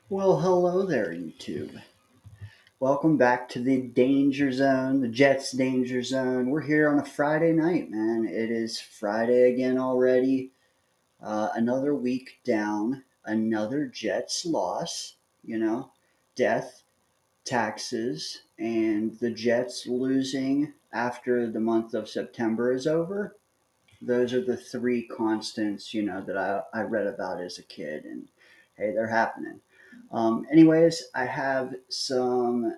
Well, hello there, YouTube. Welcome back to the Danger Zone, the Jets Danger Zone. We're here on a Friday night, man. It is Friday again already. Another week down, another Jets loss, death, taxes, and the Jets losing after the month of September is over. Those are the three constants, that I read about as a kid, and hey, they're happening. Anyways, I have some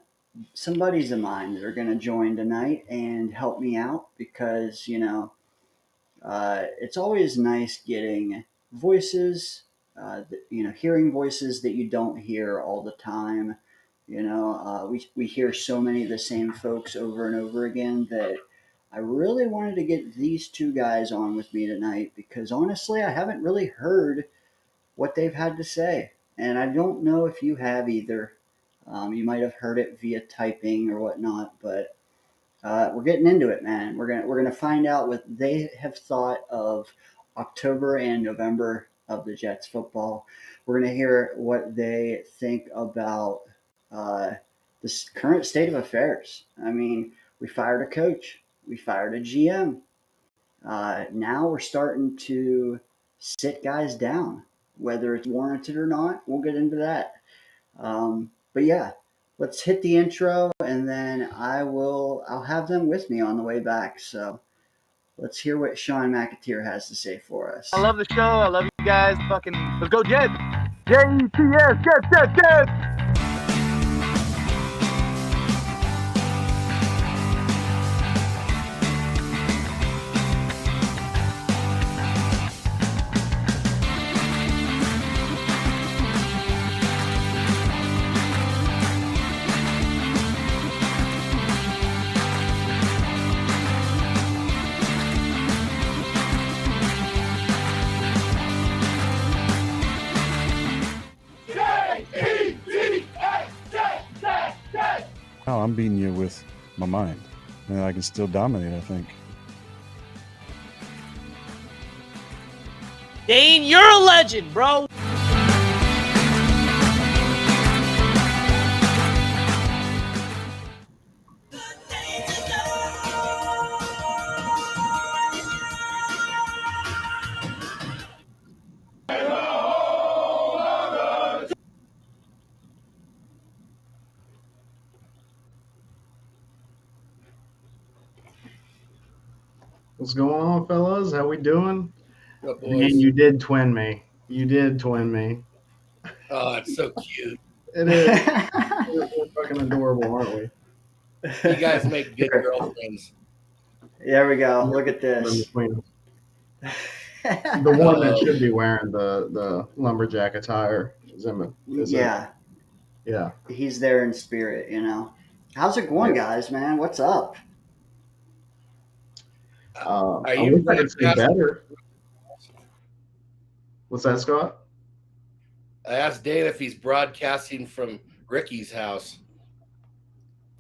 buddies of mine that are going to join tonight and help me out because it's always nice getting voices, hearing voices that you don't hear all the time. We hear so many of the same folks over and over again that I really wanted to get these two guys on with me tonight because honestly, I haven't really heard what they've had to say. And I don't know if you have either. You might have heard it via typing or whatnot, but we're getting into it, man. We're gonna find out what they have thought of October and November of the Jets football. We're gonna hear what they think about uh, this current state of affairs. I mean, we fired a coach, we fired a GM. Now we're starting to sit guys down, whether it's warranted or not. We'll get into that. But yeah, let's hit the intro, and then I'll have them with me on the way back. So let's hear what Sean McAteer has to say for us. I love the show. I love you guys. Fucking let's go Jets. Jets, Jets. Oh, I'm beating you with my mind. And I can still dominate, I think. Dane, you're a legend, bro. What's going on, fellas? How we doing? What, boys? Man, you did twin me. Oh, it's so cute. It is. We're fucking adorable, aren't we? You guys make good girlfriends. There we go. Look at this. Between us. The one that should be wearing the lumberjack attire is him. Yeah, Yeah. he's there in spirit, How's it going, Yeah. guys, man? What's up? Are I you wish I could say broadcasting? better. What's that, Scott? I asked Dane if he's broadcasting from Ricky's house.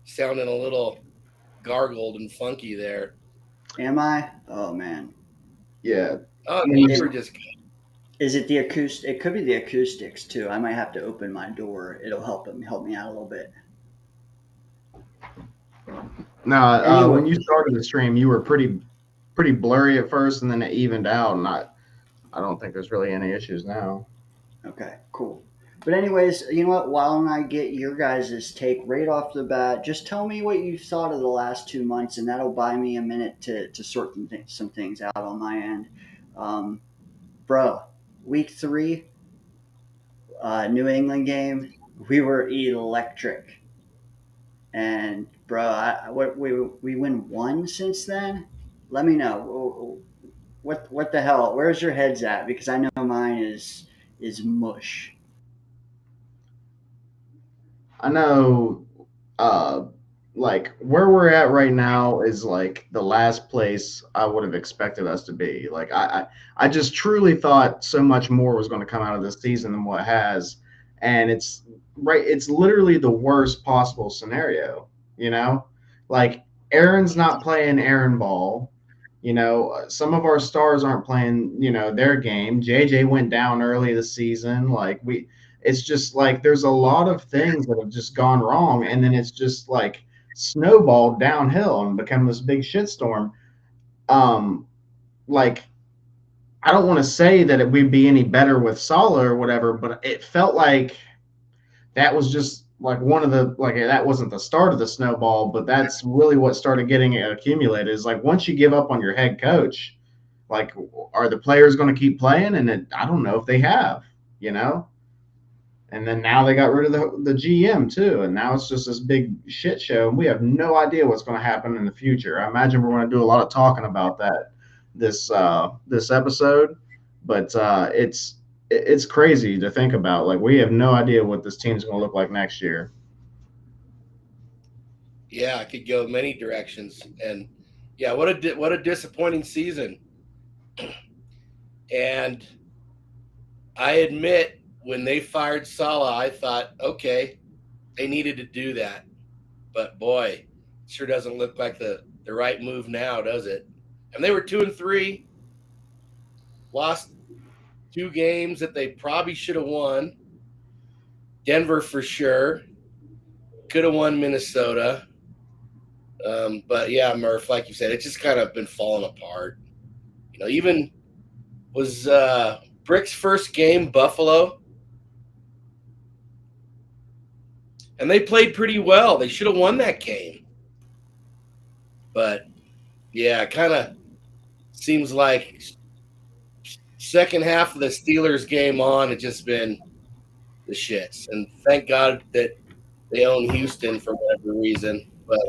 Sounding a little gargled and funky there. Am I? Oh man. Yeah. Oh, When you you- were just Is it the acoustic? It could be the acoustics too. I might have to open my door. It'll help me out a little bit. No, Anyway. when you started the stream, you were pretty blurry at first, and then it evened out. And I don't think there's really any issues now. Okay, cool. But anyways, you know what? Why don't I get your guys' take right off the bat? Just tell me what you thought of the last 2 months, and that'll buy me a minute to sort some things out on my end. Bro, week 3, New England game, we were electric. And bro, we win 1 since then. Let me know what the hell. Where's your heads at? Because I know mine is mush. I know, like where we're at right now is like the last place I would have expected us to be. Like I just truly thought so much more was going to come out of this season than what has, and it's literally the worst possible scenario. Like Aaron's not playing Aaron ball. Some of our stars aren't playing, their game. JJ went down early this season. It's just like there's a lot of things that have just gone wrong, and then it's just like snowballed downhill and become this big shitstorm. Like I don't want to say that it would be any better with Sala or whatever, but it felt like that was just like one of the that wasn't the start of the snowball, but that's really what started getting it accumulated. Is like once you give up on your head coach, like are the players going to keep playing? And I don't know if they have, And then now they got rid of the GM too, and now it's just this big shit show, and we have no idea what's going to happen in the future. I imagine we're going to do a lot of talking about that this episode, but it's crazy to think about. Like we have no idea what this team's going to look like next year. Yeah, it could go many directions, and yeah, what a disappointing season. And I admit, when they fired Sala, I thought, okay, they needed to do that, but boy, it sure doesn't look like the right move now, does it? And they were 2-3, lost 2 games that they probably should have won. Denver for sure. Could have won Minnesota. But yeah, Murph, like you said, it's just kind of been falling apart. Even was Brick's first game Buffalo, and they played pretty well. They should have won that game. But yeah, it kind of seems like second half of the Steelers game on, it's just been the shits. And thank God that they own Houston for whatever reason. But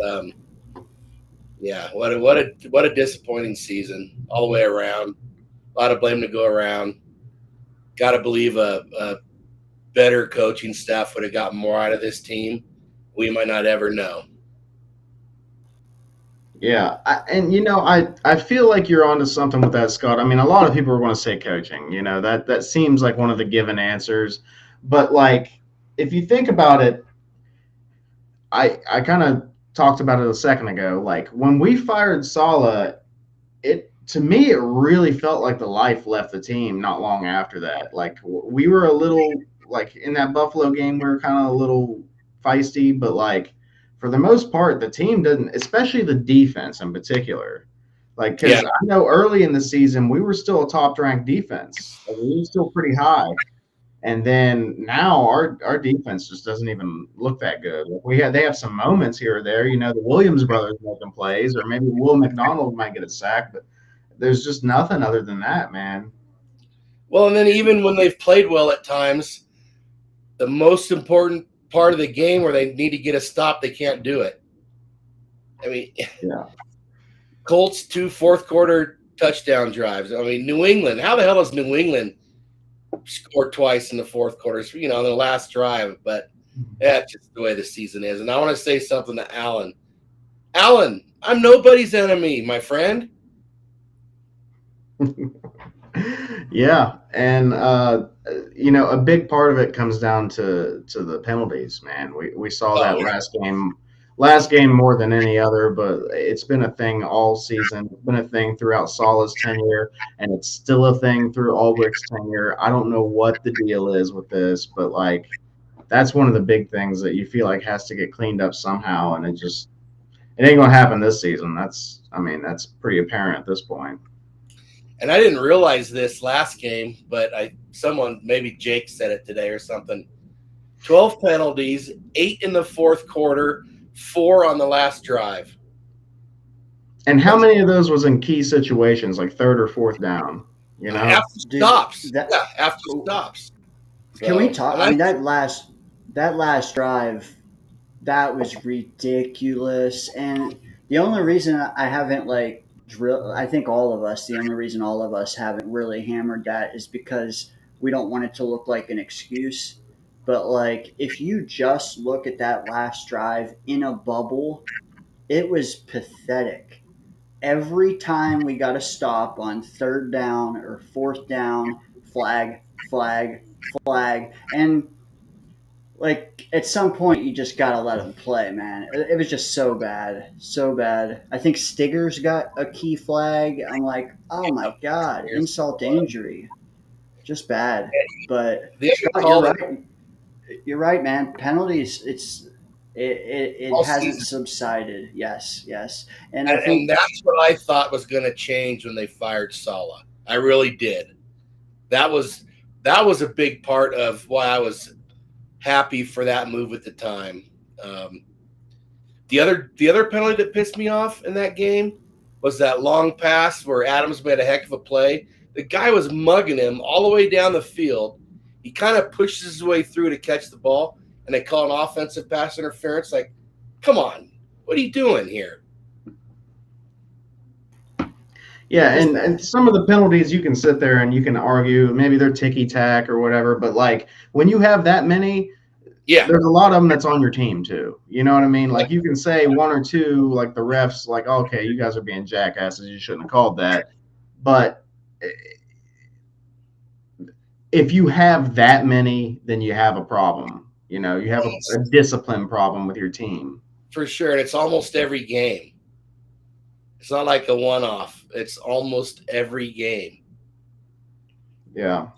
yeah, what a disappointing season all the way around. A lot of blame to go around. Got to believe a better coaching staff would have gotten more out of this team. We might not ever know. Yeah, I feel like you're onto something with that, Scott. I mean, a lot of people are going to say coaching. That seems like one of the given answers. But like, if you think about it, I kind of talked about it a second ago. Like when we fired Sala, to me it really felt like the life left the team not long after that. Like we were a little like in that Buffalo game, we were kind of a little feisty, but like for the most part, the team didn't, especially the defense in particular. Like, because I know early in the season we were still a top-ranked defense. Like, we were still pretty high. And then now our defense just doesn't even look that good. Like they have some moments here or there. The Williams brothers making plays, or maybe Will McDonald might get a sack, but there's just nothing other than that, man. Well, and then even when they've played well at times, the most important part of the game where they need to get a stop, they can't do it. I mean, yeah. Colts 2 fourth quarter touchdown drives. I mean, New England. How the hell does New England score twice in the fourth quarter? You know, the last drive. But that's just the way the season is. And I want to say something to Alan. Alan, I'm nobody's enemy, my friend. Yeah, and a big part of it comes down to the penalties, man. We saw that last game more than any other, but it's been a thing all season. It's been a thing throughout Salah's tenure, and it's still a thing through Ulbricht's tenure. I don't know what the deal is with this, but like that's one of the big things that you feel like has to get cleaned up somehow, and it ain't gonna happen this season. That's pretty apparent at this point. And I didn't realize this last game, but someone, maybe Jake said it today or something. 12 penalties, 8 in the fourth quarter, 4 on the last drive. And how many of those was in key situations, like third or fourth down? You know, after stops. After stops. Can we talk? I mean, that last drive, that was ridiculous. And the only reason I haven't I think the only reason all of us haven't really hammered that is because we don't want it to look like an excuse. But like, if you just look at that last drive in a bubble, it was pathetic. Every time we got a stop on third down or fourth down, flag, flag, flag. And like at some point you just gotta let him play, man. It was just so bad, so bad. I think Stigger's got a key flag. I'm like, oh my god, insult to injury, just bad. But Scott, you're right. You're right, man. Penalties, it hasn't subsided. Yes, and I think that's what I thought was going to change when they fired Salah. I really did. That was a big part of why I was happy for that move at the time. The other penalty that pissed me off in that game was that long pass where Adams made a heck of a play. The guy was mugging him all the way down the field. He kind of pushes his way through to catch the ball, and they call an offensive pass interference. Like, come on, what are you doing here? Yeah, and some of the penalties you can sit there and you can argue maybe they're ticky-tack or whatever, but like when you have that many, there's a lot of them that's on your team too. You know what I mean? Like you can say one or two, like the refs, like, okay, you guys are being jackasses, you shouldn't have called that. But if you have that many, then you have a problem. You know, you have a discipline problem with your team. For sure, and it's almost every game. It's not like a one-off. It's almost every game. Yeah.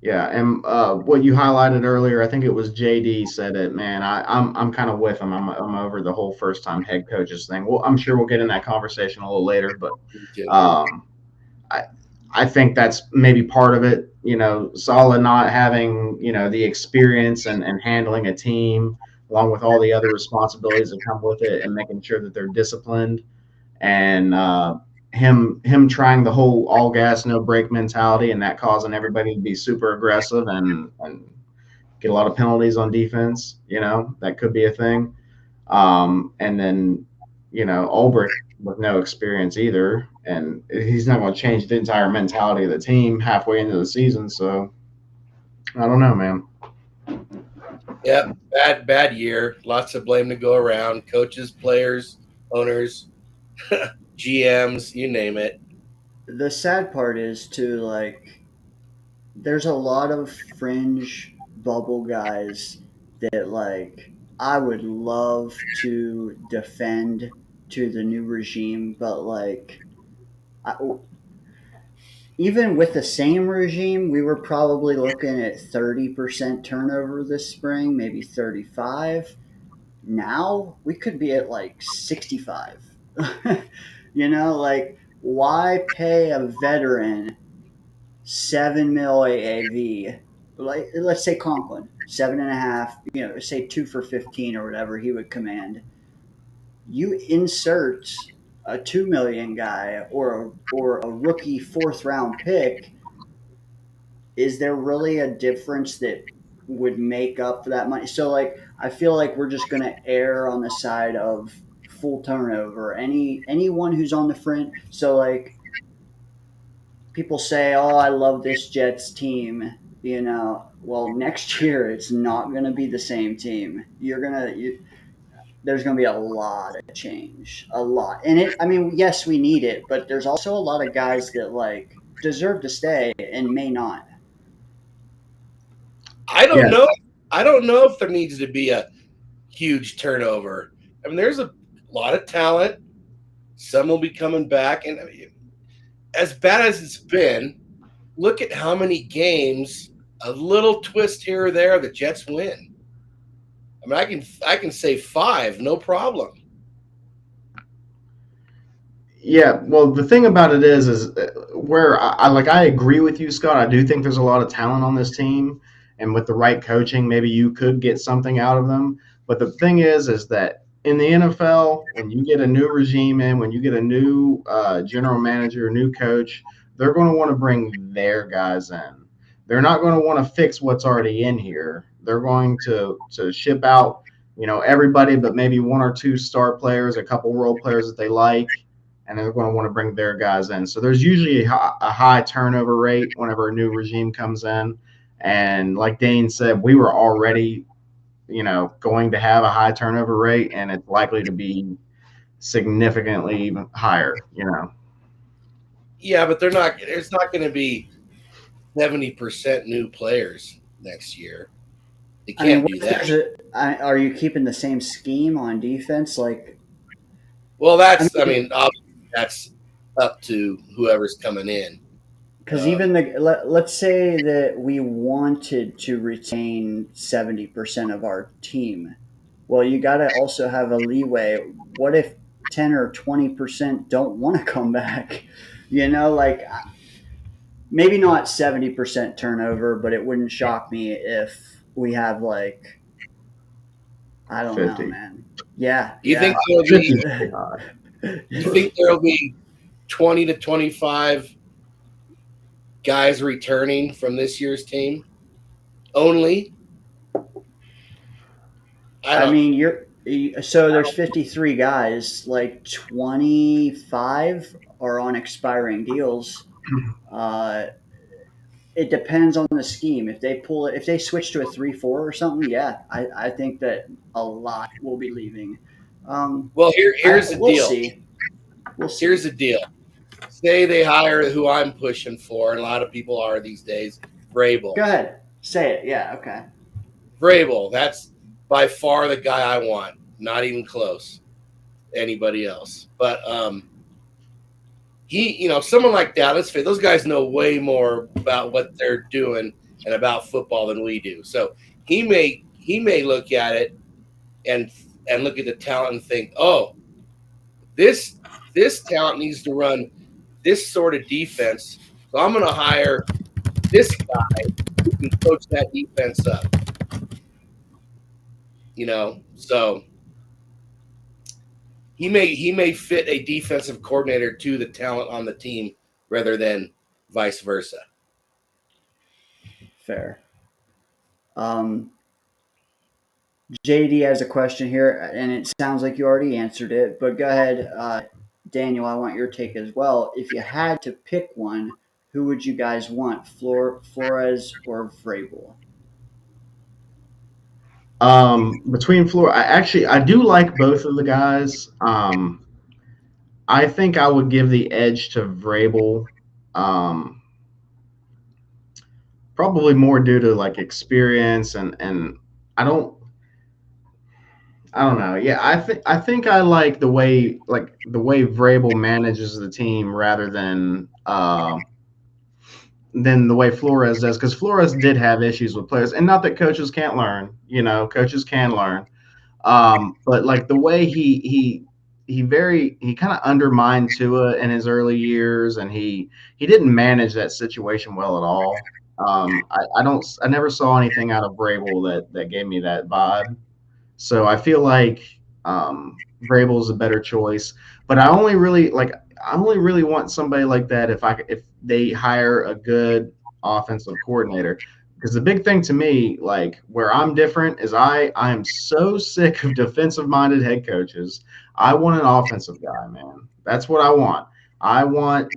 And what you highlighted earlier, I think it was JD said it. Man, I'm kind of with him. I'm over the whole first-time head coaches thing. Well, I'm sure we'll get in that conversation a little later, but I think that's maybe part of it. You know, Salah not having the experience and handling a team along with all the other responsibilities that come with it, and making sure that they're disciplined. And him trying the whole all gas no brake mentality, and that causing everybody to be super aggressive and get a lot of penalties on defense. That could be a thing. And then Ulbrich with no experience either, and he's not going to change the entire mentality of the team halfway into the season. So I don't know, man. Yeah, bad year. Lots of blame to go around. Coaches, players, owners, GMs, you name it. The sad part is too, like, there's a lot of fringe bubble guys that, like, I would love to defend to the new regime, but like, even with the same regime, we were probably looking at 30% turnover this spring, maybe 35. Now we could be at like 65. Like, why pay a veteran 7 mil AAV? Like, let's say Conklin, 7.5. Say 2 for 15 or whatever he would command. You insert a 2 million guy or a rookie 4th round pick. Is there really a difference that would make up for that money? So, like, I feel like we're just going to err on the side of full turnover. Anyone who's on the fringe. So, like, people say, "Oh, I love this Jets team." Well, next year it's not going to be the same team. There's going to be a lot of change, a lot. And I mean, yes, we need it, but there's also a lot of guys that like deserve to stay and may not. I don't Yeah. know. I don't know if there needs to be a huge turnover. I mean, there's a lot of talent. Some will be coming back, and I mean, as bad as it's been, look at how many games, a little twist here or there, the Jets win. I mean, I can say 5, no problem. Yeah, well, the thing about it is where I agree with you, Scott. I do think there's a lot of talent on this team, and with the right coaching, maybe you could get something out of them. But the thing is that in the NFL, when you get a new regime in, when you get a new general manager, a new coach, they're going to want to bring their guys in. They're not going to want to fix what's already in here. They're going to ship out, everybody, but maybe one or two star players, a couple role players that they like, and they're going to want to bring their guys in. So there's usually a high turnover rate whenever a new regime comes in. And like Dane said, we were already, going to have a high turnover rate, and it's likely to be significantly higher. Yeah, but there's not going to be 70% new players next year. They can't do that. Are you keeping the same scheme on defense? Like, Well, that's obviously that's up to whoever's coming in. because even let's say that we wanted to retain 70% of our team. Well, you got to also have a leeway. What if 10 or 20% don't want to come back? Like maybe not 70% turnover, but it wouldn't shock me if we have like, I don't 50. know, man. Yeah. You think there'll be 20 to 25 guys returning from this year's team only? I mean, so there's 53 guys, like 25 are on expiring deals. It depends on the scheme. If they switch to a 3-4 or something, yeah, I think that a lot will be leaving. Well, here's the we'll deal. See. We'll see. Here's the deal. Say they hire who I'm pushing for, and a lot of people are these days, Vrabel. Go ahead. Say it. Yeah, okay. Vrabel, that's by far the guy I want. Not even close. Anybody else. But someone like that, let's say those guys know way more about what they're doing and about football than we do. So he may look at it and look at the talent and think, oh, this talent needs to run this sort of defense. So I'm going to hire this guy who can coach that defense up. So he may fit a defensive coordinator to the talent on the team rather than vice versa. Fair. JD has a question here, and it sounds like you already answered it, but go ahead, Daniel. I want your take as well. If you had to pick one, who would you guys want, Flores or Vrabel? Between I do like both of the guys. I think I would give the edge to Vrabel. Probably more due to like experience and I don't know. Yeah, I think I like the way Vrabel manages the team rather than the way Flores does, because Flores did have issues with players, and not that coaches can't learn. Coaches can learn, but like the way he kind of undermined Tua in his early years, and he didn't manage that situation well at all. I never saw anything out of Vrabel that gave me that vibe. So I feel like Vrabel is a better choice, but I only really want somebody like that if they hire a good offensive coordinator. Because the big thing to me, like where I'm different, is I am so sick of defensive-minded head coaches. I want an offensive guy, man. That's what I want. I want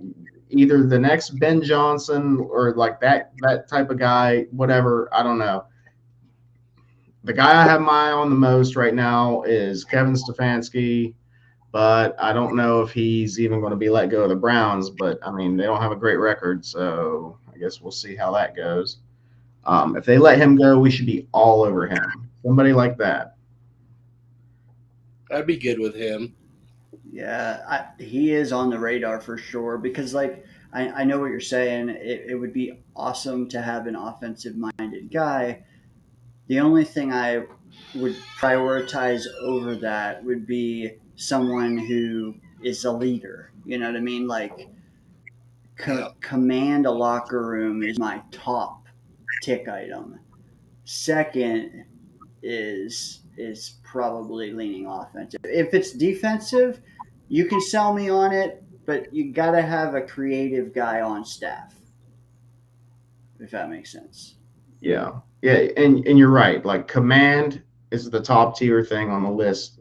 either the next Ben Johnson or like that type of guy, whatever. I don't know. The guy I have my eye on the most right now is Kevin Stefanski, but I don't know if he's even going to be let go of the Browns. But I mean, they don't have a great record, so I guess we'll see how that goes. If they let him go, we should be all over him. Somebody like that. I'd be good with him. Yeah, he is on the radar for sure because, like, I know what you're saying. It would be awesome to have an offensive minded guy. The only thing I would prioritize over that would be someone who is a leader. You know what I mean? Like, Yeah. command a locker room is my top tick item. Second is probably leaning offensive. If it's defensive, you can sell me on it, but you got to have a creative guy on staff, if that makes sense. Yeah, yeah, and you're right. Like command is the top tier thing on the list.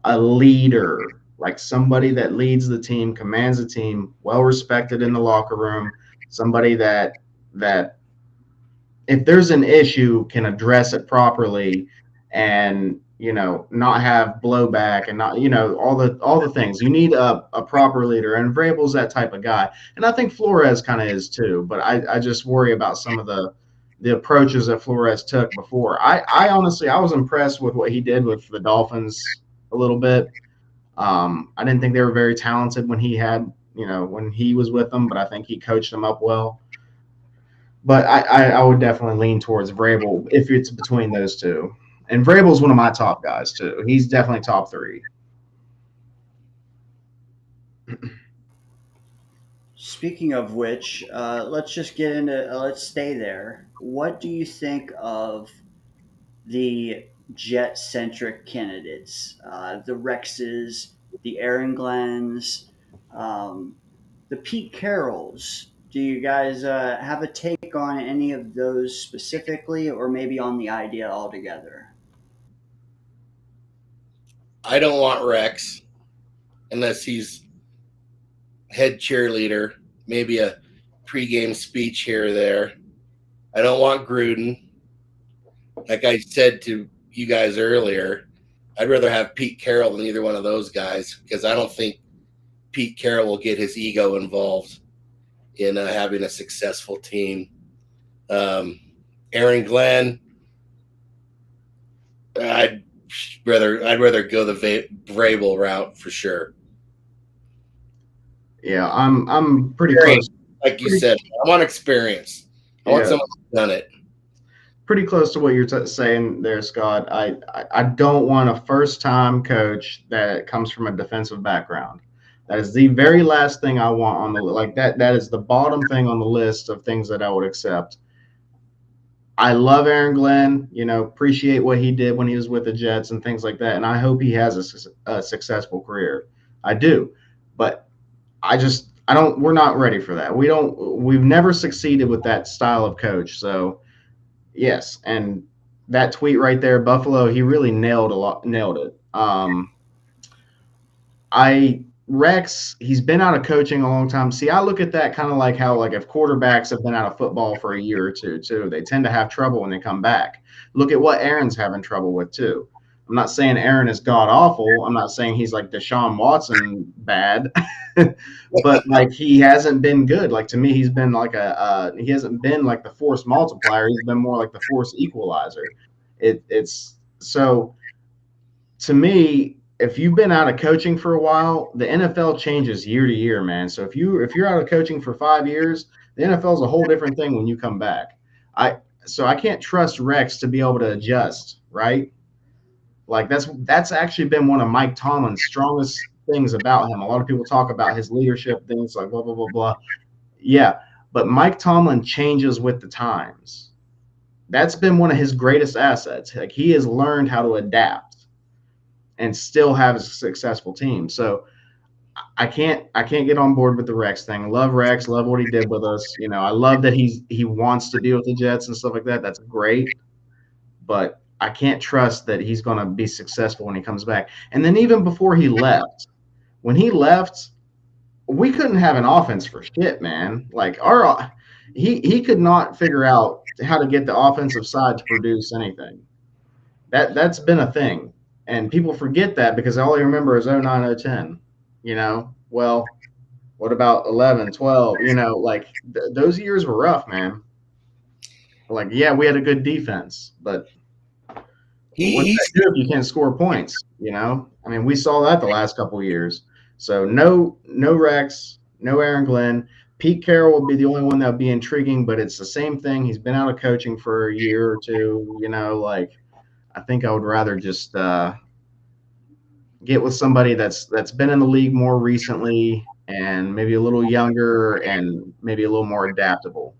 A leader, like somebody that leads the team, commands the team, well respected in the locker room, somebody that if there's an issue can address it properly and not have blowback and not all the things you need a proper leader, and Vrabel's that type of guy, and I think Flores kind of is too, but I just worry about some of the approaches that Flores took before. I honestly I was impressed with what he did with the Dolphins a little bit. I didn't think they were very talented when when he was with them, but I think he coached them up well. But I would definitely lean towards Vrabel if it's between those two. And Vrabel's one of my top guys too. He's definitely top three. Speaking of which, let's just get into let's stay there. What do you think of the jet centric candidates? The Rexes, the Aaron Glens, um, the Pete Carrolls. Do you guys have a take on any of those specifically, or maybe on the idea altogether? I don't want Rex unless he's head cheerleader, maybe a pregame speech here or there. I don't want Gruden. Like I said to you guys earlier, I'd rather have Pete Carroll than either one of those guys because I don't think Pete Carroll will get his ego involved in having a successful team. Aaron Glenn, I'd rather go the Vrabel route for sure. Yeah, I'm pretty close. Like you said, I want experience. I want someone who's done it. Pretty close to what you're saying there, Scott. I don't want a first-time coach that comes from a defensive background. That is the very last thing I want on the like that. That is the bottom thing on the list of things that I would accept. I love Aaron Glenn. Appreciate what he did when he was with the Jets and things like that, and I hope he has a successful career. I do, but I don't. We're not ready for that. We've never succeeded with that style of coach. So. Yes, and that tweet right there, Buffalo, he really nailed it. Rex, he's been out of coaching a long time. See, I look at that kind of like how if quarterbacks have been out of football for a year or two too, they tend to have trouble when they come back. Look at what Aaron's having trouble with too. I'm not saying Aaron is god awful. I'm not saying he's like Deshaun Watson bad, but he hasn't been good. To me, he's been he hasn't been like the force multiplier. He's been more like the force equalizer. It's so to me, if you've been out of coaching for a while, the NFL changes year to year, man. So if you're out of coaching for 5 years, the NFL is a whole different thing when you come back. So I can't trust Rex to be able to adjust, right? That's actually been one of Mike Tomlin's strongest things about him. A lot of people talk about his leadership things like blah, blah, blah, blah. Yeah, but Mike Tomlin changes with the times. That's been one of his greatest assets. He has learned how to adapt and still have a successful team. So I can't get on board with the Rex thing. Love Rex, love what he did with us. I love that he wants to be with the Jets and stuff like that. That's great. But I can't trust that he's going to be successful when he comes back. And then even before he left, when he left, we couldn't have an offense for shit, man. Like he could not figure out how to get the offensive side to produce anything. That's been a thing, and people forget that because all they remember is 09, 010. You know, well, what about 11, 12? You know, like those years were rough, man. Like, yeah, we had a good defense, but what's that He's good if you can't score points? You know, I mean, we saw that the last couple of years. So no Rex, no Aaron Glenn. Pete Carroll will be the only one that would be intriguing, but it's the same thing. He's been out of coaching for a year or two. You know, like I think I would rather just get with somebody that's been in the league more recently and maybe a little younger and maybe a little more adaptable.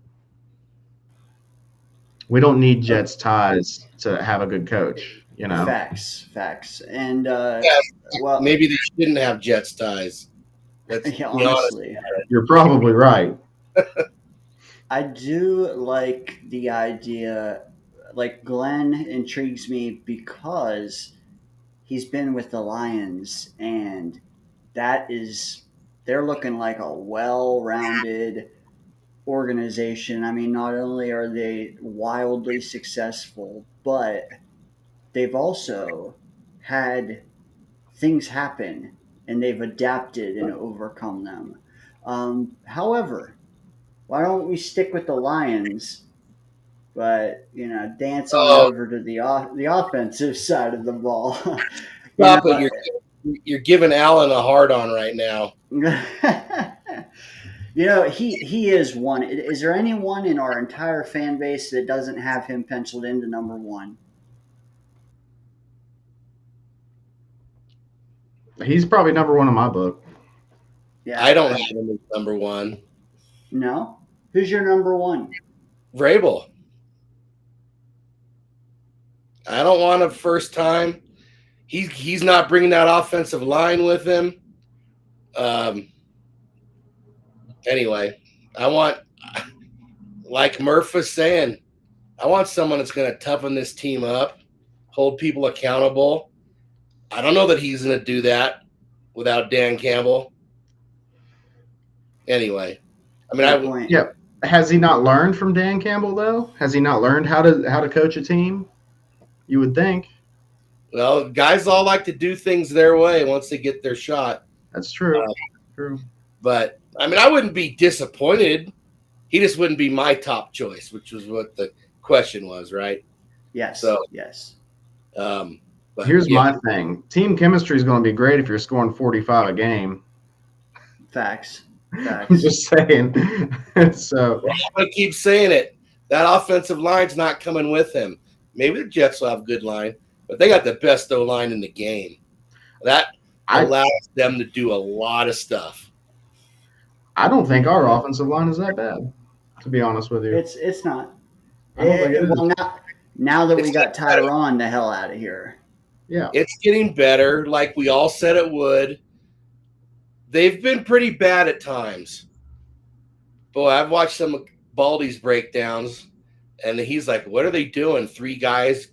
We don't need Jets ties to have a good coach, you know. Facts. And yeah, well, maybe they shouldn't have Jets ties. Let's yeah, be honest. honestly, You're probably right. I do like the idea. Like Glenn intrigues me because he's been with the Lions, and that is they're looking like a well-rounded organization. I mean, not only are they wildly successful, but they've also had things happen and they've adapted and overcome them. However, why don't we stick with the Lions, but dance on Oh, over to the offensive side of the ball? you stop it! You're giving Allen a hard on right now. know, he is one. Is there anyone in our entire fan base that doesn't have him penciled into number one? He's probably number one in my book. Yeah, I don't have him as number one. No. Who's your number one? Vrabel. I don't want a first time. He's not bringing that offensive line with him. Anyway, I want, like Murph was saying, I want someone that's going to toughen this team up, hold people accountable. I don't know that he's going to do that without Dan Campbell. Anyway, I mean, Good point. Yeah. Has he not learned from Dan Campbell though? Has he not learned how to coach a team? You would think. well, guys all like to do things their way once they get their shot. That's true. True. But I mean, I wouldn't be disappointed. He just wouldn't be my top choice, which was what the question was, right? Yes. So, yes. But Here's yeah, my thing. Team chemistry is going to be great if you're scoring 45 a game. Facts. I'm just saying. So I keep saying it. That offensive line's not coming with him. Maybe the Jets will have a good line, but they got the best O line in the game. That allows them to do a lot of stuff. I don't think our offensive line is that bad, to be honest with you. It's not. I don't think it is. Well, now that we It's got better. Tyron the hell out of here. Yeah. It's getting better, like we all said it would. They've been pretty bad at times. Boy, I've watched some of Baldy's breakdowns, and he's like, what are they doing? 3 guys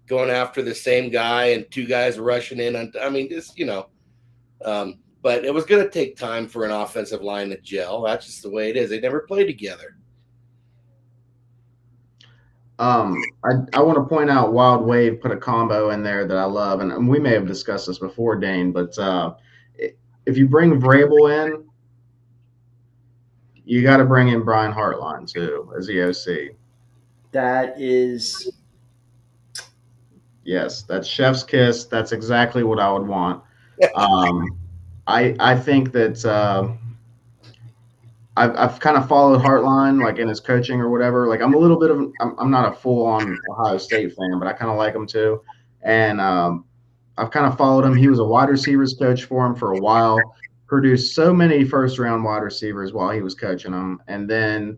going after the same guy and 2 guys rushing in. I mean, just, but it was going to take time for an offensive line to gel. That's just the way it is. They never played together. I want to point out Wild Wave put a combo in there that I love, and we may have discussed this before, Dane, but if you bring Vrabel in, you got to bring in Brian Hartline too as the OC. That is. Yes, that's chef's kiss. That's exactly what I would want. I think that I've kind of followed Hartline like in his coaching or whatever. Like I'm a little bit of I'm not a full on Ohio State fan, but I kind of like him too. And I've kind of followed him. He was a wide receivers coach for him for a while. Produced so many first round wide receivers while he was coaching them, and then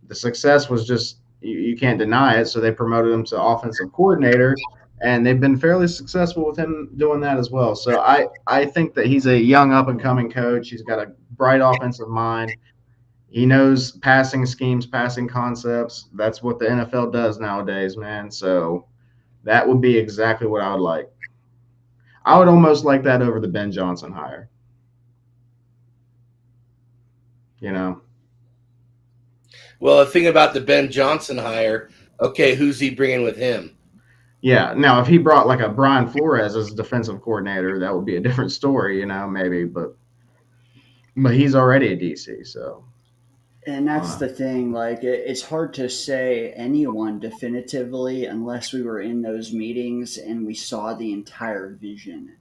the success was just you can't deny it. So they promoted him to offensive coordinator, and they've been fairly successful with him doing that as well. So I think that he's a young up and coming coach. He's got a bright offensive mind. He knows passing schemes, passing concepts. That's what the NFL does nowadays, man. So that would be exactly what I would like. I would almost like that over the Ben Johnson hire. you know. Well, the thing about the Ben Johnson hire, okay, who's he bringing with him? Yeah. Now, if he brought like a Brian Flores as defensive coordinator, that would be a different story, you know, maybe. But he's already a DC, so And I don't that's know. the thing. Like, it's hard to say anyone definitively unless we were in those meetings and we saw the entire vision.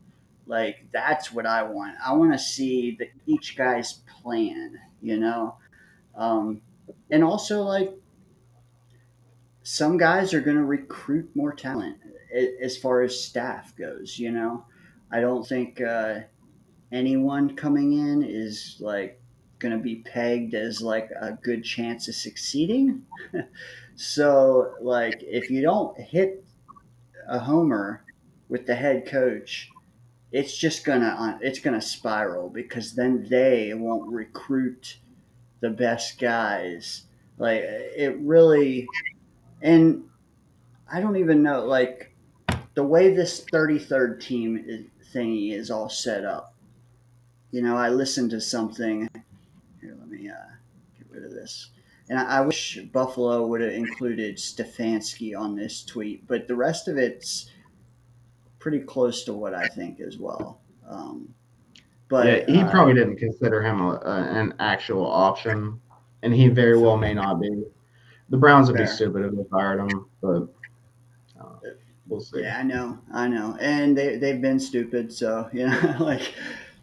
Like, that's what I want. I want to see each guy's plan, you know? Um, and also, like, some guys are going to recruit more talent as far as staff goes, you know? I don't think anyone coming in is like going to be pegged as like a good chance of succeeding. So, like, if you don't hit a homer with the head coach, it's gonna spiral because then they won't recruit the best guys. Like, it really, and I don't even know, like, the way this 33rd thingy is all set up. You know, I listened to something. Here, let me get rid of this. And I wish Buffalo would have included Stefanski on this tweet, but the rest of it's pretty close to what I think as well. Yeah, But he probably didn't consider him an actual option, and he very well may not be. The Browns would be fair. stupid if they fired him, but uh, we'll see. Yeah, I know, and they've been stupid, so you know, like,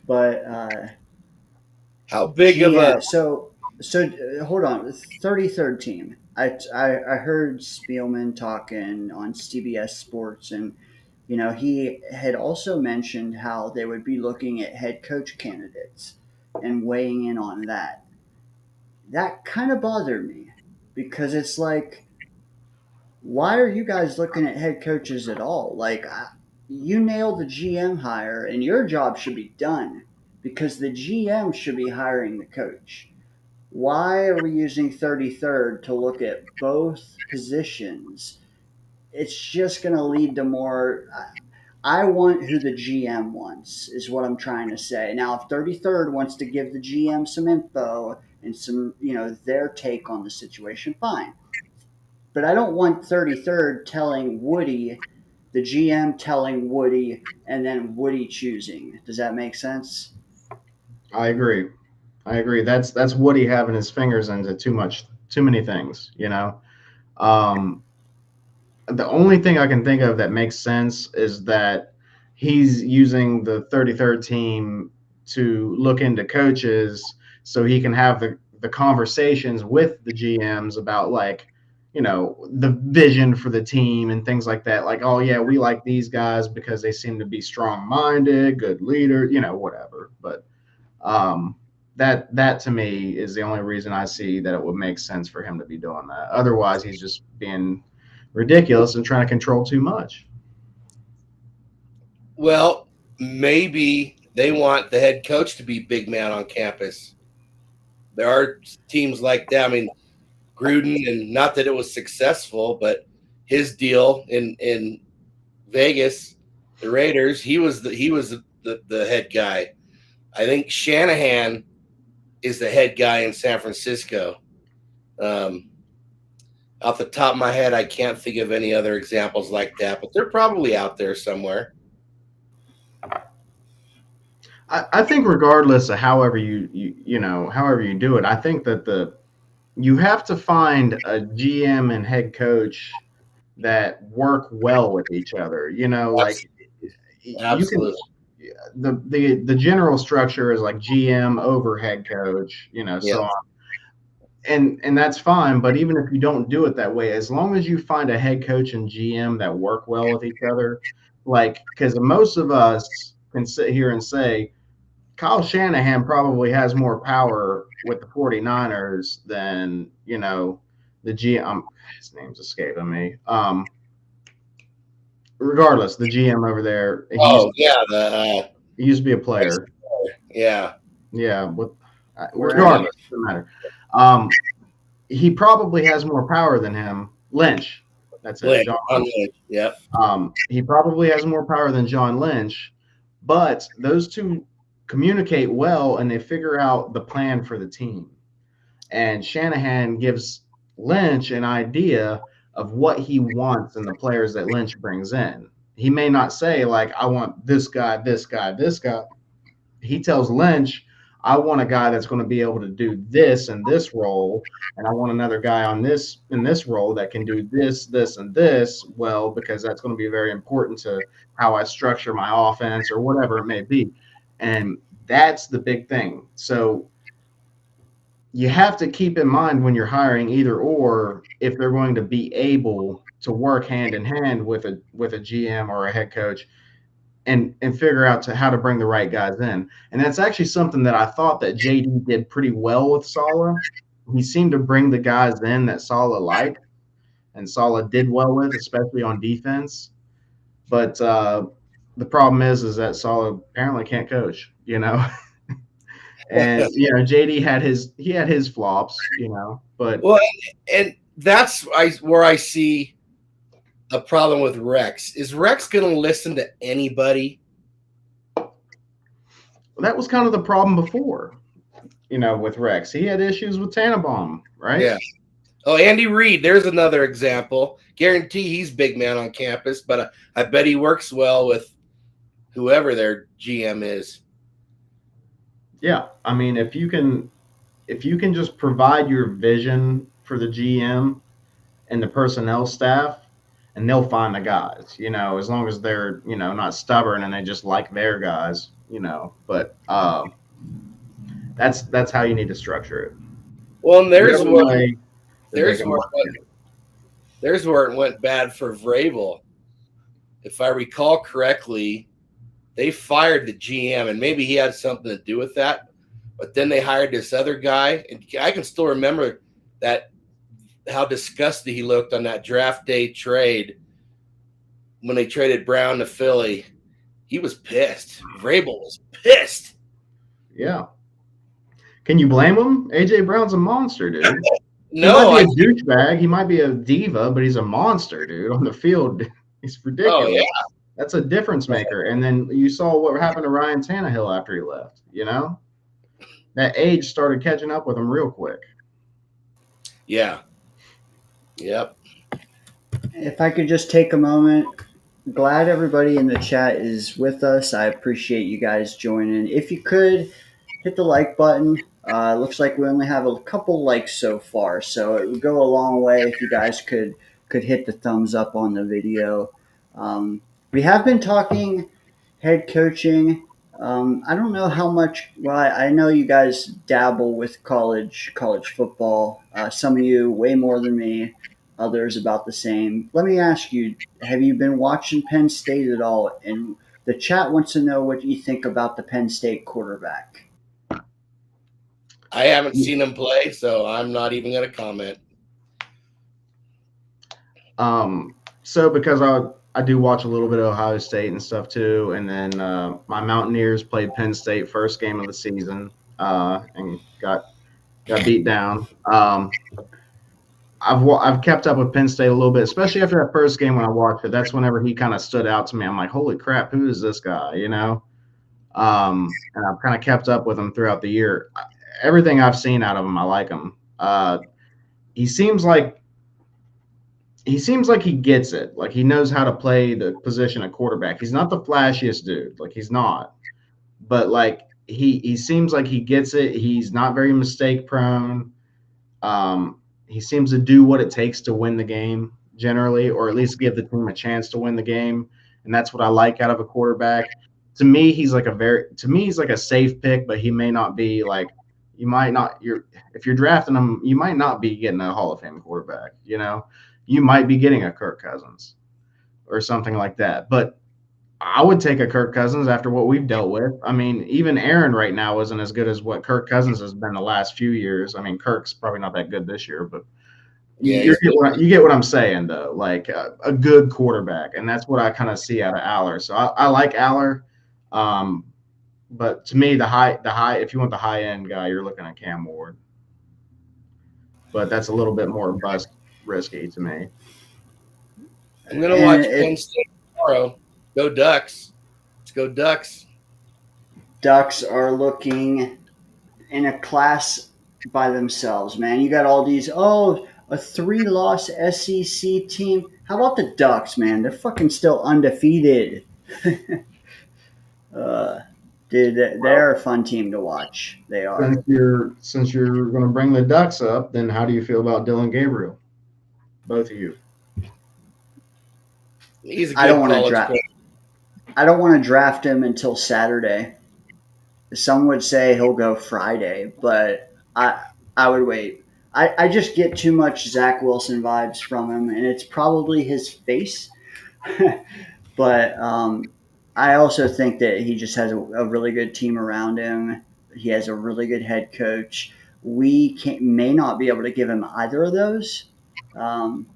but How big of a GM. So hold on, 33rd team. I heard Spielman talking on CBS Sports, and you know he had also mentioned how they would be looking at head coach candidates and weighing in on that. That kind of bothered me because it's like, why are you guys looking at head coaches at all? Like, you nailed the GM hire, and your job should be done because the GM should be hiring the coach. Why are we using 33rd to look at both positions? It's just going to lead to more. I want who the GM wants, is what I'm trying to say. Now, if 33rd wants to give the GM some info and some, you know, their take on the situation, fine. But I don't want 33rd telling Woody, the GM telling Woody, and then Woody choosing. Does that make sense? I agree. I agree. That's Woody having his fingers into too many things. You know, um, the only thing I can think of that makes sense is that he's using the 33rd team to look into coaches so he can have the conversations with the GMs about like, you know, the vision for the team and things like that. Like, oh yeah, we like these guys because they seem to be strong minded, good leader, you know, whatever. But um, that to me is the only reason I see that it would make sense for him to be doing that. Otherwise, he's just being ridiculous and trying to control too much. well, maybe they want the head coach to be big man on campus. There are teams like that. I mean, Gruden, and not that it was successful, but his deal in Vegas, the Raiders, he was the head guy. I think Shanahan is the head guy in San Francisco. Um, Off the top of my head, I can't think of any other examples like that, but they're probably out there somewhere. I think regardless of however you know however you do it, I think that you have to find a GM and head coach that work well with each other. You know, like you can Absolutely. the general structure is like GM over head coach, you know, Yeah. so on. And that's fine, but even if you don't do it that way, as long as you find a head coach and GM that work well with each other, like because most of us can sit here and say Kyle Shanahan probably has more power with the 49ers than, you know, the GM. His name's escaping me. Regardless, the GM over there, Oh yeah, he used to be a player. yeah. Yeah, with We're at it. regardless, doesn't matter. Um, he probably has more power than him. Lynch, that's it. Lynch, John on Lynch. Lynch. Yep. He probably has more power than John Lynch, but those two communicate well and they figure out the plan for the team. And Shanahan gives Lynch an idea of what he wants in the players that Lynch brings in. He may not say, like, I want this guy, this guy, this guy. He tells Lynch, I want a guy that's going to be able to do this in this role, and I want another guy on this in this role that can do this, this, and this well, because that's going to be very important to how I structure my offense or whatever it may be. And that's the big thing. So you have to keep in mind when you're hiring either or if they're going to be able to work hand in hand with a GM or a head coach and figure out how to bring the right guys in. And that's actually something that I thought that JD did pretty well with Saleh. He seemed to bring the guys in that Saleh liked and Saleh did well with, especially on defense. But the problem is that Saleh apparently can't coach, you know. And you know, JD had his flops, you know, but Well, and that's where I see a problem with Rex. Is Rex going to listen to anybody? that was kind of the problem before, you know, with Rex. He had issues with Tannenbaum, right? Yeah. Oh, Andy Reid, there's another example. Guarantee he's big man on campus, but I bet he works well with whoever their GM is. Yeah, I mean, if you can just provide your vision for the GM and the personnel staff, and they'll find the guys, you know, as long as they're, you know, not stubborn and they just like their guys, you know. But that's how you need to structure it. Well, and there's The other where way, there's where it went bad for Vrabel. If I recall correctly, they fired the GM, and maybe he had something to do with that. But then they hired this other guy, and I can still remember that how disgusted he looked on that draft day trade when they traded Brown to Philly. He was pissed. Vrabel was pissed. Yeah. Can you blame him? AJ Brown's a monster, dude. No, he might be a douchebag. He might be a diva, but he's a monster, dude. On the field, he's ridiculous. Oh, yeah. That's a difference maker. And then you saw what happened to Ryan Tannehill after he left, you know? That age started catching up with him real quick. Yeah. Yep. If I could just take a moment, glad everybody in the chat is with us. I appreciate you guys joining. If you could, hit the like button. Looks like we only have a couple likes so far, so it would go a long way if you guys could hit the thumbs up on the video. We have been talking head coaching. I don't know how much. Well, I know you guys dabble with college football. Some of you way more than me. Others about the same. Let me ask you: have you been watching Penn State at all? And the chat wants to know what you think about the Penn State quarterback. I haven't seen him play, so I'm not even going to comment. So because I do watch a little bit of Ohio State and stuff too, and then my Mountaineers played Penn State first game of the season and got beat down. I've kept up with Penn State a little bit, especially after that first game when I watched it. That's whenever he kind of stood out to me. I'm like, holy crap, who is this guy? You know, and I've kind of kept up with him throughout the year. Everything I've seen out of him, I like him. He seems like he gets it. Like he knows how to play the position of quarterback. He's not the flashiest dude. Like he's not, but like he seems like he gets it. He's not very mistake prone. He seems to do what it takes to win the game generally, or at least give the team a chance to win the game. And that's what I like out of a quarterback. To me, he's like a safe pick, but he may not be like, if you're drafting him, you might not be getting a Hall of Fame quarterback, you know, you might be getting a Kirk Cousins or something like that. But I would take a Kirk Cousins after what we've dealt with. I mean, even Aaron right now isn't as good as what Kirk Cousins has been the last few years. I mean, Kirk's probably not that good this year, but Yeah, you get what I'm saying, though. Like a good quarterback, and that's what I kind of see out of Aller. So I like Aller, but to me, the high, if you want the high end guy, you're looking at Cam Ward. But that's a little bit more bust risky to me. I'm going to watch Penn State tomorrow. Go Ducks. Let's go Ducks. Ducks are looking in a class by themselves, man. You got all these, a 3-loss SEC team. How about the Ducks, man? They're fucking still undefeated. uh, Dude, they're a fun team to watch. They are. Since you're going to bring the Ducks up, then how do you feel about Dylan Gabriel? Both of you. He's a I don't good want to college draft. player. I don't want to draft him until Saturday. Some would say he'll go Friday, but I would wait. I just get too much Zach Wilson vibes from him, and it's probably his face. But I also think that he just has a really good team around him. He has a really good head coach. May not be able to give him either of those. Um,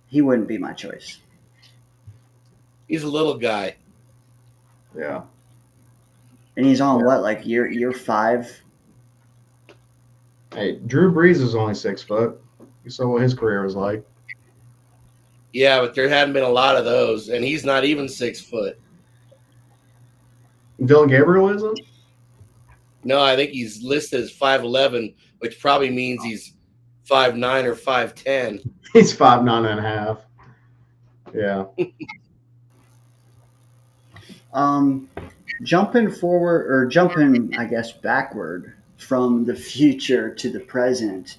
he wouldn't be my choice. He's a little guy. Yeah. And he's on what, like year 5? Hey, Drew Brees is only 6 foot. You saw what his career was like. Yeah, but there hadn't been a lot of those, and he's not even 6 foot. Dylan Gabriel isn't? No, I think he's listed as 5'11", which probably means he's 5'9" or 5'10". He's 5'9.5". Yeah. Jumping forward, or jumping, I guess, backward from the future to the present.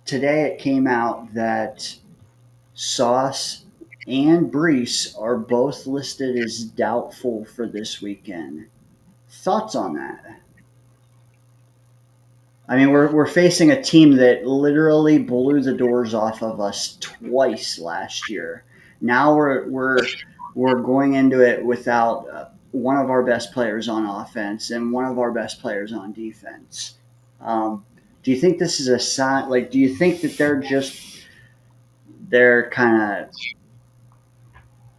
Today it came out that Sauce and Brees are both listed as doubtful for this weekend. Thoughts on that? I mean, we're facing a team that literally blew the doors off of us twice last year. Now we're going into it without one of our best players on offense and one of our best players on defense. Do you think this is a sign? Like, do you think that they're kind of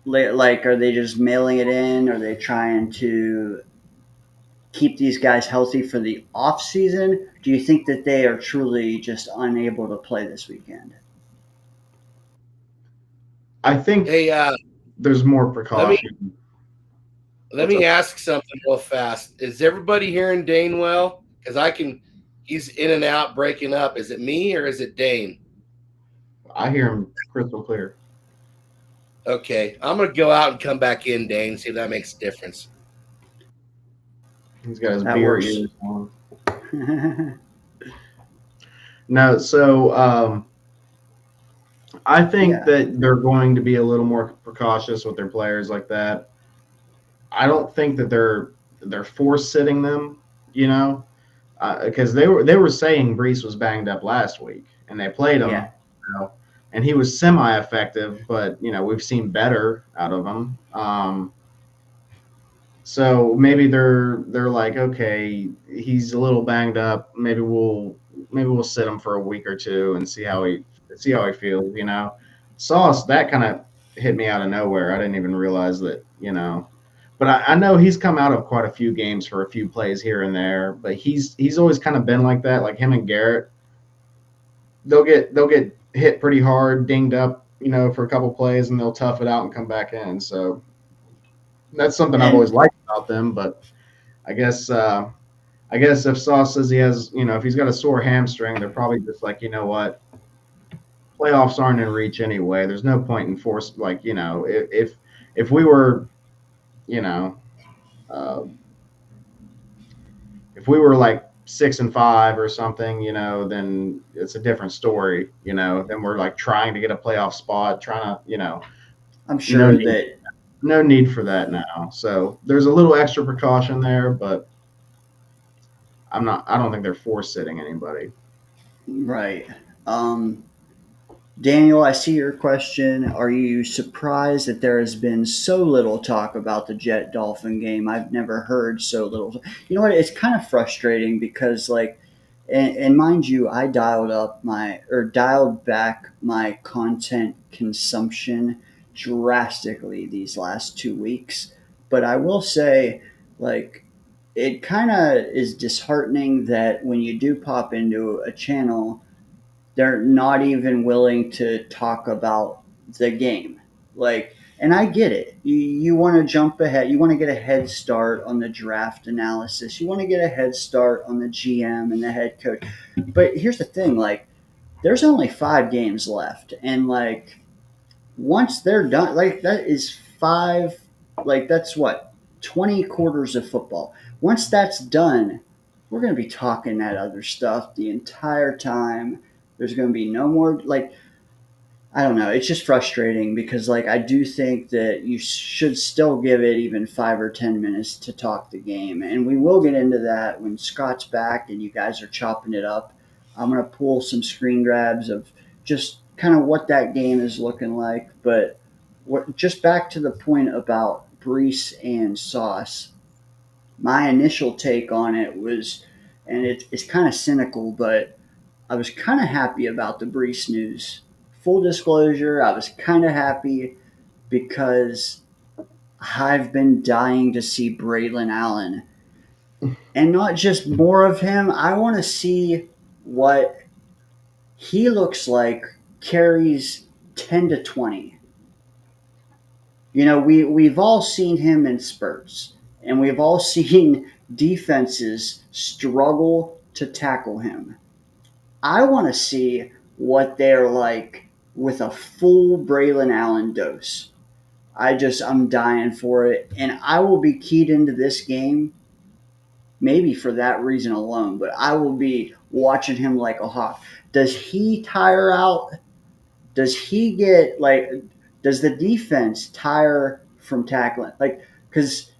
like, are they just mailing it in? Are they trying to keep these guys healthy for the off season? Do you think that they are truly just unable to play this weekend? I think Hey, there's more let me precaution. let me ask something real fast. Is everybody hearing Dane well? Because he's in and out, breaking up. Is it me or is it Dane? I hear him crystal clear. Okay, I'm gonna go out and come back in, Dane. See if that makes a difference. He's got his That beer works. ears on. No, so I think that they're going to be a little more precautious with their players like that. I don't think that they're force sitting them, because they were saying Brees was banged up last week, and they played him, Yeah. And he was semi-effective, but we've seen better out of him. So maybe they're like, okay, he's a little banged up. Maybe we'll sit him for a week or two and see how he feels. Sauce, that kind of hit me out of nowhere. I didn't even realize that. But I know he's come out of quite a few games for a few plays here and there. But he's always kind of been like that. Like him and Garrett, they'll get hit pretty hard, dinged up, for a couple plays, and they'll tough it out and come back in. So that's something I've always And liked about them. But I guess if Sauce says he has, if he's got a sore hamstring, they're probably just like, you know what, playoffs aren't in reach anyway. There's no point in force, like, if we were, uh, if we were like 6-5 or something, then it's a different story. Then we're like trying to get a playoff spot, trying to, I'm sure no need for that now. So there's a little extra precaution there, but I don't think they're force sitting anybody. right. Daniel, I see your question. Are you surprised that there has been so little talk about the Jet Dolphin game? I've never heard so little. You know what? It's kind of frustrating because, like, and mind you, I dialed back my content consumption drastically these last 2 weeks. But I will say, like, it kind of is disheartening that when you do pop into a channel, they're not even willing to talk about the game. Like, and I get it. You want to jump ahead. You want to get a head start on the draft analysis. You want to get a head start on the GM and the head coach. But here's the thing: like, there's only 5 games left, and like once they're done, like that is five. Like that's what 20 quarters of football. Once that's done, we're going to be talking that other stuff the entire time. There's going to be no more like I don't know. It's just frustrating because, like, I do think that you should still give it even 5 or 10 minutes to talk the game, and we will get into that when Scott's back and you guys are chopping it up. I'm gonna pull some screen grabs of just kind of what that game is looking like, but just back to the point about Brees and Sauce. My initial take on it was, and it's kind of cynical, but I was kind of happy about the Brees news. Full disclosure, I was kind of happy because I've been dying to see Braylon Allen. And not just more of him, I want to see what he looks like carries 10 to 20. You know, we've all seen him in spurts, and we've all seen defenses struggle to tackle him. I want to see what they're like with a full Braylon Allen dose. I'm dying for it, and I will be keyed into this game, maybe for that reason alone. But I will be watching him like a hawk. Does he tire out? Does he get like? Does the defense tire from tackling? Like, because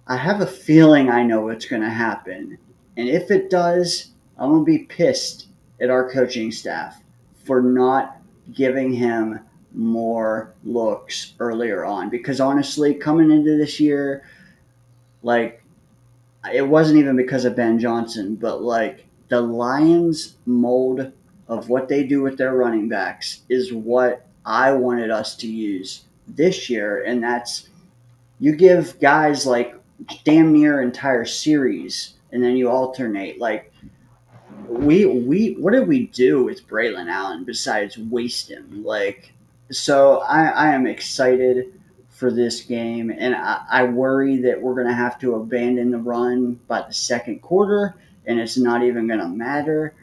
I have a feeling I know what's going to happen. And if it does, I'm going to be pissed at our coaching staff for not giving him more looks earlier on. Because honestly, coming into this year, like, it wasn't even because of Ben Johnson, but like the Lions' mold of what they do with their running backs is what I wanted us to use this year. And that's you give guys like damn near entire series and then you alternate. Like we what did we do with Braylon Allen besides waste him? Like so I am excited for this game and I worry that we're gonna have to abandon the run by the second quarter and it's not even gonna matter.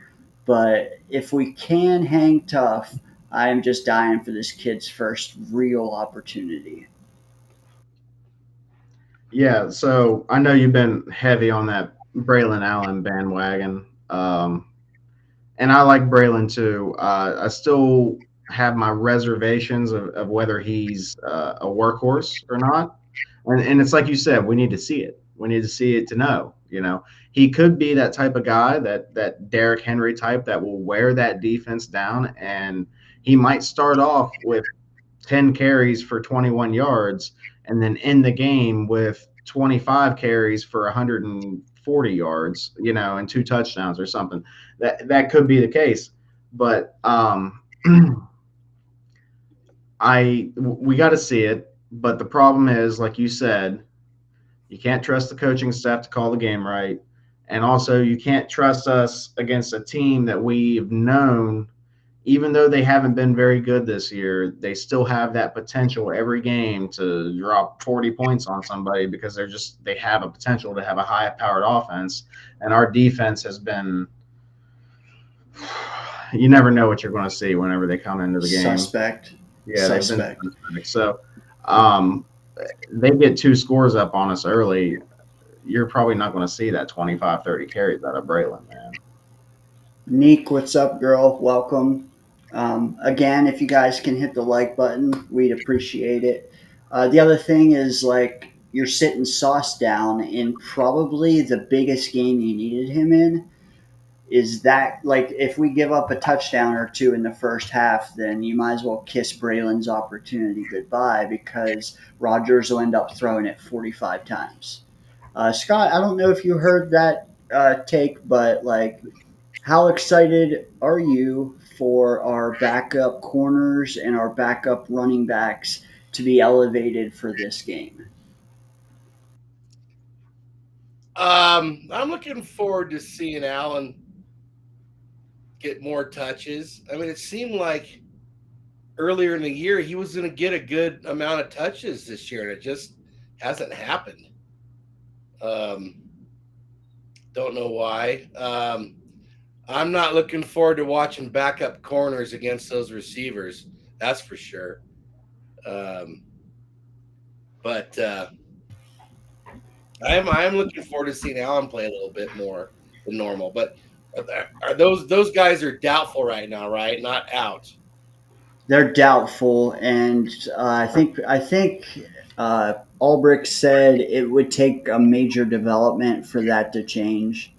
But if we can hang tough, I am just dying for this kid's first real opportunity. Yeah, so I know you've been heavy on that Braylon Allen bandwagon, and I like Braylon too. I still have my reservations of whether he's a workhorse or not, and it's like you said, we need to see it. We need to see it to know. You know, he could be that type of guy, that Derrick Henry type that will wear that defense down, and he might start off with 10 carries for 21 yards and then end the game with 25 carries for 140 yards, you know, and 2 touchdowns or something. That could be the case. But we got to see it. But the problem is, like you said, you can't trust the coaching staff to call the game right. And also, you can't trust us against a team that we've known, even though they haven't been very good this year, they still have that potential every game to drop 40 points on somebody because they have a potential to have a high-powered offense. And our defense has been – you never know what you're going to see whenever they come into the game. Suspect. Yeah, Suspect. they've been so they get 2 scores up on us early. You're probably not going to see that 25, 30 carries out of Braylon, man. Neek, what's up, girl? Welcome. Again, if you guys can hit the like button, we'd appreciate it. The other thing is, like, you're sitting Sauce down in probably the biggest game you needed him in. Is that, like, if we give up a touchdown or two in the first half, then you might as well kiss Braylon's opportunity goodbye because Rodgers will end up throwing it 45 times. Scott, I don't know if you heard that take, but, like, how excited are you for our backup corners and our backup running backs to be elevated for this game? I'm looking forward to seeing Allen get more touches. I mean, it seemed like earlier in the year he was going to get a good amount of touches this year, and it just hasn't happened. Don't know why. I'm not looking forward to watching backup corners against those receivers. That's for sure. But I'm looking forward to seeing Allen play a little bit more than normal. But are those guys are doubtful right now, right? Not out. They're doubtful, and I think Ulbrich said it would take a major development for that to change.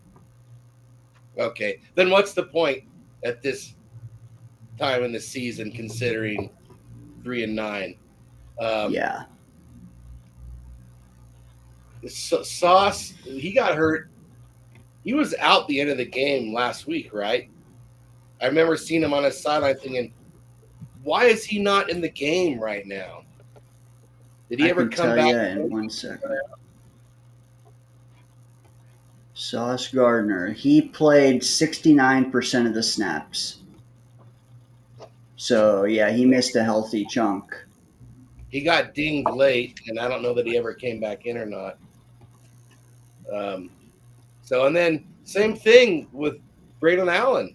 Okay, then what's the point at this time in the season, considering 3-9? Yeah, Sauce, he got hurt. He was out the end of the game last week, right? I remember seeing him on a sideline thinking, why is he not in the game right now? Did he I ever can come tell back? you in 1 second. Sauce Gardner, he played 69% of the snaps. So yeah, he missed a healthy chunk. He got dinged late, and I don't know that he ever came back in or not. And then same thing with Braylon Allen.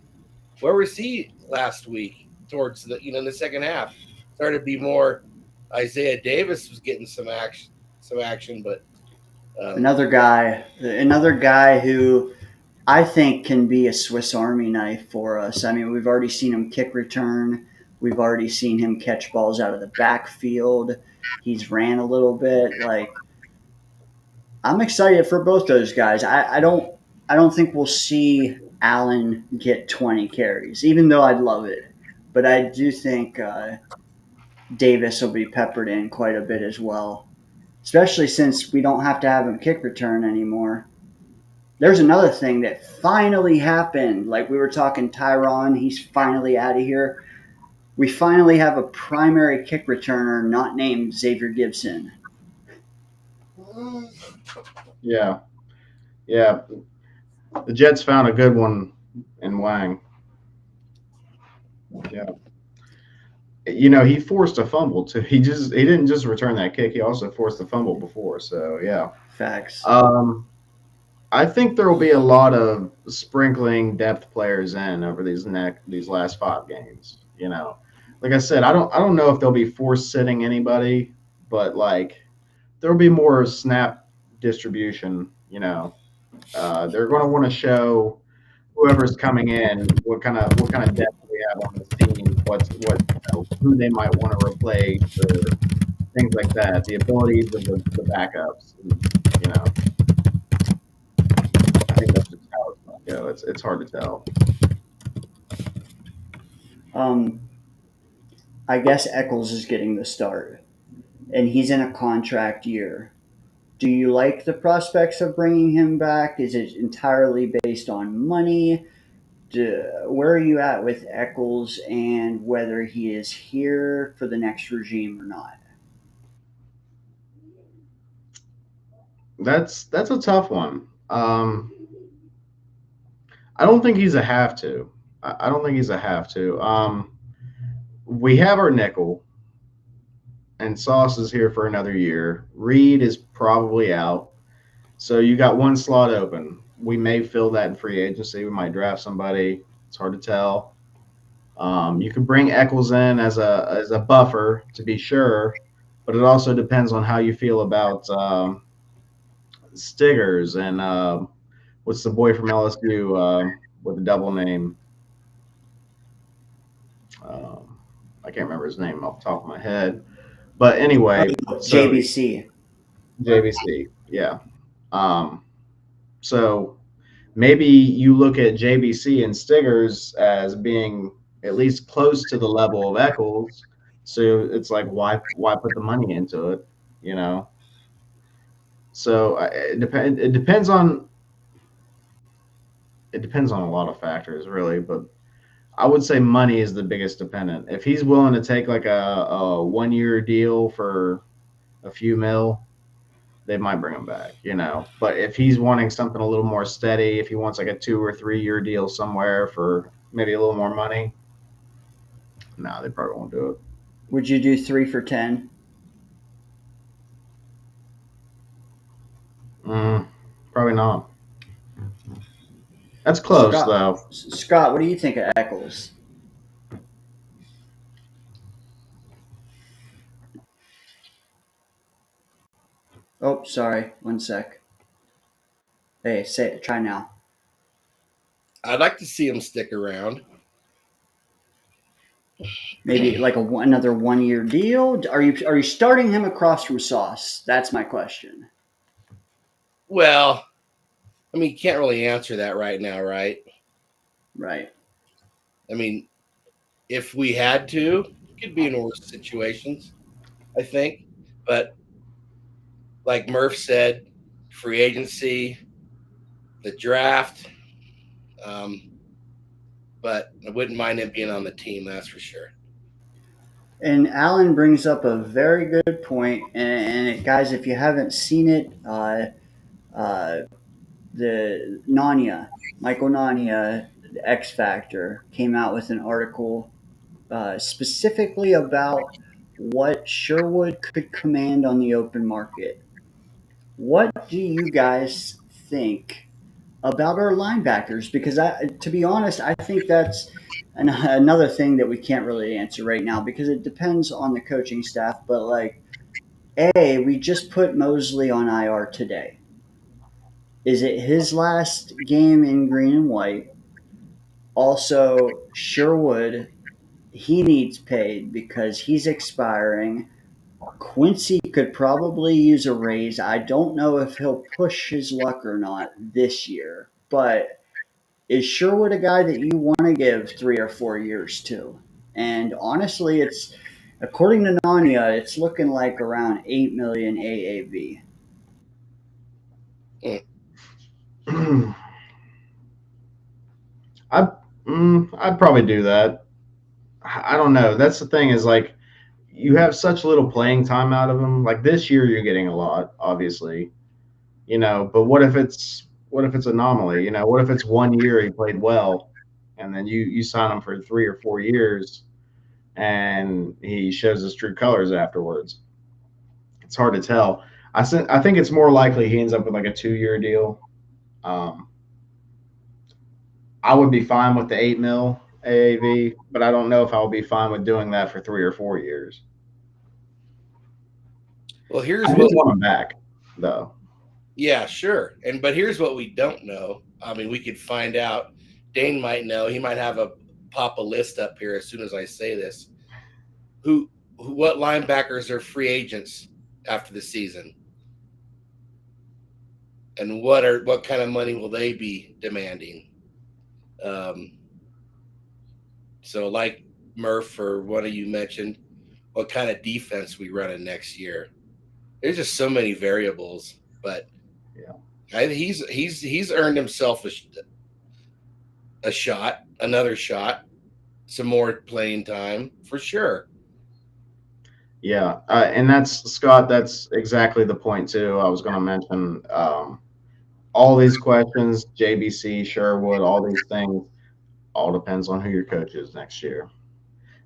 Where was he last week? Towards the in the second half, started to be more. Isaiah Davis was getting some action, but Another guy who I think can be a Swiss Army knife for us. I mean, we've already seen him kick return. We've already seen him catch balls out of the backfield. He's ran a little bit. Like, I'm excited for both those guys. I don't think we'll see Allen get 20 carries, even though I'd love it. But I do think Davis will be peppered in quite a bit as well, especially since we don't have to have him kick return anymore. There's another thing that finally happened. Like, we were talking Tyron, he's finally out of here. We finally have a primary kick returner not named Xavier Gibson. Yeah. Yeah. The Jets found a good one in Wang. Yeah. He forced a fumble too. He didn't just return that kick. He also forced a fumble before. So yeah. Facts. I think there will be a lot of sprinkling depth players in over these last 5 games. Like I said, I don't know if they'll be force sitting anybody, but like there will be more snap distribution. They're going to want to show whoever's coming in what kind of depth we have on the team, who they might want to replace, or things like that. The abilities of the backups. I think that's just how it's going to go. It's hard to tell. I guess Eccles is getting the start, and he's in a contract year. Do you like the prospects of bringing him back? Is it entirely based on money? Where are you at with Eccles and whether he is here for the next regime or not? That's a tough one. I don't think he's a have to. I don't think he's a have to. We have our nickel, and Sauce is here for another year. Reed is probably out, so you got one slot open. We may fill that in free agency. We might draft somebody. It's hard to tell. You could bring Eccles in as a buffer to be sure, but it also depends on how you feel about Stiggers and what's the boy from LSU with a double name? I can't remember his name off the top of my head. But anyway, JBC. JBC, yeah. So maybe you look at JBC and Stiggers as being at least close to the level of Eccles. So it's like, why put the money into it, So it depends on a lot of factors, really. But I would say money is the biggest dependent. If he's willing to take like a 1-year deal for a few mil, they might bring him back, But if he's wanting something a little more steady, if he wants like a 2 or 3-year deal somewhere for maybe a little more money, no, they probably won't do it. Would you do 3 for 10? Probably not. That's close Scott, though. Scott, what do you think of Eccles? Oh, sorry. One sec. Hey, try now. I'd like to see him stick around. Maybe like another 1 year deal. Are you starting him across from Sauce? That's my question. Well, I mean, you can't really answer that right now, right? Right. I mean, if we had to, we could be in worse situations, I think. But like Murph said, free agency, the draft. Um, but I wouldn't mind him being on the team, that's for sure. And Alan brings up a very good point. And guys, if you haven't seen it, uh, the Michael Nania, the X Factor, came out with an article specifically about what Sherwood could command on the open market. What do you guys think about our linebackers? Because to be honest, I think that's another thing that we can't really answer right now because it depends on the coaching staff. But like, we just put Mosley on IR today. Is it his last game in green and white? Also, Sherwood, he needs paid because he's expiring. Quincy could probably use a raise. I don't know if he'll push his luck or not this year, but is Sherwood a guy that you want to give 3 or 4 years to? And honestly, it's according to Nanya, it's looking like around 8 million AAV. I I'd probably do that. I don't know. That's the thing is like you have such little playing time out of him. Like this year, you're getting a lot, obviously, But what if it's anomaly? What if it's 1 year he played well, and then you sign him for 3 or 4 years, and he shows his true colors afterwards? It's hard to tell. I think it's more likely he ends up with like a 2 year deal. Um, I would be fine with the 8 mil AAV, but I don't know if I would be fine with doing that for 3 or 4 years. Well, I do want him back, though. yeah, sure. But here's what we don't know. I mean, we could find out. Dane might know. He might have pop a list up here as soon as I say this. What linebackers are free agents after the season? And what kind of money will they be demanding? So like Murph or one of you mentioned, what kind of defense we run in next year? There's just so many variables, but yeah, he's earned himself a shot, another shot, some more playing time for sure. Yeah, and that's Scott. That's exactly the point too. I was going to mention all these questions, JBC, Sherwood, all these things. All depends on who your coach is next year,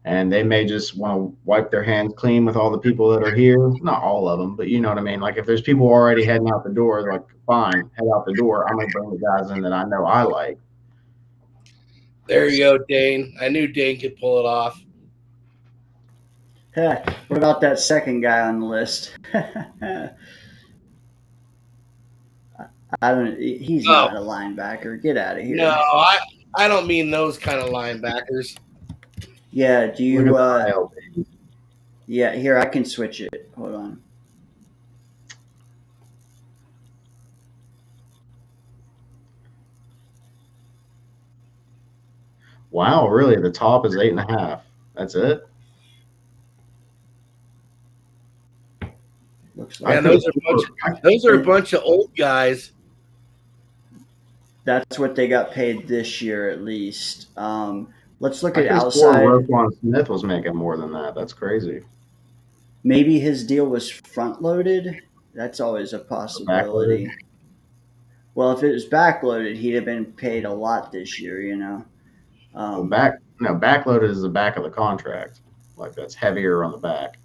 and they may just want to wipe their hands clean with all the people that are here. Not all of them, but you know what I mean. Like if there's people already heading out the door, like fine, head out the door. I'm gonna bring the guys in that I know I like. There you go, Dane. I knew Dane could pull it off. What about that second guy on the list? I don't. He's not a linebacker. Get out of here. No, I don't mean those kind of linebackers. Yeah. Do you? Yeah. Here, I can switch it. Hold on. Wow, really? The top is 8.5. That's it. Looks like Man, those are a bunch of old guys. That's what they got paid this year, at least. Let's look I at could outside. swore Roquan Smith was making more than that. That's crazy. Maybe his deal was front loaded. That's always a possibility. Backloaded. Well, if it was backloaded, he'd have been paid a lot this year. Backloaded is the back of the contract. like that's heavier on the back.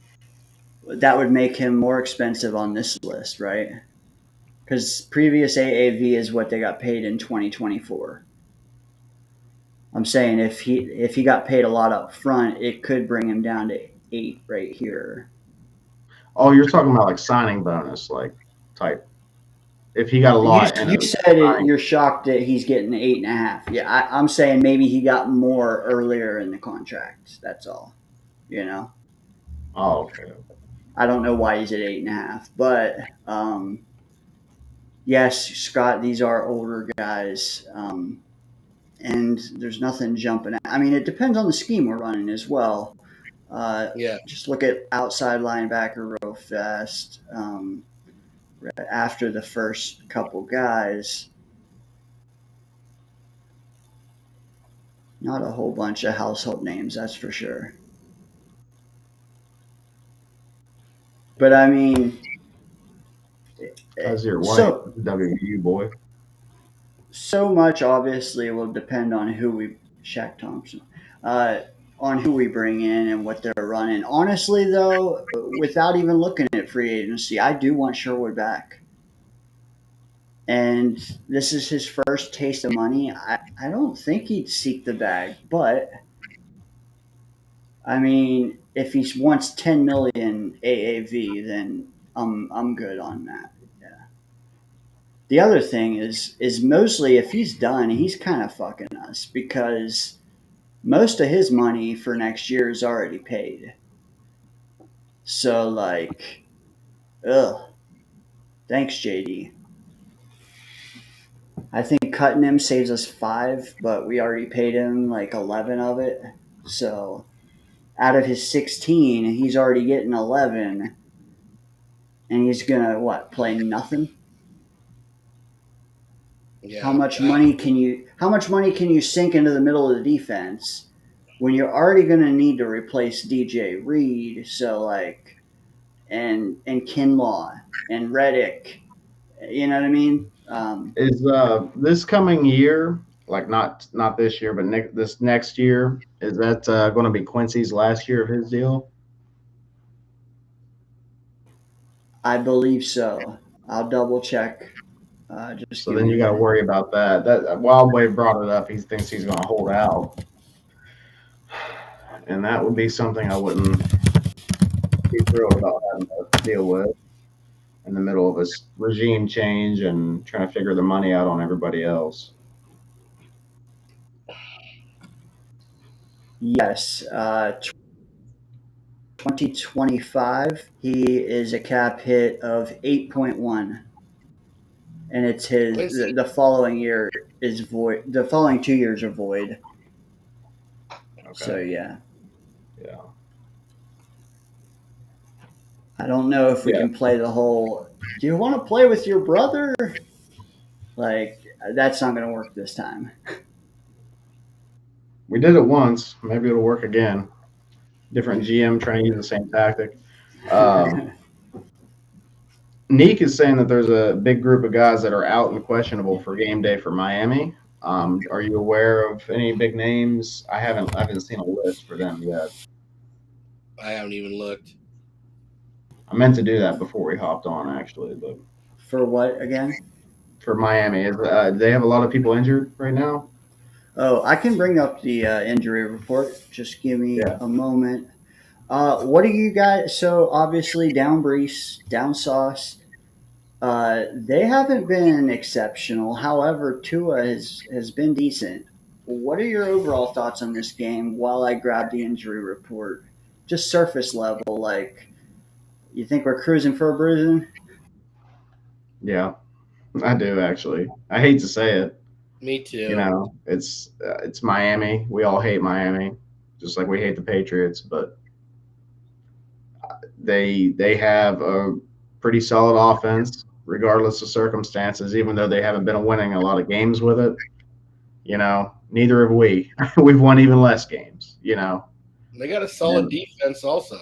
That would make him more expensive on this list, right? Because previous AAV is what they got paid in 2024. I'm saying if he got paid a lot up front, it could bring him down to 8 right here. Oh, you're talking about like signing bonus, like type. If he got a You lot in you a said it. signing. You're shocked that he's getting 8.5. Yeah, I'm saying maybe he got more earlier in the contract. That's all. You know, Oh, okay. I don't know why he's at 8.5, but yes, Scott, these are older guys, and there's nothing jumping out. I mean, it depends on the scheme we're running as well. Yeah. Just look at outside linebacker real fast. After the first couple guys, not a whole bunch of household names, that's for sure. But I mean, Kaiser White, so WVU boy. so much obviously will depend on who we Shaq Thompson, uh, on who we bring in and what they're running. Honestly, though, without even looking at free agency, I do want Sherwood back. And this is his first taste of money. I don't think he'd seek the bag, but I mean, if he wants 10 million AAV, then I'm good on that. Yeah. The other thing is mostly if he's done, he's kind of fucking us because most of his money for next year is already paid. So like, ugh. Thanks, JD. I think cutting him saves us 5, but we already paid him like 11 of it. So out of his 16, he's already getting 11, and he's gonna what play nothing. Yeah. How much money can you sink into the middle of the defense when you're already going to need to replace DJ Reed? So like, and Kinlaw and Reddick, you know what I mean? Is this coming year, like not this year, but this next year, is that going to be Quincy's last year of his deal? I believe so. I'll double check. Just So give then me a you got to minute. worry about that. That Wild Wave brought it up. He thinks he's going to hold out, and that would be something I wouldn't be thrilled about having to deal with in the middle of a regime change and trying to figure the money out on everybody else. Yes, 2025. He is a cap hit of 8.1. And it's his Quincy. the following year is void. The following 2 years are void. So Okay. yeah, Yeah. I don't know if we Yeah. can play the whole. Do you want to play with your brother? Like that's not going to work this time. We did it once. Maybe it'll work again. Different GM trying to use the same tactic. Um, Neek is saying that there's a big group of guys that are out and questionable for game day for Miami. Are you aware of any big names? I haven't seen a list for them yet. I haven't even looked. I meant to do that before we hopped on actually, but For what again? for Miami, do they have a lot of people injured right now? Oh, I can bring up the injury report. Just give me Yeah. a moment. What do you guys? So obviously down Brees, down Sauce. They haven't been exceptional. However, Tua has been decent. What are your overall thoughts on this game while I grab the injury report? Just surface level, like you think we're cruising for a bruising? Yeah, I do actually. I hate to say it. Me too. It's Miami. We all hate Miami, just like we hate the Patriots. But they have a pretty solid offense, regardless of circumstances. Even though they haven't been winning a lot of games with it, neither have we. We've won even less games. They got a solid And defense also.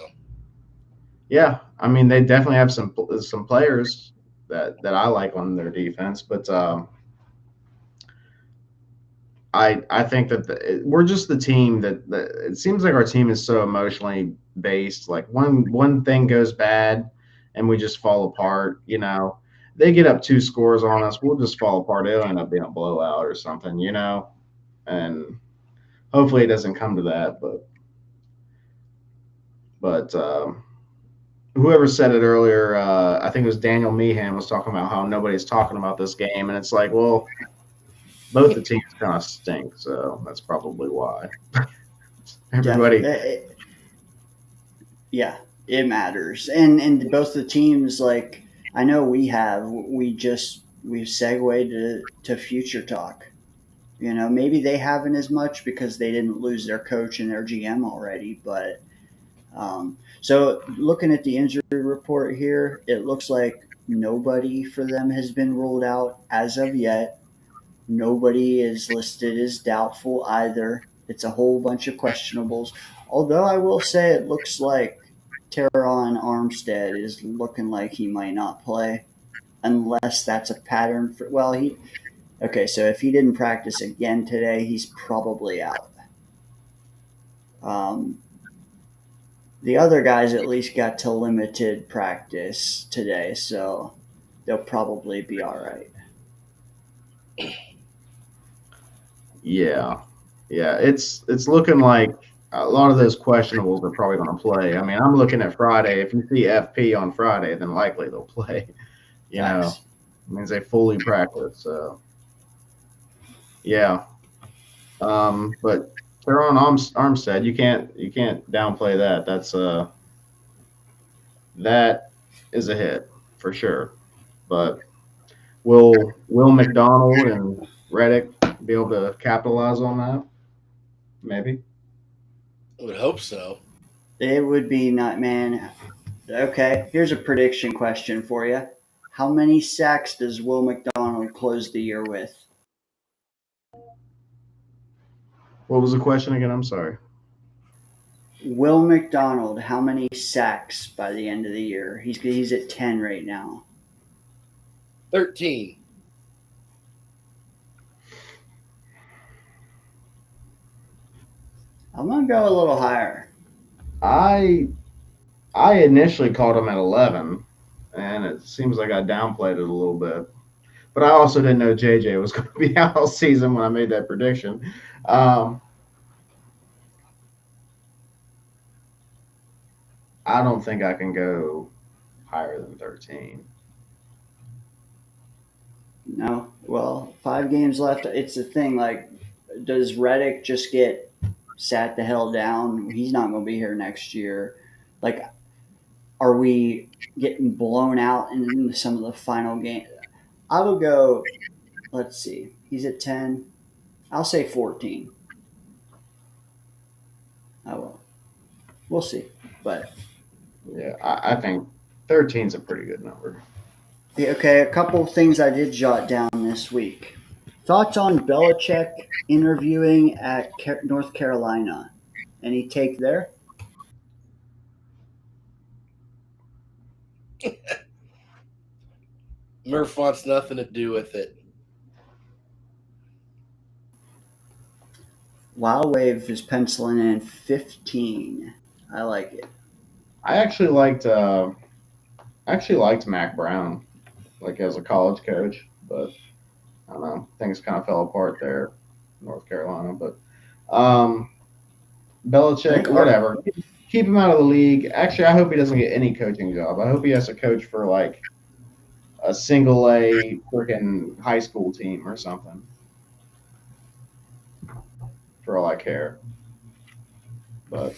yeah, I mean they definitely have some players that I like on their defense, but I think that we're just the team that it seems like our team is so emotionally based. Like one thing goes bad, and we just fall apart. They get up 2 scores on us, we'll just fall apart. It'll end up being a blowout or something. And hopefully it doesn't come to that. But whoever said it earlier, I think it was Daniel Meehan was talking about how nobody's talking about this game, and it's like, well, both the teams kind of stink, so that's probably why. Everybody, Definitely. Yeah, it matters. And both the teams, like I know we've segued to future talk. Maybe they haven't as much because they didn't lose their coach and their GM already. But so looking at the injury report here, it looks like nobody for them has been ruled out as of yet. Nobody is listed as doubtful either. It's a whole bunch of questionables. Although I will say it looks like Teron Armstead is looking like he might not play unless that's a pattern for okay, so if he didn't practice again today, he's probably out. Um, the other guys at least got to limited practice today, so they'll probably be all right. yeah, yeah, it's looking like a lot of those questionables are probably going to play. I mean, I'm looking at Friday. If you see FP on Friday, then likely they'll play. You know, Facts. it means they fully practice. So yeah, but Teron Armstead, you can't downplay that. That is a hit for sure. But will McDonald and Reddick be able to capitalize on that? Maybe. I would hope so. It would be not, man. Okay, here's a prediction question for you. How many sacks does Will McDonald close the year with? What was the question again? I'm sorry. Will McDonald, how many sacks by the end of the year? He's at 10 right now. 13. I'm gonna go a little higher. I I initially called him at 11, and it seems like I downplayed it a little bit. But I also didn't know JJ was going to be out all season when I made that prediction. Um, I don't think I can go higher than 13. No, well, 5 games left. It's the thing. Like, does Reddick just get sat the hell down? He's not gonna be here next year. Like, are we getting blown out in some of the final game? I would go. Let's see. He's at 10. I'll say 14. I will. We'll see. But Yeah, I think 13 is a pretty good number. yeah, okay, a couple of things I did jot down this week. Thoughts on Belichick interviewing at North Carolina? Any take there? Murph wants nothing to do with it. Wild Wave is penciling in 15. I like it. I actually liked Mac Brown, like as a college coach, but I don't know, things kind of fell apart there, in North Carolina. But um, I Belichick, think our whatever. Keep him out of the league. Actually, I hope he doesn't get any coaching job. I hope he has to coach for like a single A freaking high school team or something. For all I care. But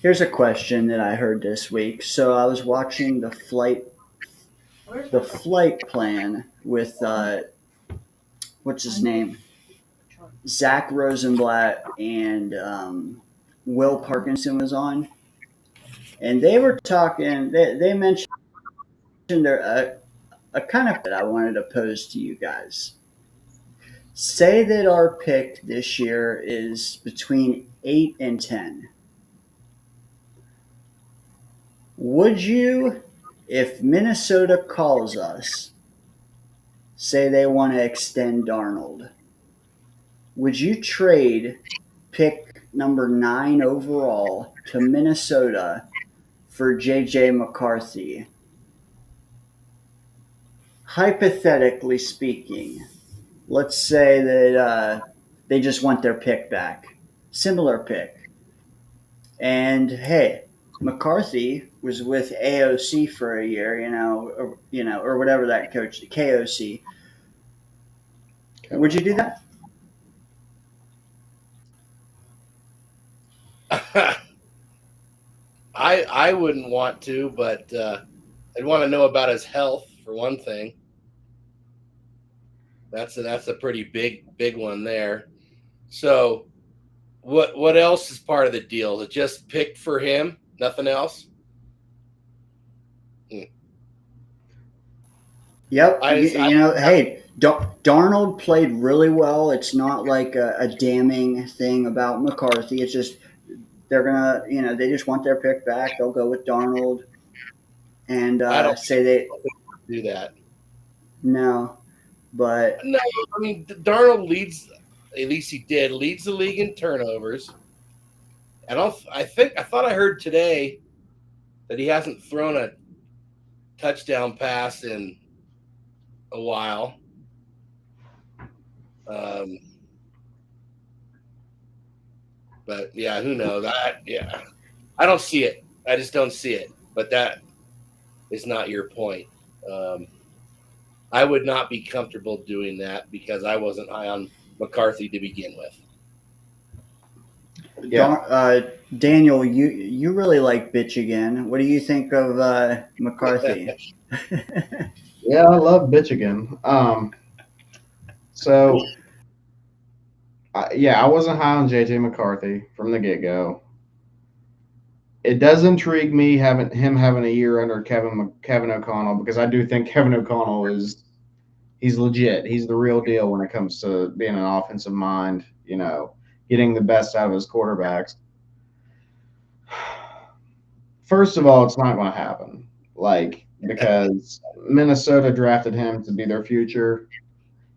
Here's a question that I heard this week. So I was watching the flight plan with what's his name, Zach Rosenblatt and Will Parkinson was on, and they were talking. They mentioned a kind of that I wanted to pose to you guys. Say that our pick this year is between 8 and 10. Would you, if Minnesota calls us, say they want to extend Darnold? Would you trade pick number 9 overall to Minnesota for JJ McCarthy? Hypothetically speaking, let's say that they just want their pick back, similar pick, and hey, McCarthy was with AOC for a year, or whatever that coach, KOC. Would you do that? I wouldn't want to, but I'd want to know about his health for one thing. That's a pretty big one there. So what else is part of the deal? To just pick for him, nothing else? Yep. Hey, Darnold played really well. It's not like a damning thing about McCarthy. It's just they're gonna, they just want their pick back. They'll go with Darnold and I don't say they do that. no, but No, I mean Darnold leads. At least he did leads the league in turnovers. I thought I heard today that he hasn't thrown a touchdown pass in a while. But yeah, who knows? I don't see it. I just don't see it. But that is not your point. I would not be comfortable doing that because I wasn't high on McCarthy to begin with. Yeah. Daniel, you really like bitch again. What do you think of McCarthy? Yeah, I love bitch again. So I wasn't high on JJ McCarthy from the get go. It does intrigue me having a year under Kevin O'Connell, because I do think Kevin O'Connell he's legit. He's the real deal when it comes to being an offensive mind. Getting the best out of his quarterbacks. First of all, it's not going to happen. Because Minnesota drafted him to be their future.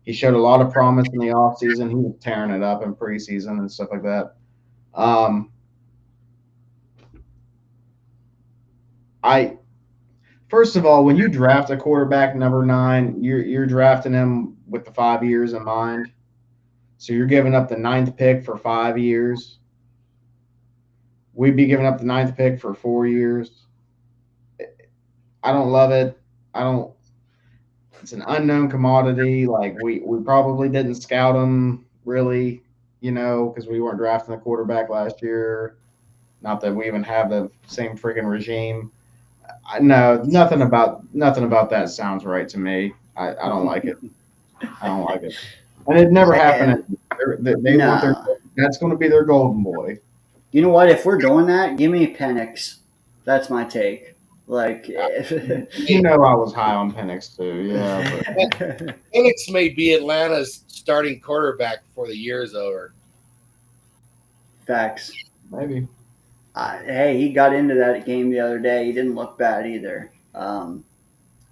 He showed a lot of promise in the offseason. He was tearing it up in preseason and stuff like that. First of all, when you draft a quarterback number 9, you're drafting him with the 5 years in mind. So you're giving up the 9th pick for 5 years. We'd be giving up the 9th pick for 4 years. I don't love it. It's an unknown commodity. We probably didn't scout him really, because we weren't drafting a quarterback last year. Not that we even have the same freaking regime. No, nothing about that sounds right to me. I don't like it. I don't like it. And it never happened. They want that's going to be their golden boy. You know what? If we're doing that, give me Penix. That's my take. I was high on Penix too. Yeah, but Penix may be Atlanta's starting quarterback before the year is over. Facts. Maybe. Hey, he got into that game the other day. He didn't look bad either.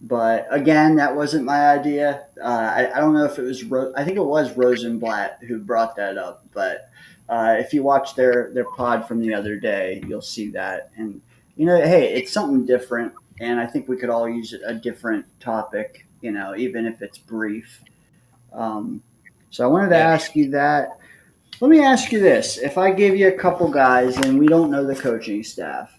But again, that wasn't my idea. I don't know if it was. I think it was Rosenblatt who brought that up. But if you watch their pod from the other day, you'll see that. And hey, it's something different. And I think we could all use a different topic. Even if it's brief. So I wanted to ask you that. Let me ask you this: if I give you a couple guys and we don't know the coaching staff.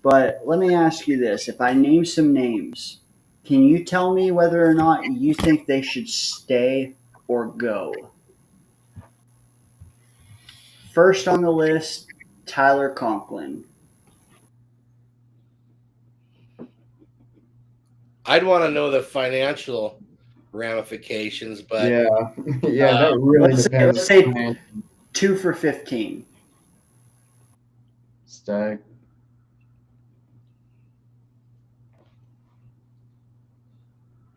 But let me ask you this. If I name some names, can you tell me whether or not you think they should stay or go? First on the list, Tyler Conklin. I'd want to know the financial ramifications, but yeah, that really depends. Let's say 2 for 15. Stay.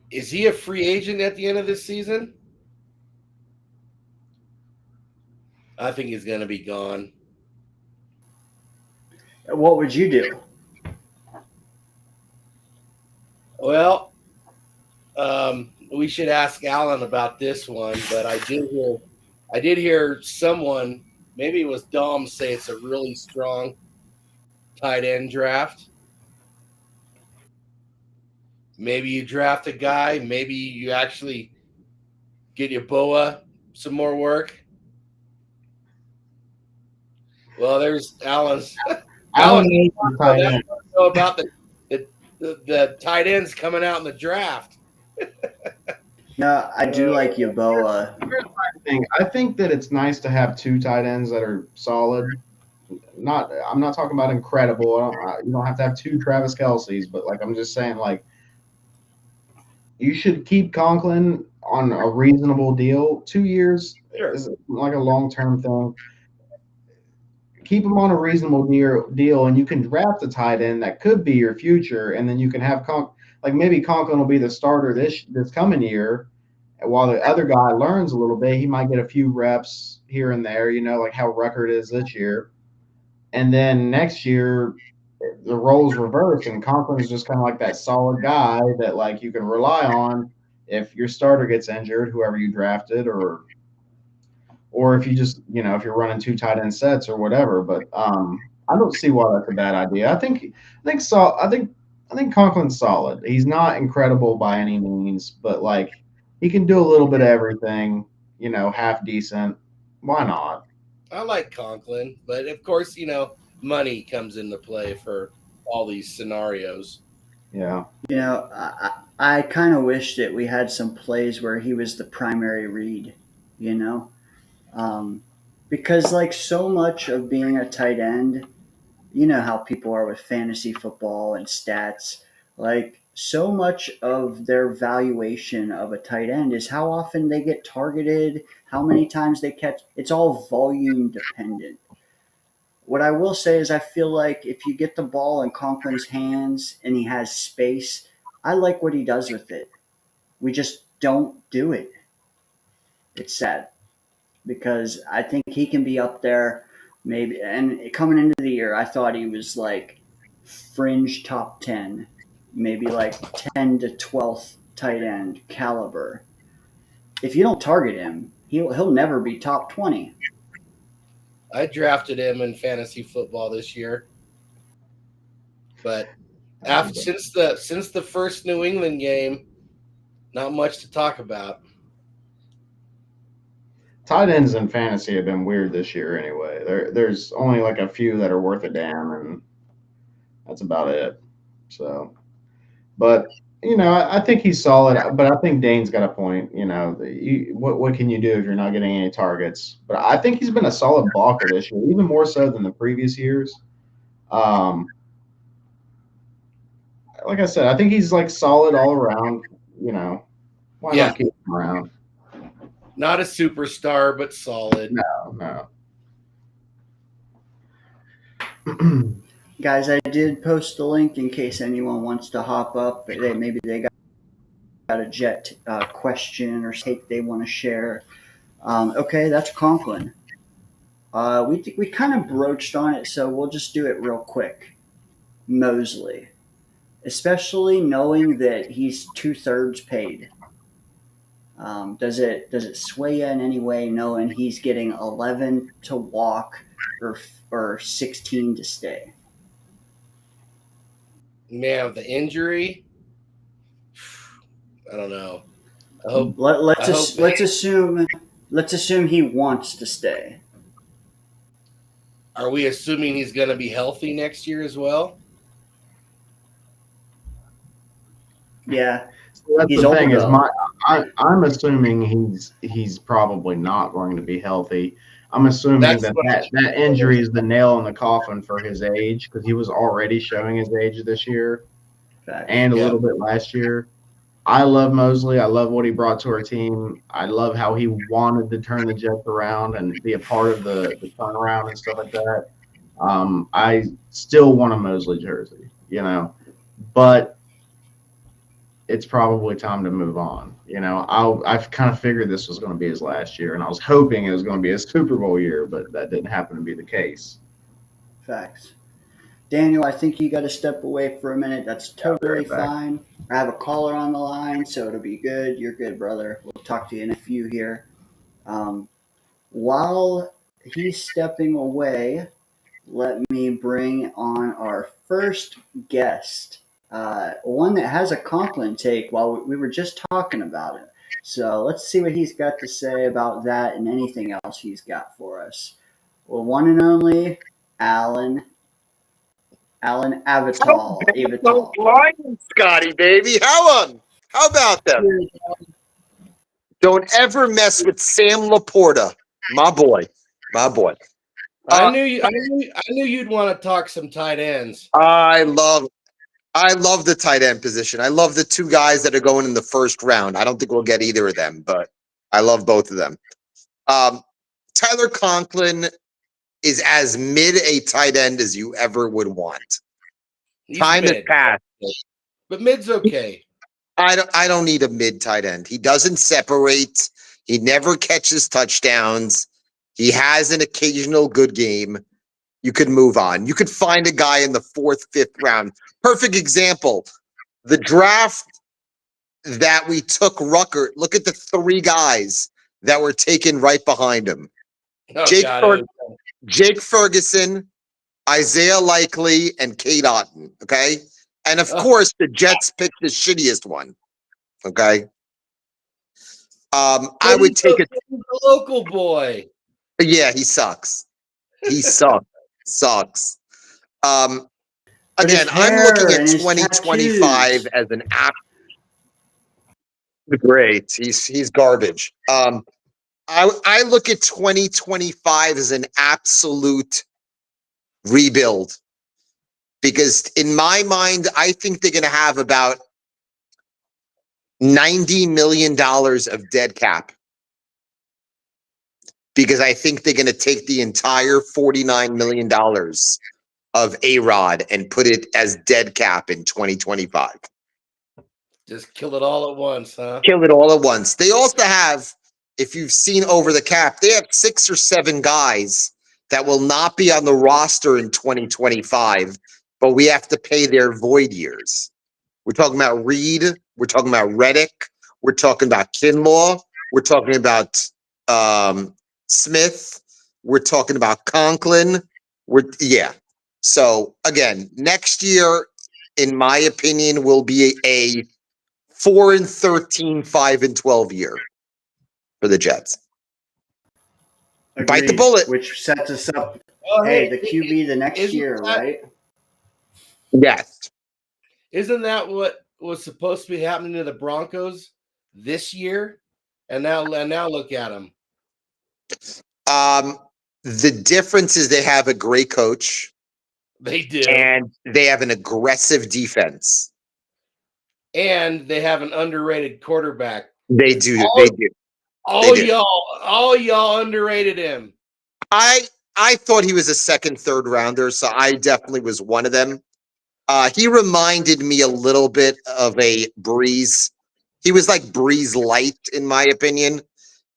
Is he a free agent at the end of this season? I think he's going to be gone. What would you do? Well, we should ask Alan about this one, but I did hear someone, maybe it was Dom, say it's a really strong tight end draft. Maybe you draft a guy, maybe you actually get your Boa some more work. Well, there's Alan's. Alan Alan knows the tight wants end. to know about the tight ends coming out in the draft. Yeah, I do like Yaboa. I think that it's nice to have two tight ends that are solid. I'm not talking about incredible. You don't have to have two Travis Kelce's, but like I'm just saying, like you should keep Conklin on a reasonable deal. 2 years Sure. is like a long term thing. Keep him on a reasonable deal, and you can draft a tight end that could be your future, and then you can have like maybe Conklin will be the starter this coming year, while the other guy learns a little bit. He might get a few reps here and there, like how Ruckert is this year, and then next year the roles reverse, and Conklin's just kind of like that solid guy that like you can rely on if your starter gets injured, whoever you drafted, or if you just, if you're running two tight end sets or whatever. But I don't see why that's a bad idea. I think Conklin's solid. He's not incredible by any means, but like he can do a little bit of everything, half decent. Why not? I like Conklin, but of course, money comes into play for all these scenarios. Yeah. I kind of wish that we had some plays where he was the primary read, you know? Because like so much of being a tight end, you know how people are with fantasy football and stats. Like so much of their valuation of a tight end is how often they get targeted, how many times they catch. It's all volume dependent. What I will say is I feel like if you get the ball in Conklin's hands and he has space, I like what he does with it. We just don't do it. It's sad because I think he can be up there maybe. And coming into the year, I thought he was like fringe top 10, maybe like 10 to 12th tight end caliber. If you don't target him, he'll never be top 20. I drafted him in fantasy football this year, but since the first New England game, not much to talk about. Tight ends in fantasy have been weird this year anyway. There's only like a few that are worth a damn, and that's about it. So, but I think he's solid. But I think Dane's got a point. What can you do if you're not getting any targets? But I think he's been a solid blocker this year, even more so than the previous years. Like I said, I think he's like solid all around. Why not keep him around? Not a superstar, but solid. No. Guys, I did post the link in case anyone wants to hop up. Maybe they got a Jet question or take they want to share. Okay, that's Conklin. We kind of broached on it, so we'll just do it real quick. Mosley, especially knowing that he's 2/3 paid. Does it sway you in any way knowing he's getting 11 to walk or 16 to stay? Man, with the injury, I don't know. I hope. Let's assume he wants to stay. Are we assuming he's going to be healthy next year as well? Yeah. So that's He's the older, thing is though. I'm assuming he's probably not going to be healthy. I'm assuming that injury is the nail in the coffin for his age because he was already showing his age this year and a little bit last year. I love Mosley. I love what he brought to our team. I love how he wanted to turn the Jets around and be a part of the turnaround and stuff like that. I still want a Mosley jersey, but it's probably time to move on. I've kind of figured this was going to be his last year, and I was hoping it was going to be a Super Bowl year, but that didn't happen to be the case. Facts. Daniel, I think you got to step away for a minute. That's totally right back. fine. I have a caller on the line, so it'll be good. You're good, brother. We'll talk to you in a few here. Um, while he's stepping away, let me bring on our first guest, one that has a Conklin take while we were just talking about it. So let's see what he's got to say about that and anything else he's got for us. Well, one and only Alan Avital. Lying, Scotty, baby. How about them? Don't ever mess with Sam Laporta, my boy, my boy. I knew you'd want to talk some tight ends. I love the tight end position. I love the two guys that are going in the first round. I don't think we'll get either of them, but I love both of them. Tyler Conklin is as mid a tight end as you ever would want. Time has passed. But mid's okay. I don't need a mid tight end. He doesn't separate. He never catches touchdowns. He has an occasional good game. You could move on. You could find a guy in the 4th, 5th round. Perfect example. The draft that we took Ruckert. Look at the 3 guys that were taken right behind him. Oh, Jake Ferguson, Isaiah Likely, and Kate Otten. Okay. And of course, the Jets picked the shittiest one. Okay. I would take it. The local boy. Yeah, he sucks. He sucks. Again, I'm looking at 2025 as an app. Great. He's garbage. I look at 2025 as an absolute rebuild. Because in my mind, I think they're going to have about $90 million of dead cap. Because I think they're going to take the entire $49 million of A-Rod and put it as dead cap in 2025. Just kill it all at once, huh? Kill it all at once. They also have, if you've seen over the cap, they have 6 or 7 guys that will not be on the roster in 2025. But we have to pay their void years. We're talking about Reed. We're talking about Reddick. We're talking about Kinlaw. We're talking about Smith. We're talking about Conklin. So again, next year, in my opinion, will be a 4-13, 5-12 year for the Jets. Agreed, Bite the bullet. Which sets us up. Hey, the QB the next year, right? Yes. Isn't that what was supposed to be happening to the Broncos this year? And now look at them. The difference is they have a great coach. They do. And they have an aggressive defense. And they have an underrated quarterback. They do. All y'all underrated him. I thought he was a 2nd, 3rd rounder, so I definitely was one of them. He reminded me a little bit of a Breeze. He was like Breeze light, in my opinion,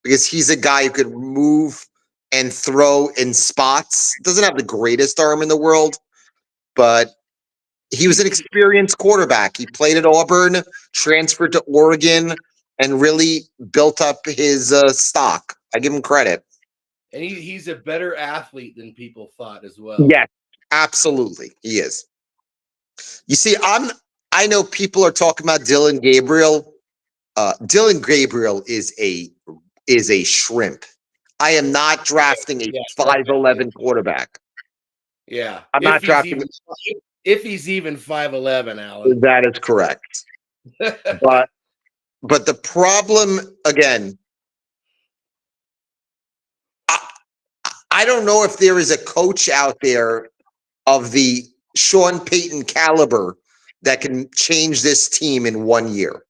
because he's a guy who could move and throw in spots. Doesn't have the greatest arm in the world, but he was an experienced quarterback. He played at Auburn, transferred to Oregon, and really built up his stock. I give him credit. And he's a better athlete than people thought as well. Yeah, absolutely. He is. You see, I know people are talking about Dylan Gabriel. Dylan Gabriel is a shrimp. I am not drafting a 5'11" quarterback. Yeah. I'm not drafting if he's even 5'11", Alan. That is correct. but the problem again, I don't know if there is a coach out there of the Sean Payton caliber that can change this team in 1 year.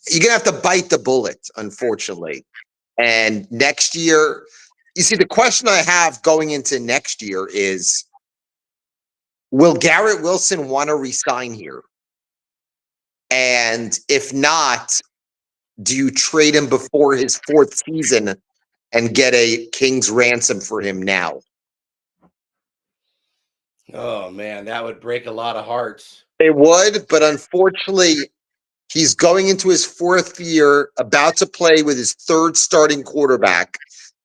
You're going to have to bite the bullet, unfortunately. And next year, you see, the question I have going into next year is, will Garrett Wilson want to resign here? And if not, do you trade him before his 4th season and get a king's ransom for him now? Oh man, that would break a lot of hearts. It would, but unfortunately, he's going into his 4th year, about to play with his 3rd starting quarterback.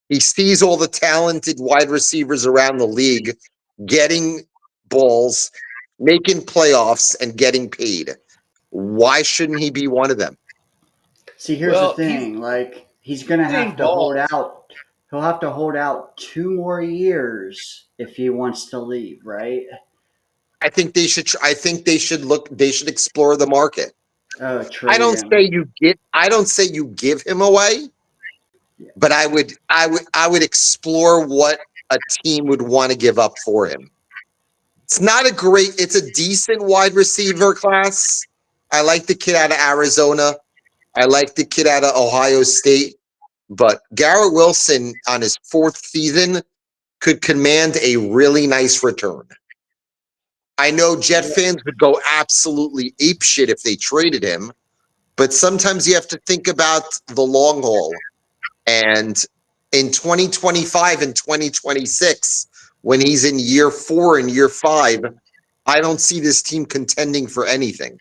He sees all the talented wide receivers around the league getting balls, making playoffs, and getting paid. Why shouldn't he be one of them? See, here's the thing. Like, he's going to have to hold out. He'll have to hold out 2 more years if he wants to leave, right? I think they should. I think they should look. They should explore the market. Oh, I trade don't him. say you get. I don't say you give him away, but I would. I would explore what a team would want to give up for him. It's not a great. It's a decent wide receiver class. I like the kid out of Arizona. I like the kid out of Ohio State. But Garrett Wilson on his 4th season could command a really nice return. I know Jet fans would go absolutely apeshit if they traded him, but sometimes you have to think about the long haul. And in 2025 and 2026, when he's in year 4 and year 5, I don't see this team contending for anything.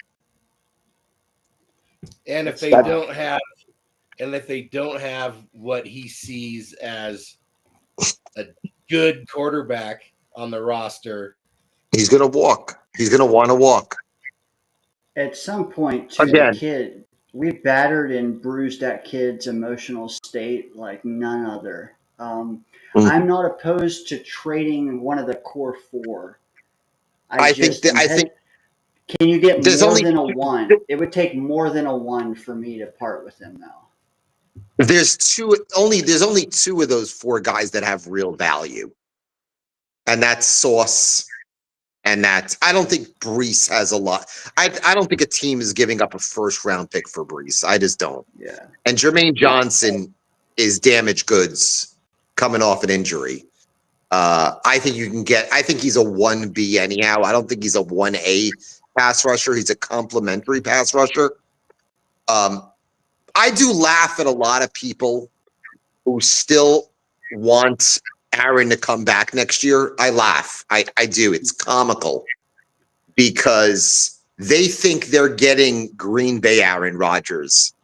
And if they don't have what he sees as a good quarterback on the roster, he's going to walk. He's going to want to walk. At some point, too, Again. the kid, we battered and bruised that kid's emotional state like none other. I'm not opposed to trading one of the core 4. I think. Can you get more than a 1? It would take more than a 1 for me to part with him, though. There's only 2 of those 4 guys that have real value, and that's Sauce. And that I don't think Brees has a lot. I don't think a team is giving up a 1st round pick for Brees. I just don't. Yeah. And Jermaine Johnson is damaged goods coming off an injury. I think you can get. I think he's a 1B anyhow. I don't think he's a 1A pass rusher. He's a complimentary pass rusher. I do laugh at a lot of people who still want Aaron to come back next year. I laugh. I do. It's comical because they think they're getting Green Bay Aaron Rodgers.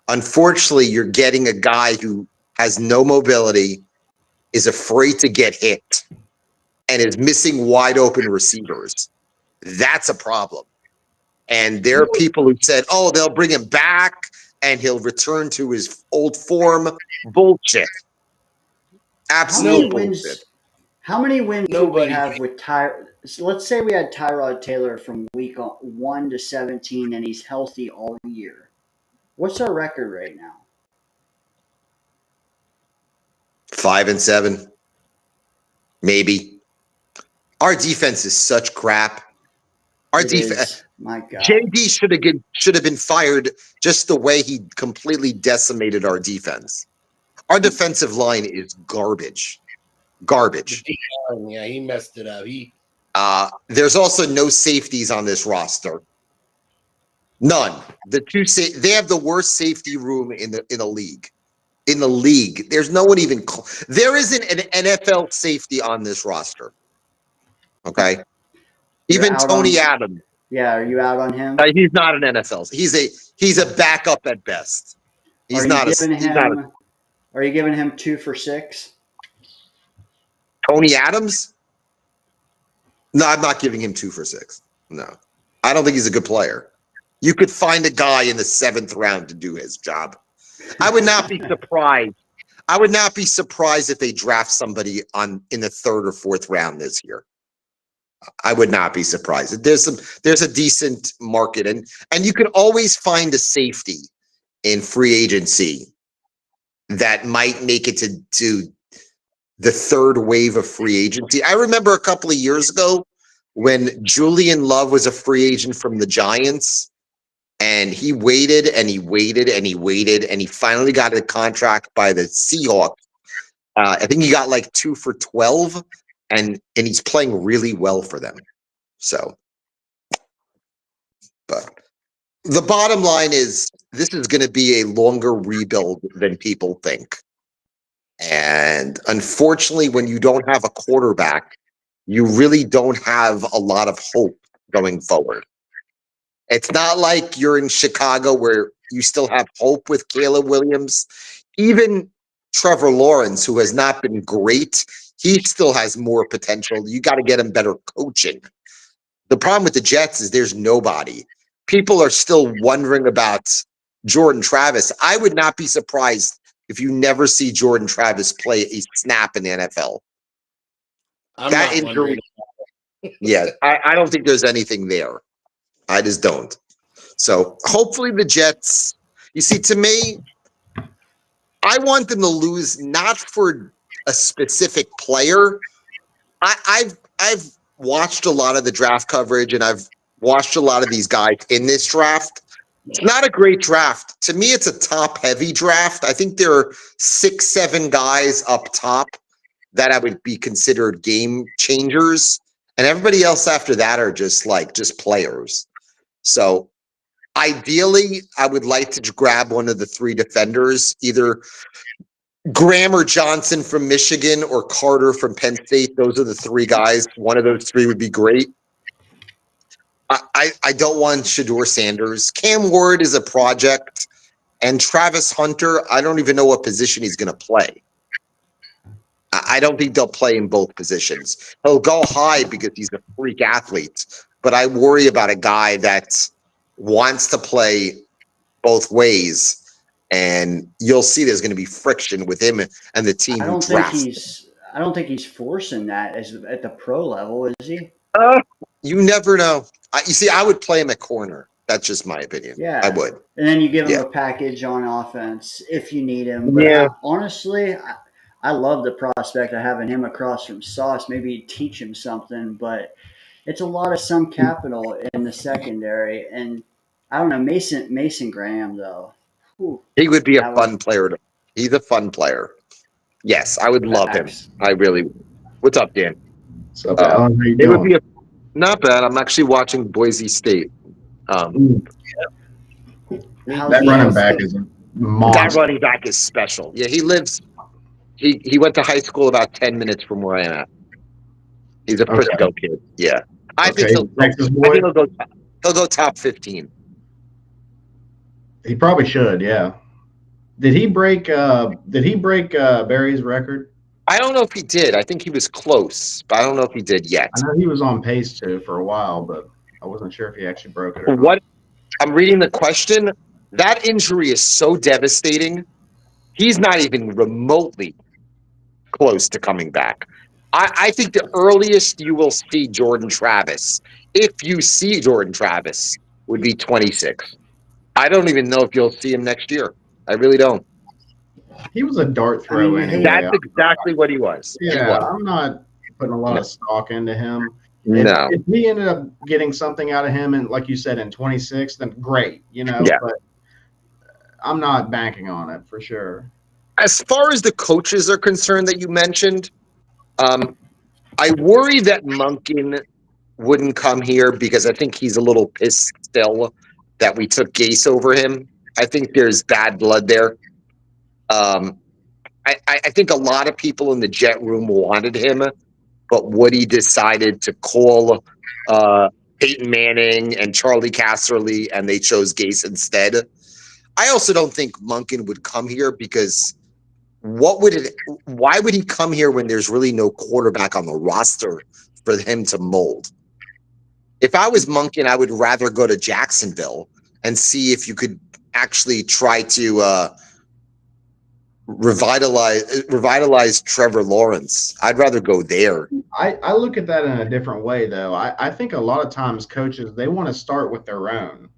Unfortunately, you're getting a guy who has no mobility, is afraid to get hit, and is missing wide open receivers. That's a problem. And there are people who said, oh, they'll bring him back and he'll return to his old form. Bullshit. Absolute bullshit. How many wins would we have with So let's say we had Tyrod Taylor from week 1 to 17 and he's healthy all year. What's our record right now? 5-7. Maybe. Our defense is such crap. Our defense. My God. JD should have been fired just the way he completely decimated our defense. Our defensive line is garbage. Garbage. Yeah, he messed it up. There's also no safeties on this roster. None. They have the worst safety room in the league. In the league, there's no one even. There isn't an NFL safety on this roster. Okay, even Tony Adams. Yeah, are you out on him? He's not an NFL. He's a backup at best. He's not a. Are you giving him 2 for 6? Tony Adams? No, I'm not giving him 2 for 6. No, I don't think he's a good player. You could find a guy in the 7th round to do his job. I would not be surprised. I would not be surprised if they draft somebody in the 3rd or 4th round this year. I would not be surprised. There's a decent market, and you can always find a safety in free agency that might make it to the 3rd wave of free agency. I remember a couple of years ago when Julian Love was a free agent from the Giants, and he waited and he waited and he waited, and he finally got a contract by the Seahawks. I think he got like 2 for 12. And he's playing really well for them. So, but the bottom line is this is going to be a longer rebuild than people think. And unfortunately, when you don't have a quarterback, you really don't have a lot of hope going forward. It's not like you're in Chicago where you still have hope with Caleb Williams. Even Trevor Lawrence, who has not been great, he still has more potential. You got to get him better coaching. The problem with the Jets is there's nobody. People are still wondering about Jordan Travis. I would not be surprised if you never see Jordan Travis play a snap in the NFL. I'm That not injury, wondering. yeah, I don't think there's anything there. I just don't. So hopefully the Jets, you see, to me, I want them to lose not for a specific player. I've watched a lot of the draft coverage and I've watched a lot of these guys in this draft. It's not a great draft. To me, it's a top-heavy draft. I think there are 6, 7 guys up top that I would be considered game changers. And everybody else after that are just players. So ideally, I would like to grab one of the 3 defenders, either Graham or Johnson from Michigan or Carter from Penn State. Those are the 3 guys. One of those 3 would be great. I don't want Shedeur Sanders. Cam Ward is a project. And Travis Hunter, I don't even know what position he's going to play. I don't think they'll play in both positions. He'll go high because he's a freak athlete. But I worry about a guy that wants to play both ways. And you'll see there's going to be friction with him and the team who drafts. I don't think he's forcing that at the pro level, is he? You never know. You see, I would play him at corner. That's just my opinion. Yeah, I would. And then you give him a package on offense if you need him. But honestly, I love the prospect of having him across from Sauce. Maybe teach him something, but it's a lot of some capital in the secondary. And I don't know, Mason Graham though. Whew, he would be a fun player. He's a fun player. Yes, I would love him. I really would. What's up, Dan? So how you doing? It would be not bad. I'm actually watching Boise State. That running back is a monster. That running back is special. Yeah, he went to high school about 10 minutes from where I am at. He's a Frisco kid. Yeah. I think he'll go top 15. He probably should, yeah. Did he break Barry's record? I don't know if he did. I think he was close, but I don't know if he did yet. I know he was on pace to for a while, but I wasn't sure if he actually broke it. What I'm reading the question, that injury is so devastating. He's not even remotely close to coming back. I think the earliest you will see Jordan Travis, if you see Jordan Travis, would be 26. I don't even know if you'll see him next year. I really don't. He was a dart throw anyway. That's exactly what he was. Yeah, I'm not putting a lot of stock into him. No. If we ended up getting something out of him, and like you said, in 26, then great, Yeah. But I'm not banking on it for sure. As far as the coaches are concerned that you mentioned, I worry that Monken wouldn't come here because I think he's a little pissed still that we took Gase over him. I think there's bad blood there. I think a lot of people in the Jet room wanted him, but Woody decided to call Peyton Manning and Charlie Casserly, and they chose Gase instead. I also don't think Monken would come here because why would he come here when there's really no quarterback on the roster for him to mold? If I was Monken, I would rather go to Jacksonville and see if you could actually try to revitalize Trevor Lawrence. I'd rather go there. I look at that in a different way, though. I think a lot of times coaches, they want to start with their own.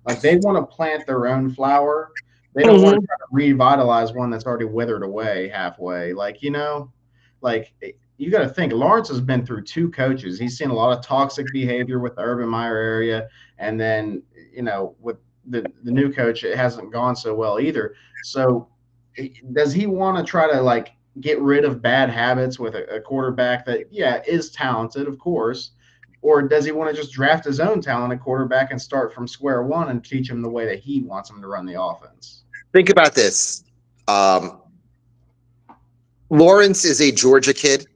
Like, they want to plant their own flower. They don't want to try to revitalize one that's already withered away halfway. Like, you got to think, Lawrence has been through 2 coaches. He's seen a lot of toxic behavior with the Urban Meyer area. And then, with the new coach, it hasn't gone so well either. So does he want to try to, get rid of bad habits with a quarterback that, is talented, of course? Or does he want to just draft his own talented quarterback and start from square one and teach him the way that he wants him to run the offense? Think about this. Lawrence is a Georgia kid.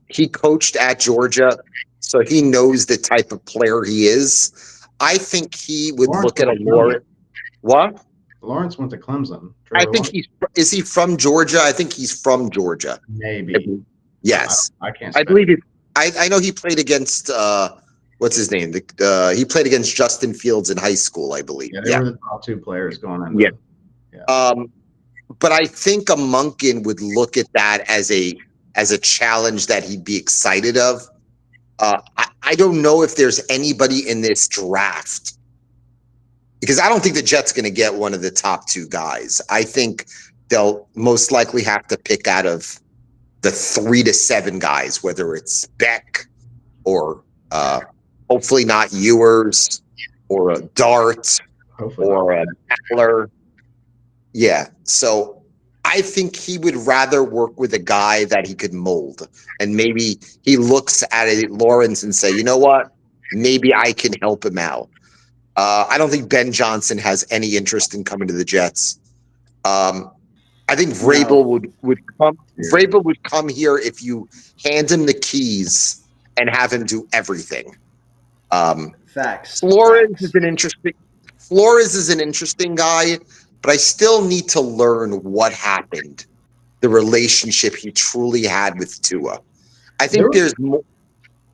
He coached at Georgia, so he knows the type of player he is. I think he would Lawrence look at a went to Lawrence. What? Lawrence went to Clemson. I Trevor think Lawrence? is he from Georgia? I think he's from Georgia. Maybe. Yes. I can't. I believe it. I know he played against what's his name? He played against Justin Fields in high school, I believe. Yeah, they were the top 2 players going on. Yeah. But I think a Monken would look at that as a challenge that he'd be excited of. I don't know if there's anybody in this draft, because I don't think the Jets going to get one of the top 2 guys. I think they'll most likely have to pick out of the 3 to 7 guys, whether it's Beck or hopefully not Ewers or a Dart or a Battler. Yeah. So I think he would rather work with a guy that he could mold. And maybe he looks at it, Lawrence, and say, you know what? Maybe I can help him out. I don't think Ben Johnson has any interest in coming to the Jets. I think Vrabel would come. Vrabel would come here if you hand him the keys and have him do everything. Facts. Flores Facts. is an interesting. Flores is an interesting guy, but I still need to learn what happened, the relationship he truly had with Tua. I think there's more.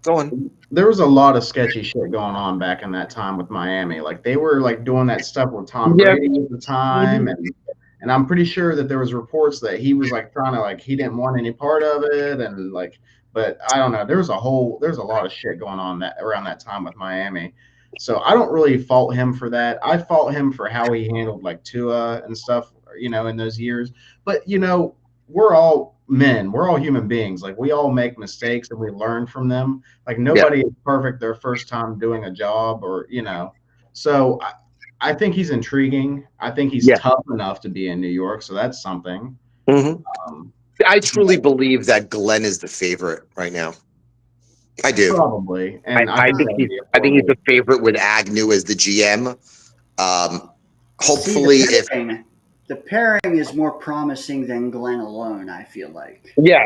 Go on. There was a lot of sketchy shit going on back in that time with Miami. Like they were like doing that stuff with Tom Brady at the time, and I'm pretty sure that there was reports that he was like trying to like he didn't want any part of it, and like, but I don't know. There's a lot of shit going on that around that time with Miami. So I don't really fault him for that. I fault him for how he handled like Tua and stuff, in those years. But we're all men. We're all human beings. Like we all make mistakes and we learn from them. Like nobody is perfect their first time doing a job or. So I think he's intriguing. I think he's tough enough to be in New York. So that's something. I truly believe that Glenn is the favorite right now. I do. Probably. And I think he's the favorite with Agnew as the GM. Hopefully, the pairing is more promising than Glenn alone, I feel like. Yeah.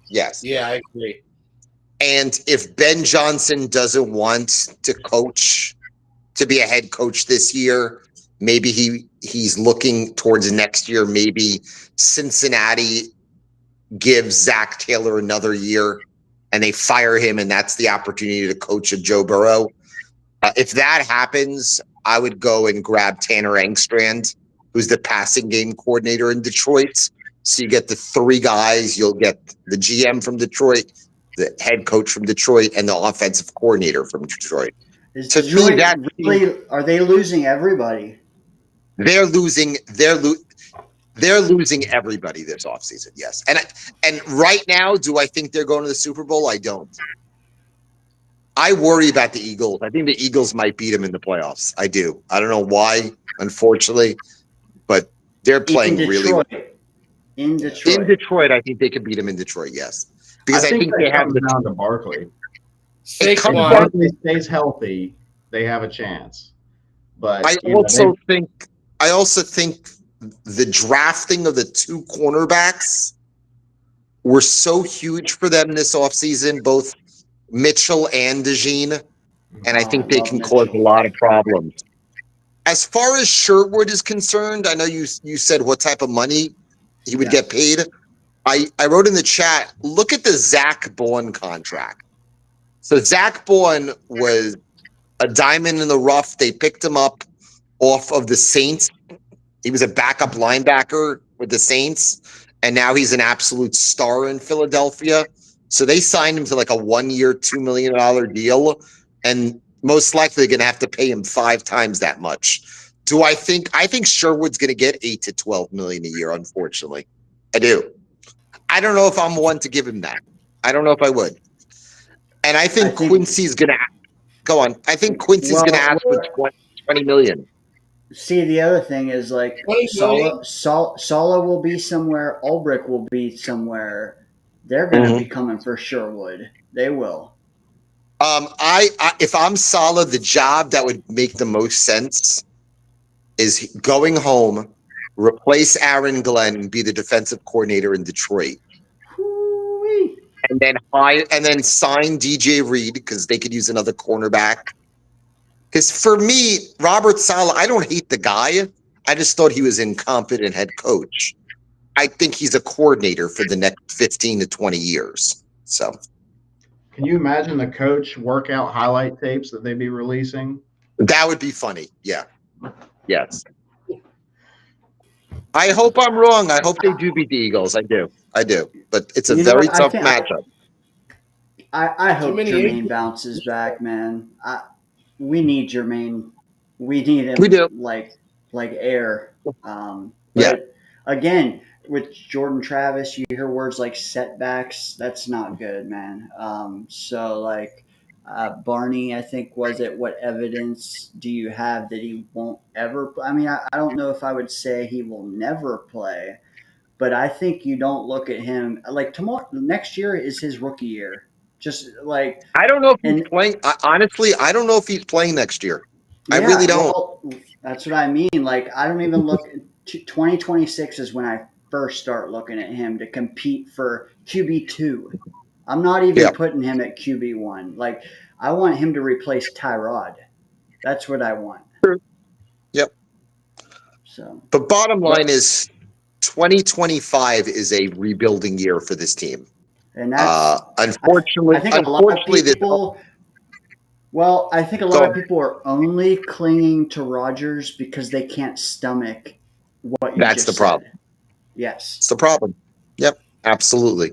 Yes. Yeah, I agree. And if Ben Johnson doesn't want to coach, to be a head coach this year, maybe he's looking towards next year. Maybe Cincinnati gives Zach Taylor another year and they fire him, and that's the opportunity to coach a Joe Burrow. If that happens, I would go and grab Tanner Engstrand, who's the passing game coordinator in Detroit. So you get the 3 guys. You'll get the GM from Detroit, the head coach from Detroit, and the offensive coordinator from Detroit. Are they losing everybody? They're losing everybody this offseason, yes. And right now, do I think they're going to the Super Bowl? I don't. I worry about the Eagles. I think the Eagles might beat them in the playoffs. I do. I don't know why, unfortunately, but they're playing really well. In Detroit. In Detroit, I think they could beat them in Detroit, yes. Because I think they have the down to Barkley. Saquon. If Barkley stays healthy, they have a chance. But I also think the drafting of the 2 cornerbacks were so huge for them this offseason, both Mitchell and DeJean, and I think they can cause a lot of problems. As far as Sherwood is concerned, I know you said what type of money he would get paid. I wrote in the chat, look at the Zach Bourne contract. So Zach Bourne was a diamond in the rough. They picked him up off of the Saints. He was a backup linebacker with the Saints, and now he's an absolute star in Philadelphia. So they signed him to like a 1-year, $2 million deal, and most likely going to have to pay him 5 times that much. I think Sherwood's going to get $8 to $12 million a year, unfortunately. I do. I don't know if I'm one to give him that. I don't know if I would. And I think Quincy's going to go on. I think Quincy's going to ask for $20 million. See, the other thing is like Sala will be somewhere, Ulbrich will be somewhere. They're going to be coming for Sherwood. They will. If I'm Sala, the job that would make the most sense is going home, replace Aaron Glenn, and be the defensive coordinator in Detroit. Hoo-wee. and then sign DJ Reed because they could use another cornerback. Because for me, Robert Saleh, I don't hate the guy. I just thought he was incompetent head coach. I think he's a coordinator for the next 15 to 20 years. So, Can you imagine the coach workout highlight tapes that they'd be releasing? that would be funny. Yeah. Yes. I hope I'm wrong. I hope they do beat the Eagles. I do. But it's a very tough matchup. I hope many Jermaine injuries. bounces back, man. We need Jermaine. We need him We do. like air. Yeah. But again, with Jordan Travis, you hear words like setbacks. That's not good, man. So like Barney, I think was it. What evidence do you have that he won't ever? I mean, I don't know if I would say he will never play, but I think you don't look at him like tomorrow. Next year is his rookie year. Just like I don't know if he's and playing. Honestly, I don't know if he's playing next year. I yeah, really don't. well, that's what I mean. Like I don't even look. 2026 is when I first start looking at him to compete for QB2. I'm not even putting him at QB1. Like I want him to replace Tyrod. That's what I want. Yep. So, But bottom line is 2025 is a rebuilding year for this team. and that's Unfortunately, I think a lot of people. Well, I think a lot of people are only clinging to Rodgers because they can't stomach what you That's just the problem. said. Yes. It's the problem. Yep, absolutely.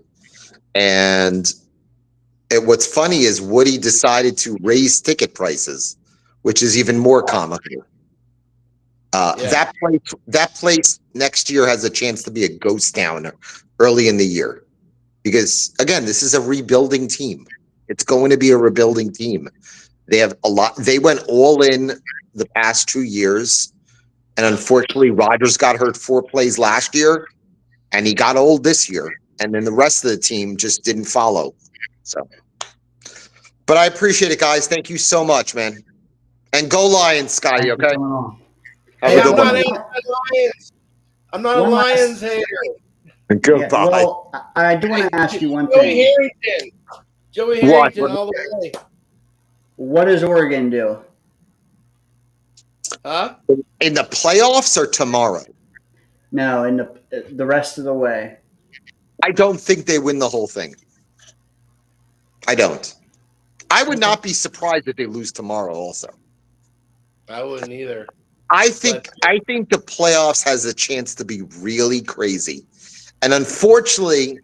And what's funny is Woody decided to raise ticket prices, which is even more comical. That place next year has a chance to be a ghost town early in the year. Because again, this is a rebuilding team. It's going to be a rebuilding team. They have a lot. They went all in the past 2 years. And unfortunately, Rodgers got hurt 4 plays last year, and he got old this year. And then the rest of the team just didn't follow. So, but I appreciate it, guys. Thank you so much, man. And go Lions, Scotty. Okay. Have Hey, a good one. Lions. I'm not a Lions hater. Goodbye. Yeah, well, I do want to ask you one Joey thing. Harrington. Joey Harrington all the way. What does Oregon do? Huh? In the playoffs or tomorrow? No, in the rest of the way. I don't think they win the whole thing. I don't. I would not be surprised if they lose tomorrow also. I wouldn't either. I think the playoffs has a chance to be really crazy. And unfortunately,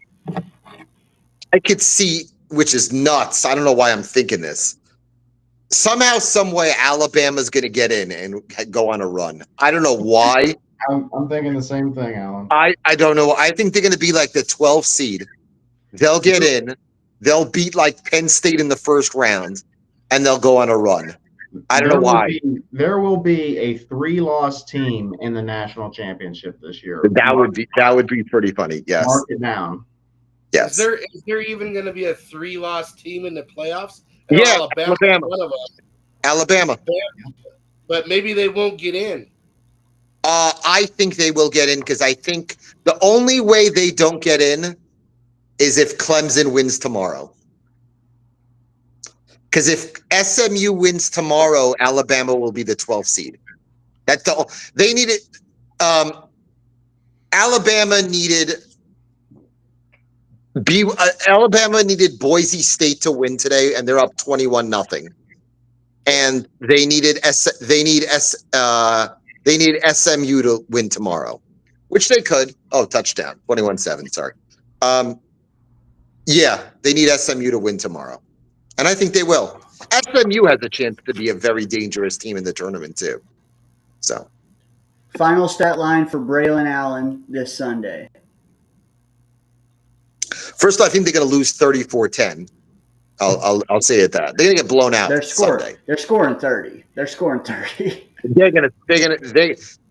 I could see, which is nuts. I don't know why I'm thinking this. Somehow, some way, Alabama's going to get in and go on a run. I don't know why. I'm thinking the same thing, Alan. I don't know. I think they're going to be like the 12th seed. They'll get in. They'll beat like Penn State in the first round, and they'll go on a run. I don't know why. There will be a 3-loss team in the national championship this year. That would be pretty funny. Yes. Mark it down. Yes. Is there even going to be a 3-loss team in the playoffs? Yeah, Alabama. One of them. Alabama. But maybe they won't get in. I think they will get in because I think the only way they don't get in is if Clemson wins tomorrow. Because if SMU wins tomorrow, Alabama will be the 12th seed. They needed. Alabama needed Boise State to win today, and they're up 21-0. And they need SMU to win tomorrow, which they could. Oh, touchdown, 21-7. Sorry. Yeah, they need SMU to win tomorrow. And I think they will. SMU has a chance to be a very dangerous team in the tournament, too. So, Final stat line for Braylon Allen this Sunday. first, I think they're going to lose 34-10. I'll say it that. They're going to get blown out Sunday. They're scoring 30. They're scoring 30.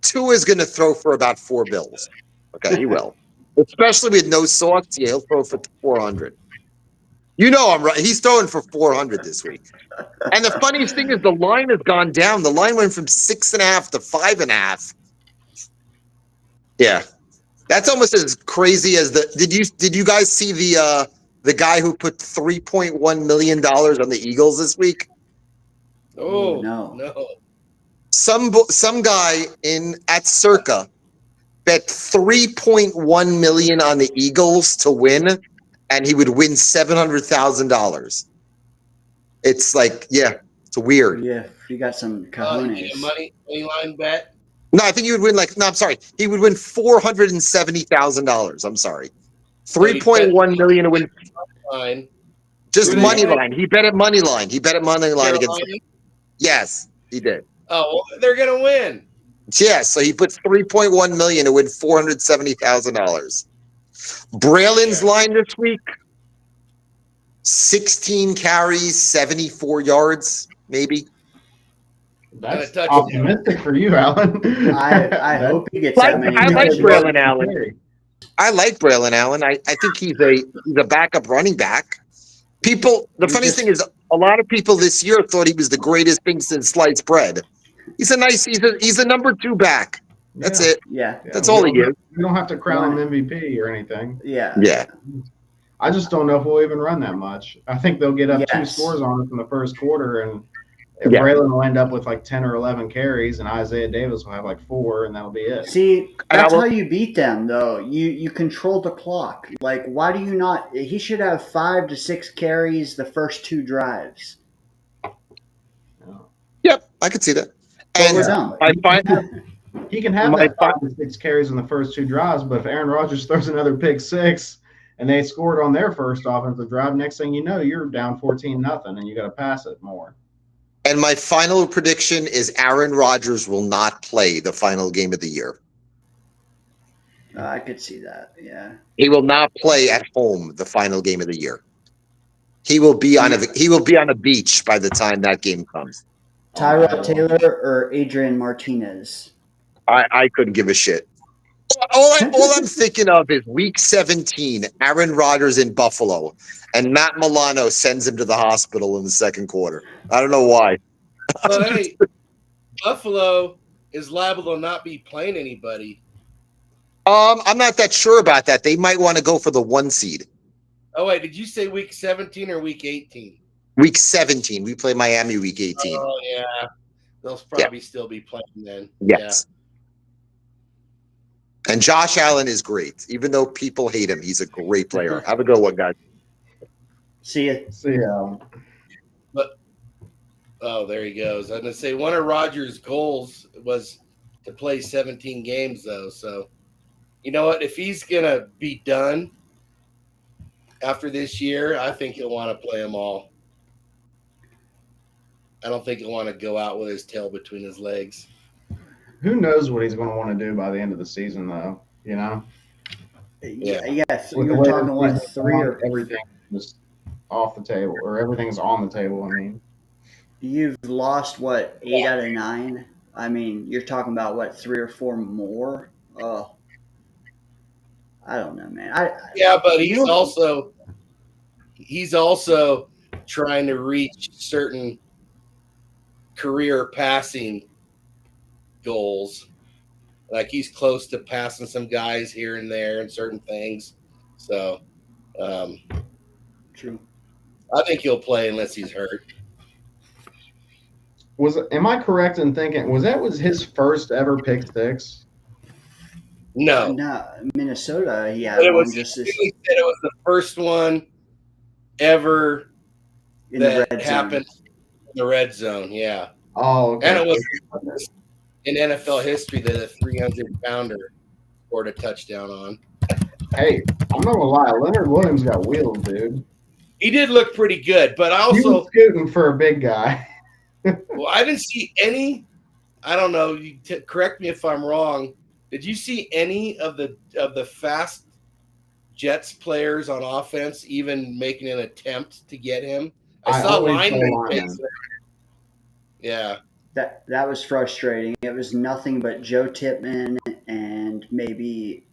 Tua is going to throw for about 4 bills. Okay, he will. Especially with no Sauce, yeah, he'll throw for 400. You know I'm right. He's throwing for 400 this week. And the funniest thing is the line has gone down. The line went from 6.5 to 5.5. Yeah. That's almost as crazy as did you guys see the The guy who put $3.1 million on the Eagles this week. Oh no. no. Some guy at Circa bet 3.1 million on the Eagles to win, and he would win $700,000. It's like, yeah, it's weird. Yeah, you got some You cojones. get a money line bet. No, I think he would win I'm sorry. He would win $470,000. I'm sorry. So he bet 3.1 million to win. line. Just Who money they play? line. He bet at money line. He bet at money line against. Carolina? Yes, he did. Oh, well, they're gonna win. Yeah, so he put 3.1 million to win $470,000. Braylon's line this week: 16 carries, 74 yards, maybe. That's And a touchdown. optimistic for you, Alan. I hope he gets Like- that many. I like touches. Braylon Allen. I like Braylon Allen. I think he's a backup running back. The funniest thing is, a lot of people this year thought he was the greatest thing since sliced bread. He's a number 2 back. That's it. Yeah, That's all he is. We don't have to crown him MVP or anything. yeah. Yeah. I just don't know if we'll even run that much. I think they'll get up 2 Yes. scores on us in the first quarter, and Yeah. Braylon will end up with like 10 or 11 carries, and Isaiah Davis will have like 4, and that'll be it. See, that's how you beat them, though. You control the clock. Like, why do you not? He should have 5 to 6 carries the first 2 drives. Yep, I could see that. But And we're done. I find He can have My that 5 to 6 carries in the first 2 drives, but if Aaron Rodgers throws another pick 6 and they scored on their first offensive drive, next thing you know, you're down 14-0, and you got to pass it more. And my final prediction is Aaron Rodgers will not play the final game of the year. I could see that. Yeah. He will not play at home the final game of the year. He will be on a beach by the time that game comes. Tyrod Taylor or Adrian Martinez? I couldn't give a shit. All I'm thinking of is week 17, Aaron Rodgers in Buffalo, and Matt Milano sends him to the hospital in the second quarter. I don't know why. But hey, Buffalo is liable to not be playing anybody. I'm not that sure about that. They might want to go for the 1 seed. Oh wait, did you say week 17 or week 18? Week 17. We play Miami week 18. Oh yeah, they'll probably still be playing then. Yes. And Josh Allen is great. Even though people hate him, he's a great player. Have a good one, guys. See ya. See ya. Oh, there he goes. I'm gonna say one of Rodgers' goals was to play 17 games, though. So, you know what? If he's gonna be done after this year, I think he'll want to play them all. I don't think he'll want to go out with his tail between his legs. Who knows what he's going to want to do by the end of the season, though? You know, Yes. With the You're way talking the what season's 3 gone, or everything just off the table, or everything's on the table. I mean, you've lost what 8 out of 9. I mean, you're talking about what 3 or 4 more. Oh, I don't know, man. Yeah, but he's also trying to reach certain career passing goals. Like he's close to passing some guys here and there and certain things. So True. I think he'll play unless he's hurt. am I correct in thinking was his first ever pick 6? No. No, Minnesota. Yeah, But it was, just he this, said it was the first one ever in the that red happened zone. in the red zone. Yeah. Oh, okay. And it was in NFL history that a 300-pounder scored a touchdown on. Hey, I'm not gonna lie, Leonard Williams got wheels, dude. He did look pretty good, but I He was also scooting for a big guy. well, I didn't see any. I don't know. You correct me if I'm wrong. Did you see any of the fast Jets players on offense even making an attempt to get him? I saw always linemen. say linemen. Yeah. That was frustrating. It was nothing but Joe Tippmann and maybe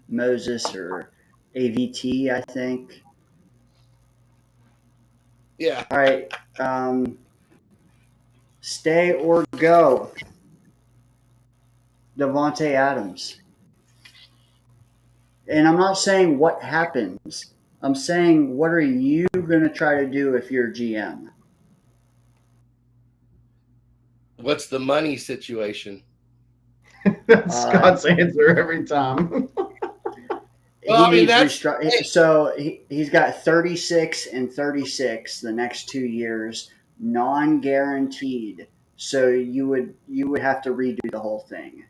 Moses or AVT, I think. Yeah. All right. Stay or go. Devontae Adams. And I'm not saying what happens. I'm saying, what are you gonna try to do if you're GM? What's the money situation? That's Scott's answer every time. Well, He I mean, needs that's restructure. So he's got 36 and 36 the next 2 years, non-guaranteed. So you would have to redo the whole thing,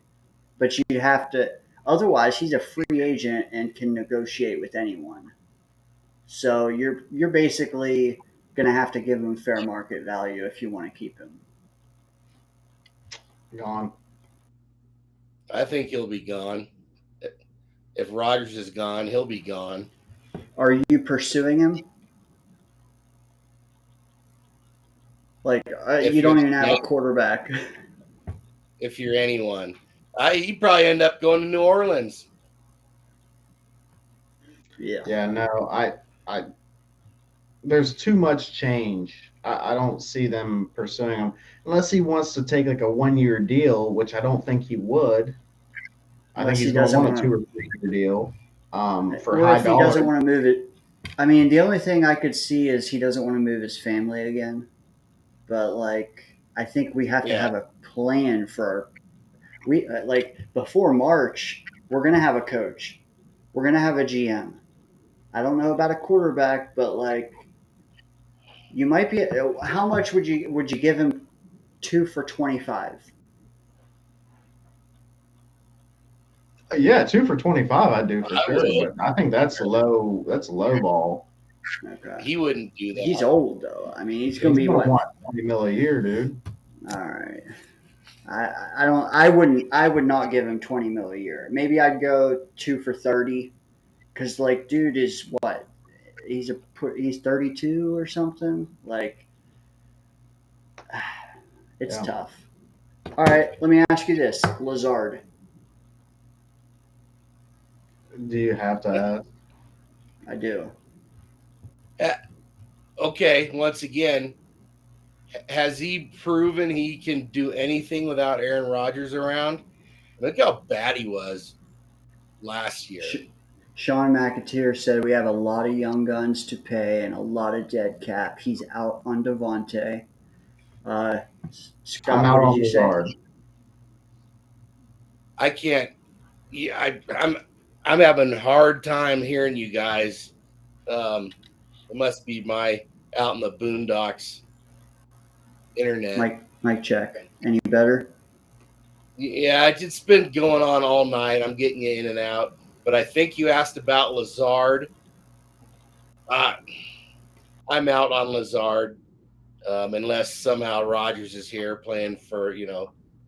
but you'd have to. Otherwise, he's a free agent and can negotiate with anyone. So you're basically gonna have to give him fair market value if you want to keep him. Gone. I think he'll be gone. If Rodgers is gone, he'll be gone. Are you pursuing him? Like If you you're don't even have a quarterback. if you're anyone, he'd probably end up going to New Orleans. Yeah. Yeah, no, I there's too much change. I don't see them pursuing him unless he wants to take like a 1 year deal, which I don't think he would. I think Unless he's he going to doesn't want a want 2 or 3 year deal for or high if he doesn't dollar. want to move it. I mean, the only thing I could see is he doesn't want to move his family again. But like, I think we have to Yeah, have a plan for we like before March. We're gonna have a coach. We're gonna have a GM. I don't know about a quarterback, but like, you might be. How much would you give him? 2 for 25. Yeah, 2 for 25, I do for I sure. would. But I think that's low. That's low ball. Okay. He wouldn't do that. He's old though. I mean, he's gonna He's be going to what? want 20 mil a year, dude. All right. I don't. I wouldn't. I would not give him 20 mil a year. Maybe I'd go 2 for 30. Cause like, dude is what? He's 32 or something. Like, it's Yeah. tough. All right. Let me ask you this, Lazard. Do you have to ask? I do. Okay, once again, has he proven he can do anything without Aaron Rodgers around? Look how bad he was last year. Sean McAteer said we have a lot of young guns to pay and a lot of dead cap. He's out on Devontae. Uh, I'm Scott, what out did on you the say? guard. I can't. Yeah, I'm having a hard time hearing you guys. It must be my out in the boondocks internet. Mike check. Any better? Yeah, it's been going on all night. I'm getting you in and out, but I think you asked about Lazard. I'm out on Lazard unless somehow Rodgers is here playing for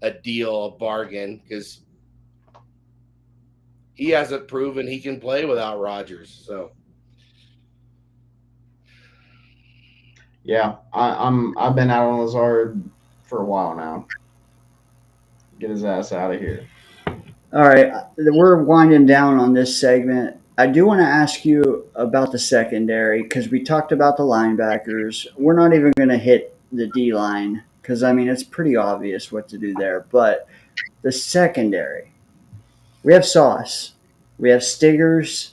a deal, a bargain, because he hasn't proven he can play without Rodgers. So Yeah, I've been out on Lazard for a while now. Get his ass out of here. All right, we're winding down on this segment. I do want to ask you about the secondary because we talked about the linebackers. We're not even going to hit the D line because I mean it's pretty obvious what to do there. But the secondary, we have Sauce, we have Stiggers.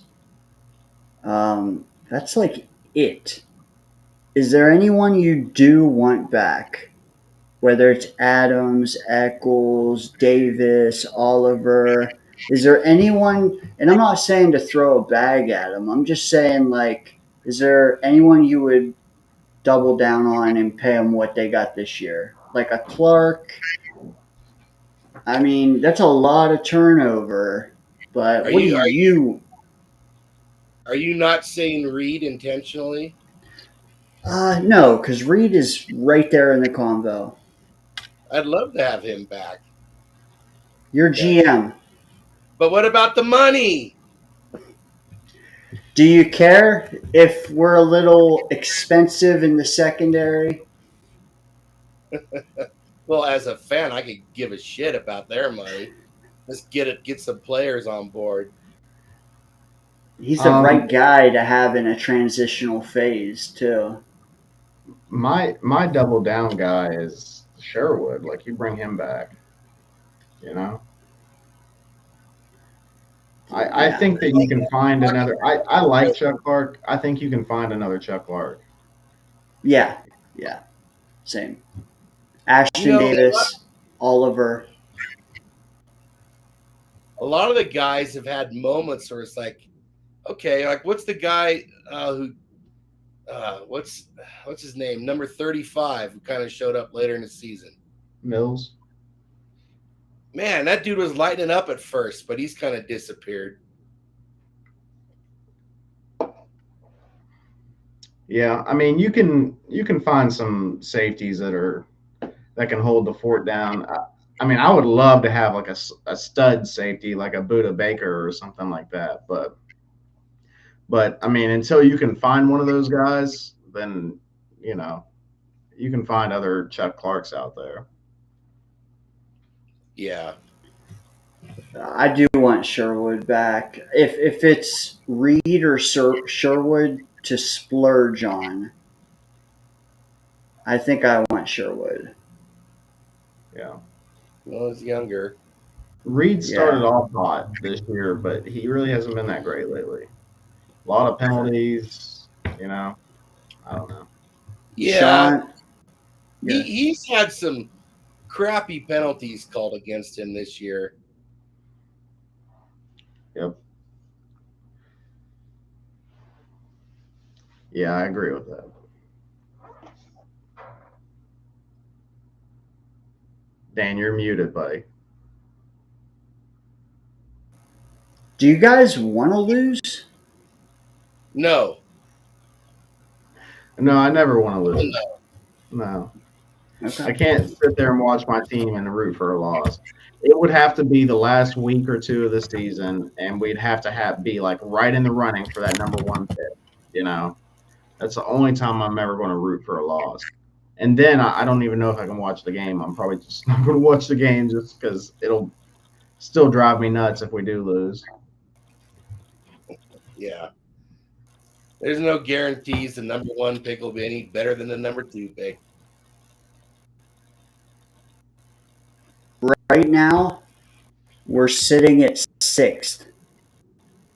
That's like it. Is there anyone you do want back? Whether it's Adams, Eccles, Davis, Oliver. Is there anyone, and I'm not saying to throw a bag at them, I'm just saying, like, is there anyone you would double down on and pay them what they got this year? Like a Clark? I mean, that's a lot of turnover, but are what do you you. are you not saying Reed intentionally? No, because Reed is right there in the convo. I'd love to have him back. You're GM. But what about the money? Do you care if we're a little expensive in the secondary? Well, as a fan, I could give a shit about their money. Let's get some players on board. He's the right guy to have in a transitional phase too. My double down guy is Sherwood. Like you bring him back, you know. I Yeah. think that you can find another. I like Chuck Clark. I think you can find another Chuck Clark. Yeah. Yeah. Same. You Ashton know, Davis, Oliver. a lot of the guys have had moments where it's like, okay, like what's the guy who what's his name? Number 35, who kind of showed up later in the season. Mills. Man, that dude was lighting up at first, but he's kind of disappeared. Yeah, I mean you can find some safeties that can hold the fort down. I mean, I would love to have like a stud safety like a Buda Baker or something like that, but I mean, until you can find one of those guys, then you know you can find other Chuck Clarks out there. Yeah. I do want Sherwood back. If it's Reed or Sherwood to splurge on, I think I want Sherwood. Yeah, Well, he's younger. Reed started Yeah. off hot this year, but he really hasn't been that great lately. A lot of penalties, you know. I don't know. Yeah. Sean. Yeah. He's had some crappy penalties called against him this year. Yep. Yeah, I agree with that. Dan, you're muted, buddy. Do you guys want to lose? No. No, I never want to lose. No. No. I Okay. can't sit there and watch my team and root for a loss. It would have to be the last week or two of the season, and we'd have to be like right in the running for that number one pick. You know, that's the only time I'm ever going to root for a loss. And then I don't even know if I can watch the game. I'm probably just not going to watch the game just because it'll still drive me nuts if we do lose. Yeah. There's no guarantees the number one pick will be any better than the number two pick. Right now, we're sitting at sixth,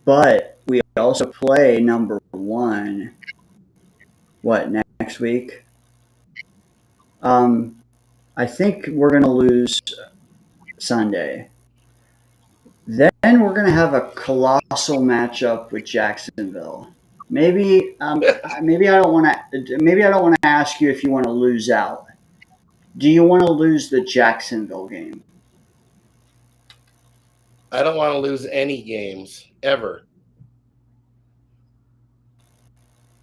but we also play number one. What next week? I think we're gonna lose Sunday. Then we're gonna have a colossal matchup with Jacksonville. Maybe, maybe I don't want to. Maybe I don't want to ask you if you want to lose out. Do you want to lose the Jacksonville game? I don't want to lose any games ever.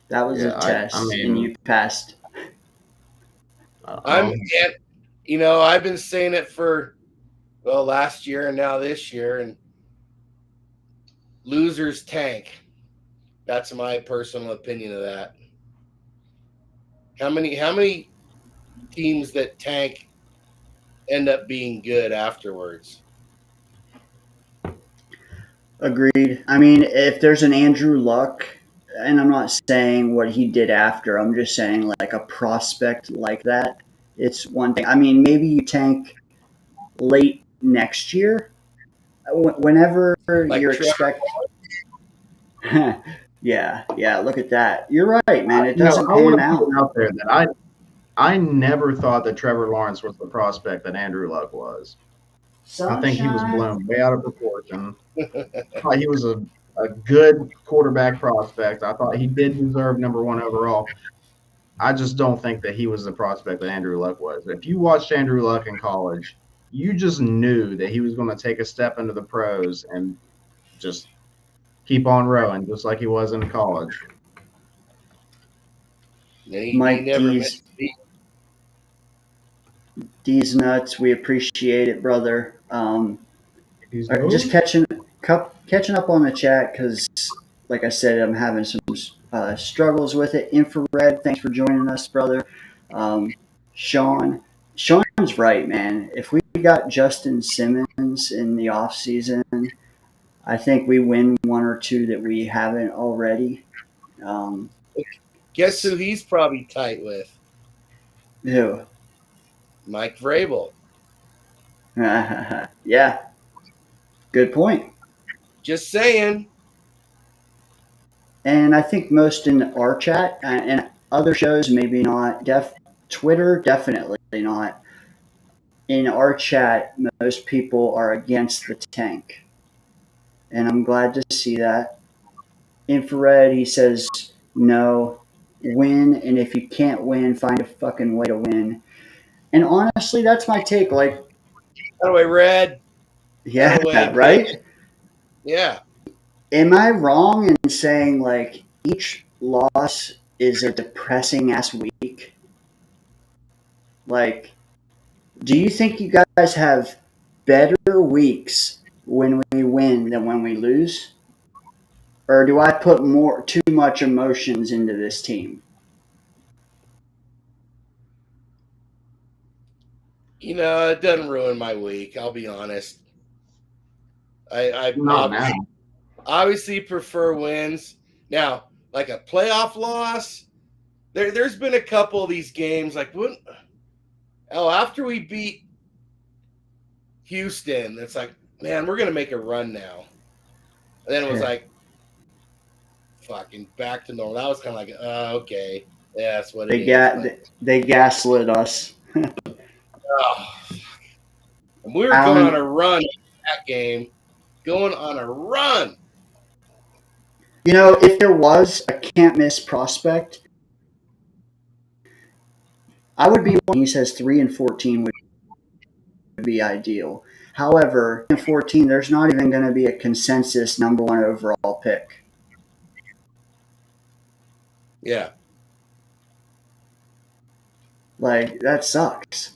That was Yeah, a I test, and mean, you passed. I've been saying it for last year and now this year, and losers tank. That's my personal opinion of that. How many teams that tank end up being good afterwards? Agreed. I mean, if there's an Andrew Luck, and I'm not saying what he did after, I'm just saying like a prospect like that, it's one thing. I mean, maybe you tank late next year, whenever Like you're Trevor. expect. Yeah. Look at that. You're right, man. It you know, doesn't I want pan to out. put it out there that I never thought that Trevor Lawrence was the prospect that Andrew Luck was. I think he was Sunshine. blown way out of proportion. I thought he was a good quarterback prospect. I thought he did deserve number one overall. I just don't think that he was the prospect that Andrew Luck was. If you watched Andrew Luck in college, you just knew that he was going to take a step into the pros and just keep on rowing, just like he was in college. He Mike never missed a beat. D's nuts. We appreciate it, brother. He's Just catching up on the chat because, like I said, I'm having some struggles with it. Infrared, thanks for joining us, brother. Um, Sean's right, man. If we got Justin Simmons in the off season, I think we win one or two that we haven't already. Guess who he's probably tight with? Who? Mike Vrabel. Yeah. Good point. Just saying. And I think most in our chat and other shows, maybe not. Twitter, definitely not. In our chat, most people are against the tank. And I'm glad to see that. Infrared, he says no, win, and if you can't win, find a fucking way to win. And honestly, that's my take. Like, By the way, Red. yeah, By the way, right? Bitch. Yeah. Am I wrong in saying like each loss is a depressing ass week? Like, do you think you guys have better weeks when we win than when we lose? Or do I put too much emotions into this team? It doesn't ruin my week. I'll be honest. I Not now. obviously prefer wins. Now, like a playoff loss, there's been a couple of these games like after we beat Houston, it's like, man, we're gonna make a run now. And then it was like fucking back to normal. That was kind of like, okay, yeah, that's what it is. They gaslit us. Oh, and we were going on a run in that game, going on a run. You know, if there was a can't miss prospect, I would be one. He says 3-14 would be ideal. However, in 14, there's not even going to be a consensus number one overall pick. Yeah. Like, that sucks.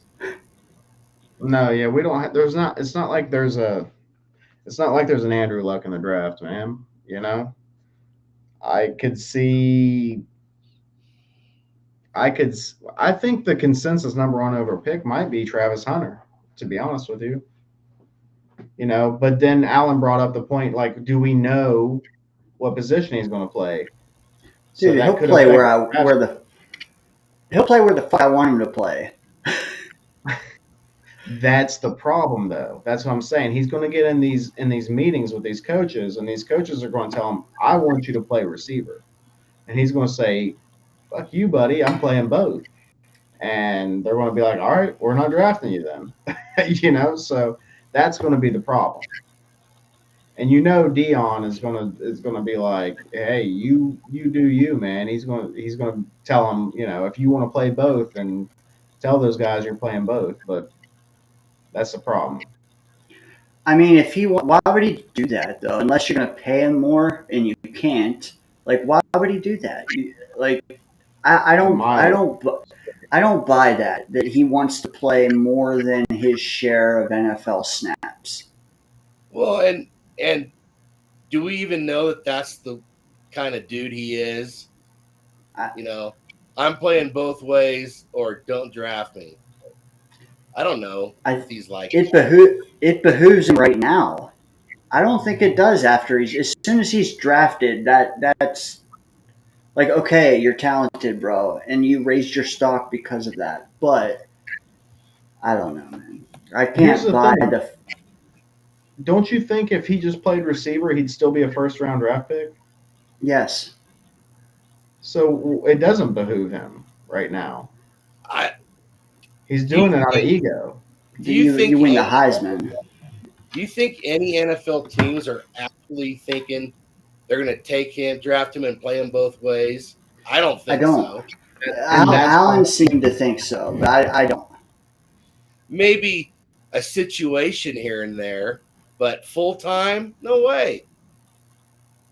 No, yeah, we don't. There's not. It's not like there's a. It's not like there's an Andrew Luck in the draft, man. You know, I could see. I could. I think the consensus number one over pick might be Travis Hunter. To be honest with you, But then Alan brought up the point, like, do we know what position he's going to play? Dude, he'll play he'll play where the fuck I want him to play. That's the problem, though. That's what I'm saying. He's going to get in these meetings with these coaches, and these coaches are going to tell him, "I want you to play receiver," and he's going to say, "Fuck you, buddy. I'm playing both." And they're going to be like, "All right, we're not drafting you then," So that's going to be the problem. And Dion is gonna be like, "Hey, you do you, man." He's gonna tell him, if you want to play both, and tell those guys you're playing both. But that's the problem. I mean, why would he do that though? Unless you're going to pay him more and you can't. Like, why would he do that? I don't buy that he wants to play more than his share of NFL snaps. Well, and do we even know that that's the kind of dude he is? I'm playing both ways, or don't draft me. I don't know if he's like it behooves him right now. I don't think it does after as soon as he's drafted. That's like, okay, you're talented, bro, and you raised your stock because of that. But I don't know, man. I can't buy the. Don't you think if he just played receiver, he'd still be a first-round draft pick? Yes. So it doesn't behoove him right now. He's doing it out of ego. Do you think you win the Heisman? Do you think any NFL teams are actually thinking they're going to take him, draft him, and play him both ways? I don't think so. Alan seemed to think so, but I don't. Maybe a situation here and there, but full time, no way.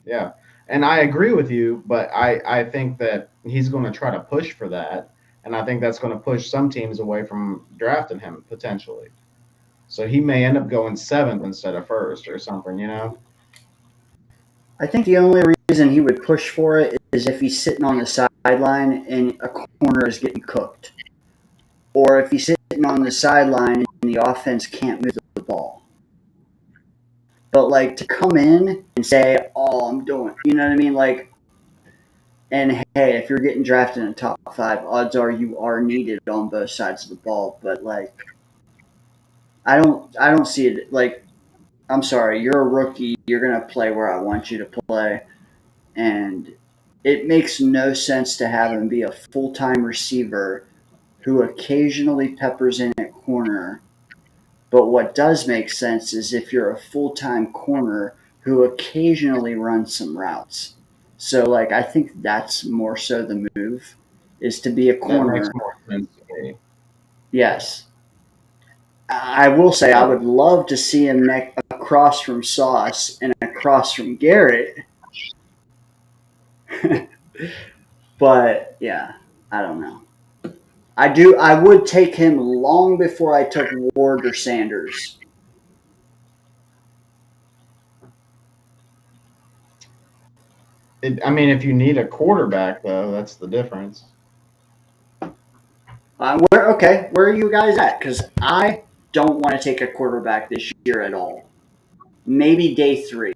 Yeah, and I agree with you, but I think that he's going to try to push for that, and I think that's going to push some teams away from drafting him potentially. So he may end up going 7th instead of 1st or something, I think the only reason he would push for it is if he's sitting on the sideline and a corner is getting cooked. Or if he's sitting on the sideline and the offense can't move the ball. But, like, to come in and say, oh, I'm doing, you know what I mean? Like, and hey, if you're getting drafted in the top 5, odds are you are needed on both sides of the ball. But, like, I don't see it. Like, I'm sorry, you're a rookie. You're going to play where I want you to play. And it makes no sense to have him be a full time receiver who occasionally peppers in at corner. But what does make sense is if you're a full time corner who occasionally runs some routes. So, like, I think that's more so the move is to be a That makes corner. more sense to me. Yes. I will say I would love to see him across from Sauce and across from Garrett. But yeah, I don't know. I would take him long before I took Ward or Sanders. I mean, if you need a quarterback, though, that's the difference. Where are you guys at? Because I don't want to take a quarterback this year at all. Maybe day 3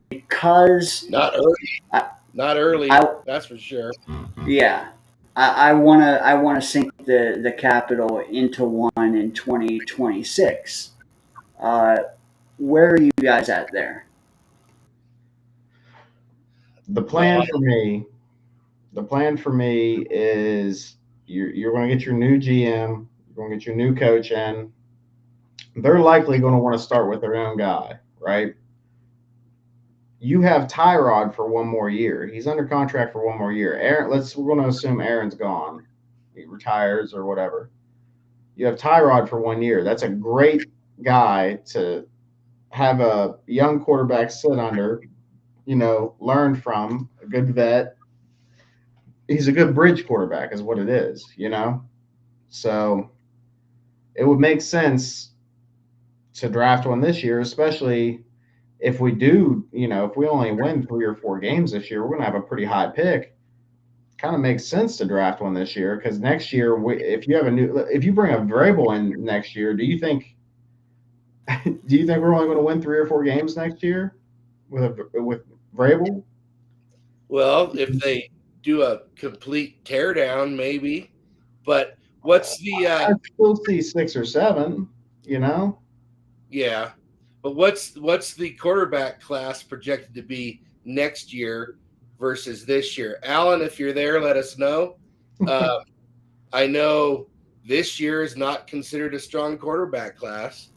because Not early. I, Not early. I That's for sure. yeah, I wanna sink the capital into one in 2026. Uh, where are you guys at there? The plan for me, the plan for me is you're going to get your new GM, you're going to get your new coach in. They're likely going to want to start with their own guy, right? You have Tyrod for one more year. He's under contract for one more year. We're going to assume Aaron's gone. He retires or whatever. You have Tyrod for 1 year. That's a great guy to have a young quarterback sit under, learn from, a good vet. He's a good bridge quarterback is what it is. So it would make sense to draft one this year, especially if we do, if we only win 3 or 4 games this year, we're going to have a pretty high pick. Kind of makes sense to draft one this year because next year, if you bring a Vrabel in next year, do you think we're only going to win 3 or 4 games next year with Vrabel? Well, if they do a complete teardown, maybe. But what's the I still see 6 or 7. yeah? But what's the quarterback class projected to be next year versus this year? Alan, if you're there, let us know. I know this year is not considered a strong quarterback class.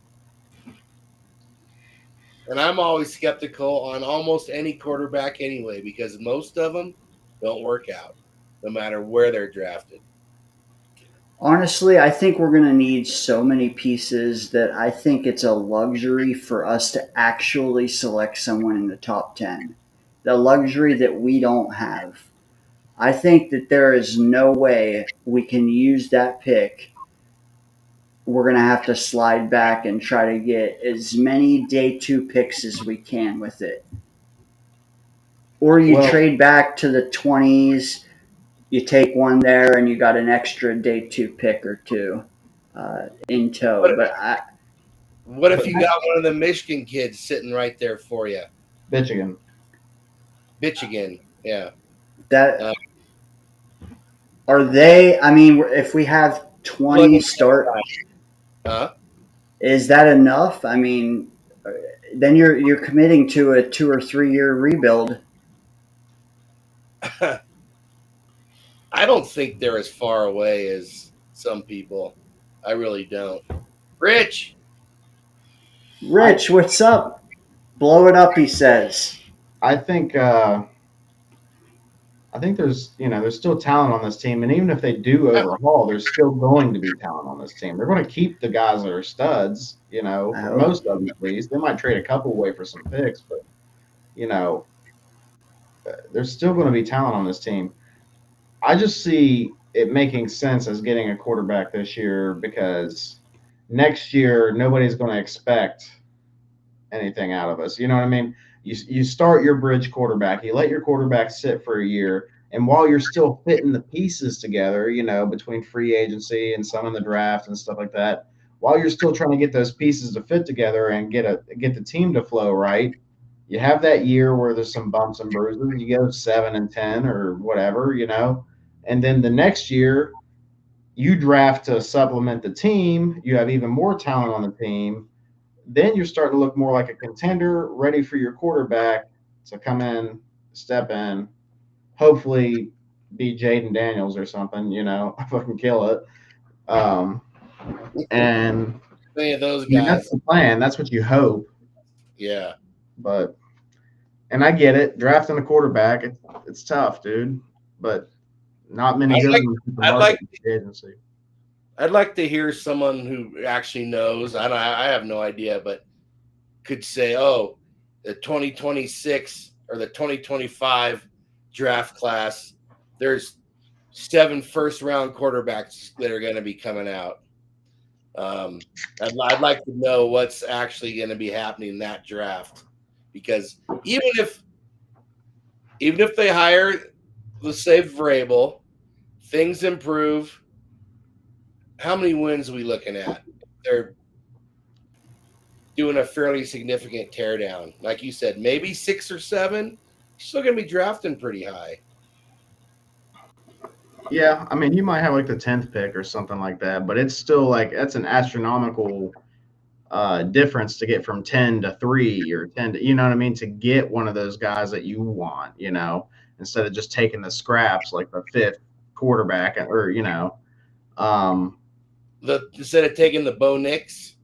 And I'm always skeptical on almost any quarterback anyway, because most of them don't work out, no matter where they're drafted. Honestly, I think we're going to need so many pieces that I think it's a luxury for us to actually select someone in the top 10. The luxury that we don't have. I think that there is no way we can use that pick. We're going to have to slide back and try to get as many day 2 picks as we can with it. Or you trade back to the 20s, you take one there, and you got an extra day 2 pick or two in tow. What if you got one of the Michigan kids sitting right there for you? Michigan, yeah. That are they? I mean, if we have 20 start, is that enough? I mean, then you're committing to a 2 or 3 year rebuild. I don't think they're as far away as some people. I really don't. Rich, what's up? Blow it up, he says. I think there's still talent on this team, and even if they do overhaul, there's still going to be talent on this team. They're going to keep the guys that are studs, for most of them at least. They might trade a couple away for some picks, but there's still going to be talent on this team. I just see it making sense as getting a quarterback this year because next year nobody's going to expect anything out of us. You know what I mean? You start your bridge quarterback, you let your quarterback sit for a year, and while you're still fitting the pieces together, between free agency and some in the draft and stuff like that, while you're still trying to get those pieces to fit together and get the team to flow right, you have that year where there's some bumps and bruises. You go 7-10 or whatever, and then the next year you draft to supplement the team. You have even more talent on the team. then you're starting to look more like a contender, ready for your quarterback to come in, step in, hopefully be Jaden Daniels or something, fucking kill it. And Any of those I mean, that's guys. the plan. That's what you hope. Yeah. But, and I get it. Drafting a quarterback, it's tough, dude. But not many good ones in the I'd market like in the agency. I'd like to hear someone who actually knows. I have no idea, but could say, oh, the 2026 or the 2025 draft class, there's 7 first-round quarterbacks that are going to be coming out. I'd like to know what's actually going to be happening in that draft, because even if they hire, let's say, Vrabel, things improve. How many wins are we looking at? They're doing a fairly significant teardown. Like you said, maybe 6 or 7. Still going to be drafting pretty high. Yeah, I mean, you might have like the 10th pick or something like that, but it's still like that's an astronomical difference to get from 10 to 3 or 10 to, you know what I mean, to get one of those guys that you want, instead of just taking the scraps like the 5th quarterback or, Instead of taking the Bo Nix.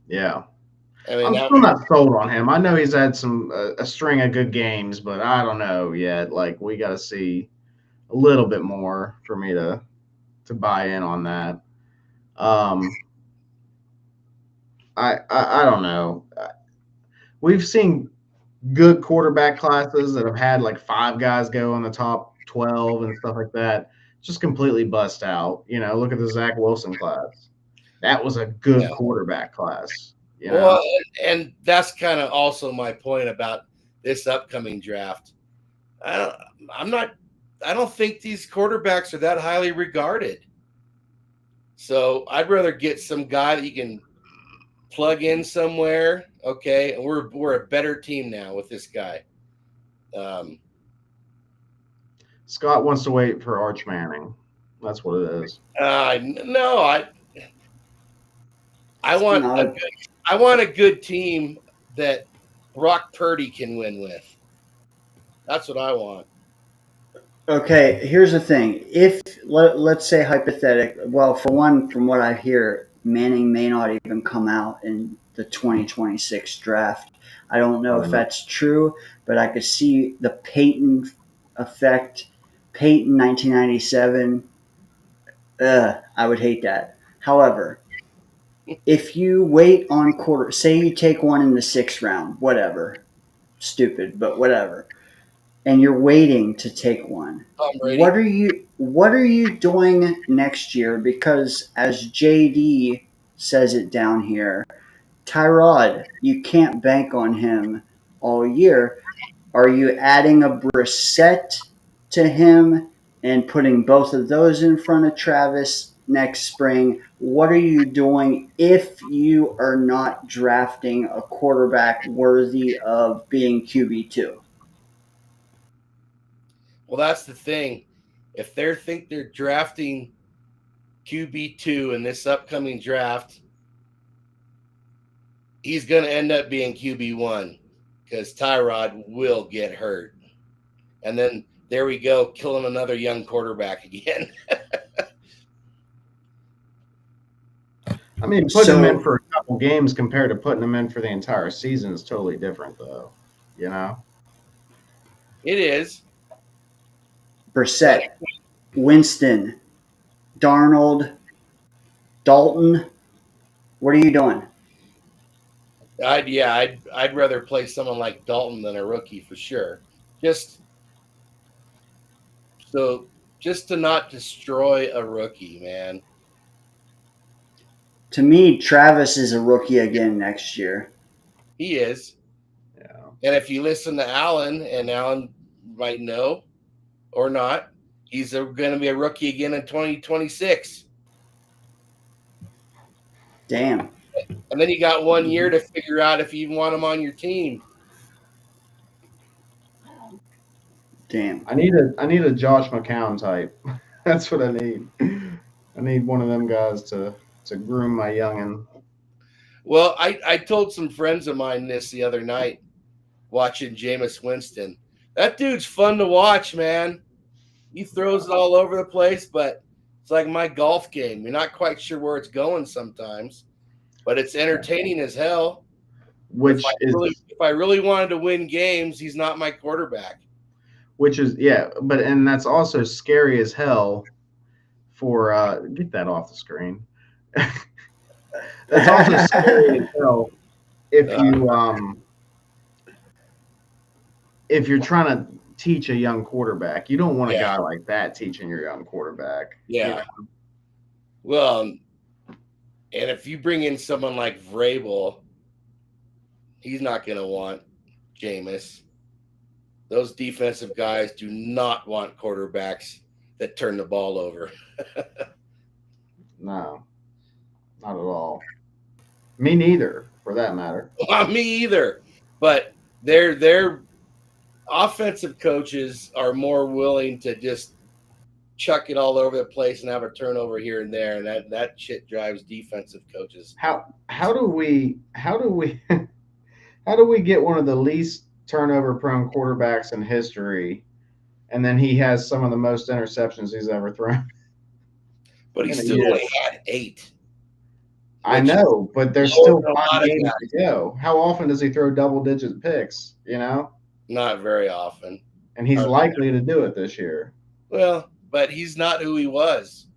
Yeah. I mean, I'm still not sold on him. I know he's had a string of good games, but I don't know yet. Like, we got to see a little bit more for me to buy in on that. I don't know. We've seen good quarterback classes that have had like 5 guys go in the top 12 and stuff like that. Just completely bust out. Look at the Zach Wilson class. That was a good quarterback class. Well, and that's kind of also my point about this upcoming draft. I don't think these quarterbacks are that highly regarded. So I'd rather get some guy that you can plug in somewhere. Okay, and we're a better team now with this guy. Scott wants to wait for Arch Manning. That's what it is. No, I want a good team that Brock Purdy can win with. That's what I want. Okay, here's the thing. If let's say hypothetic, well, for one, from what I hear, Manning may not even come out in the 2026 draft. I don't know if that's true, but I could see the Peyton effect. Peyton 1997. I would hate that. However, if you wait on say you take one in the 6th round, whatever, stupid, but whatever, and you're waiting to take one. What are you doing next year? Because as JD says it down here, Tyrod, you can't bank on him all year. Are you adding a Brissett to him and putting both of those in front of Travis next spring? What are you doing if you are not drafting a quarterback worthy of being QB2? Well, that's the thing. If they think they're drafting QB2 in this upcoming draft, he's going to end up being QB1 because Tyrod will get hurt. And then there we go, killing another young quarterback again. I mean, putting him in for a couple games compared to putting him in for the entire season is totally different, though. It is. Brissett, Winston, Darnold, Dalton. What are you doing? I'd rather play someone like Dalton than a rookie for sure. Just to not destroy a rookie, man. To me, Travis is a rookie again next year. He is. Yeah. And if you listen to Alan, and Alan might know or not, he's going to be a rookie again in 2026. Damn. And then you got 1 year to figure out if you even want him on your team. Damn. I need a Josh McCown type. That's what I need. I need one of them guys to groom my youngin. Well, I told some friends of mine this the other night watching Jameis Winston. That dude's fun to watch, man. He throws it all over the place, but it's like my golf game. You're not quite sure where it's going sometimes, but it's entertaining as hell. Which If I really wanted to win games, he's not my quarterback. And that's also scary as hell for get that off the screen. That's also scary as hell if you're trying to teach a young quarterback. You don't want a guy like that teaching your young quarterback. Yeah. You know? Well, and if you bring in someone like Vrabel, he's not going to want Jameis. Those defensive guys do not want quarterbacks that turn the ball over. No, not at all. Me neither, for that matter. Not me either. But their offensive coaches are more willing to just chuck it all over the place and have a turnover here and there, and that shit drives defensive coaches. How do we get one of the least turnover prone quarterbacks in history, and then he has some of the most interceptions he's ever thrown? But he still only had 8. I know, but there's still 5 games to go. How often does he throw double-digit picks, you know? Not very often. And he's likely to do it this year. Well, but he's not who he was.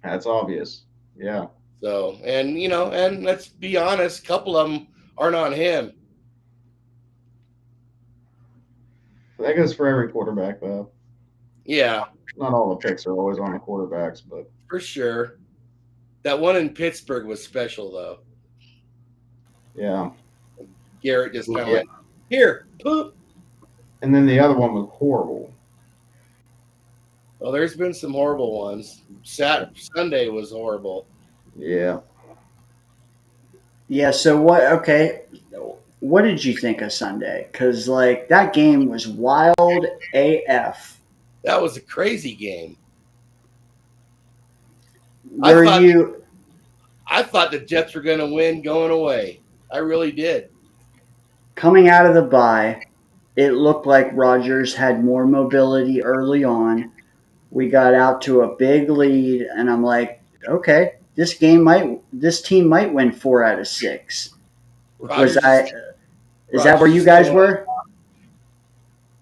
That's obvious. Yeah. So, and let's be honest, a couple of them aren't on him. That goes for every quarterback, though. Yeah. Not all the picks are always on the quarterbacks, but for sure. That one in Pittsburgh was special, though. Yeah. Garrett just kind of went, here, poop. And then the other one was horrible. Well, there's been some horrible ones. Sunday was horrible. Yeah. Yeah, so what did you think of Sunday? Because, that game was wild AF. That was a crazy game. I thought the Jets were going to win going away. I really did. Coming out of the bye, it looked like Rodgers had more mobility early on. We got out to a big lead, and I'm like, okay, this team might win 4 out of 6. Is that where you guys were?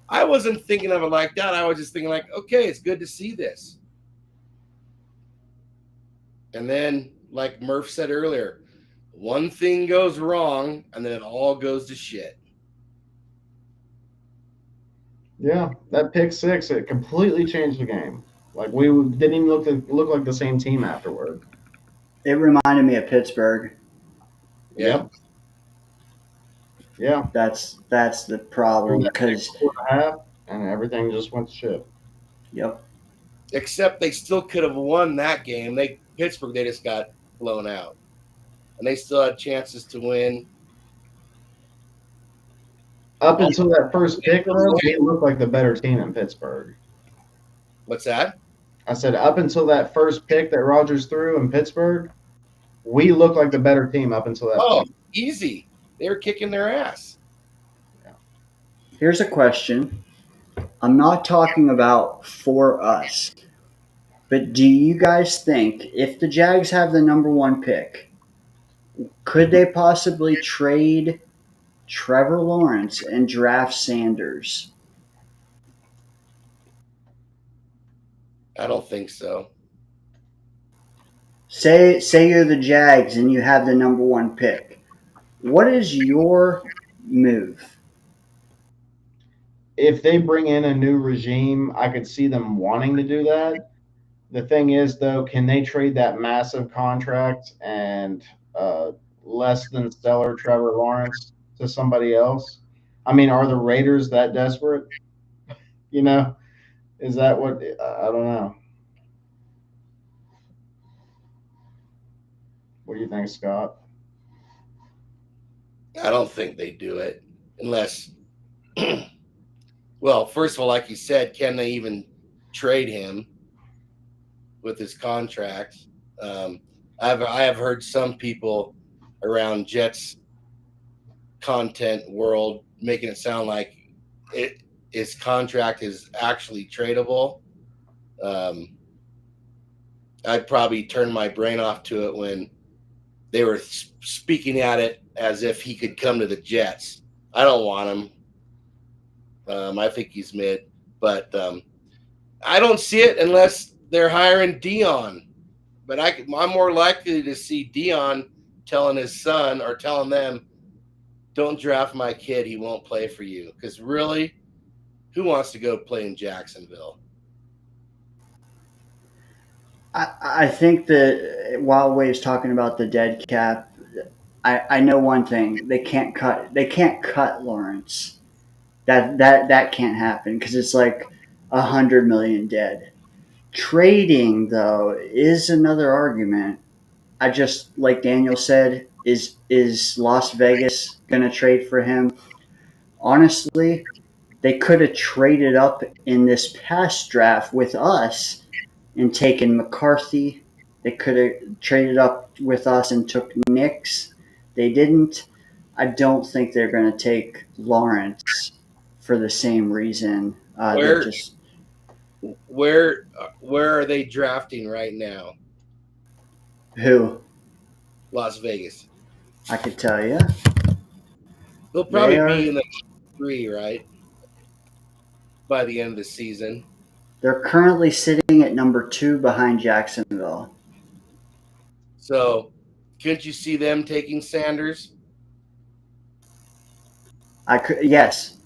I wasn't thinking of it like that. I was just thinking okay, it's good to see this. And then, like Murph said earlier, one thing goes wrong, and then it all goes to shit. Yeah, that pick 6, it completely changed the game. Like, we didn't even look like the same team afterward. It reminded me of Pittsburgh. Yep. Yeah. That's the problem, because and everything just went to shit. Yep. Except they still could have won that game. Pittsburgh, they just got blown out, and they still had chances to win. Up until that first pick, they looked like the better team in Pittsburgh. What's that? I said up until that first pick that Rodgers threw in Pittsburgh, we looked like the better team up until that point. Easy. They were kicking their ass. Yeah. Here's a question. I'm not talking about for us, but do you guys think if the Jags have the number 1 pick, could they possibly trade Trevor Lawrence and draft Sanders? I don't think so. Say you're the Jags and you have the number 1 pick. What is your move? If they bring in a new regime, I could see them wanting to do that. The thing is, though, can they trade that massive contract and less than stellar Trevor Lawrence to somebody else? I mean, are the Raiders that desperate? Is that what? I don't know. What do you think, Scott? I don't think they do it unless, well, first of all, like you said, can they even trade him with his contract? I have heard some people around Jets content world, making it sound like his contract is actually tradable. I'd probably turn my brain off to it when they were speaking at it as if he could come to the Jets. I don't want him. I think he's mid, but I don't see it unless they're hiring Dion. But I'm more likely to see Dion telling his son or telling them, don't draft my kid. He won't play for you. Because really, who wants to go play in Jacksonville? I think that while Wave's talking about the dead cap, I know one thing: they can't cut Lawrence. That can't happen because it's like 100 million dead. Trading though is another argument. I just like Daniel said, is Las Vegas gonna trade for him? Honestly, they could have traded up in this past draft with us and taken McCarthy. They could have traded up with us and took Nix. They didn't. I don't think they're going to take Lawrence for the same reason. Where just where are they drafting right now? who Las Vegas. I could tell you. They'll probably be in the 3, right? By the end of the season. They're currently sitting at number 2 behind Jacksonville. So, couldn't you see them taking Sanders? I could, yes.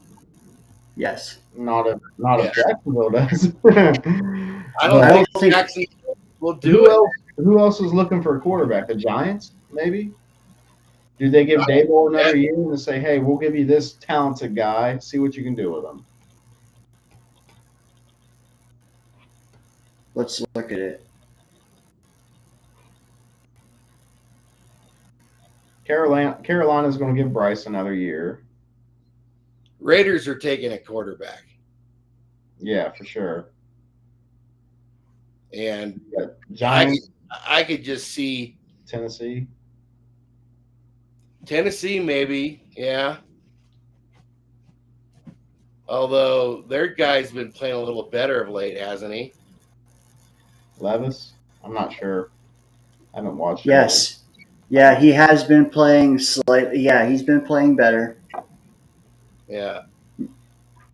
Not if Jacksonville does. I don't think Jacksonville will do it. Who else is looking for a quarterback? The Giants, maybe? Do they give Daboll another year and say, hey, we'll give you this talented guy, see what you can do with him? Let's look at it. Carolina's going to give Bryce another year. Raiders are taking a quarterback. Yeah, for sure. And Giants, I could just see Tennessee, maybe, yeah. Although their guy's been playing a little better of late, hasn't he? Levis? I'm not sure. I haven't watched. Yes. Yeah, he has been playing slightly. Yeah, he's been playing better. Yeah.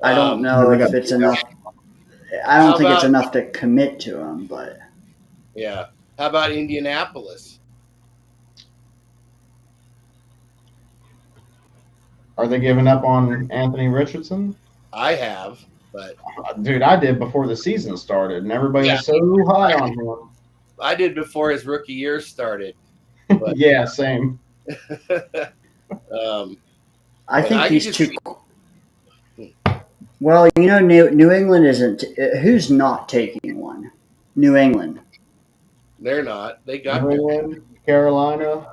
I don't know if it's enough. I don't think it's enough to commit to him, but. Yeah. How about Indianapolis? Are they giving up on Anthony Richardson? I have, but dude, I did before the season started, and everybody was so high on him. I did before his rookie year started. But, yeah, same. I think these two. Well, you know, New England isn't. Who's not taking one? New England. They're not. They got New England, Carolina.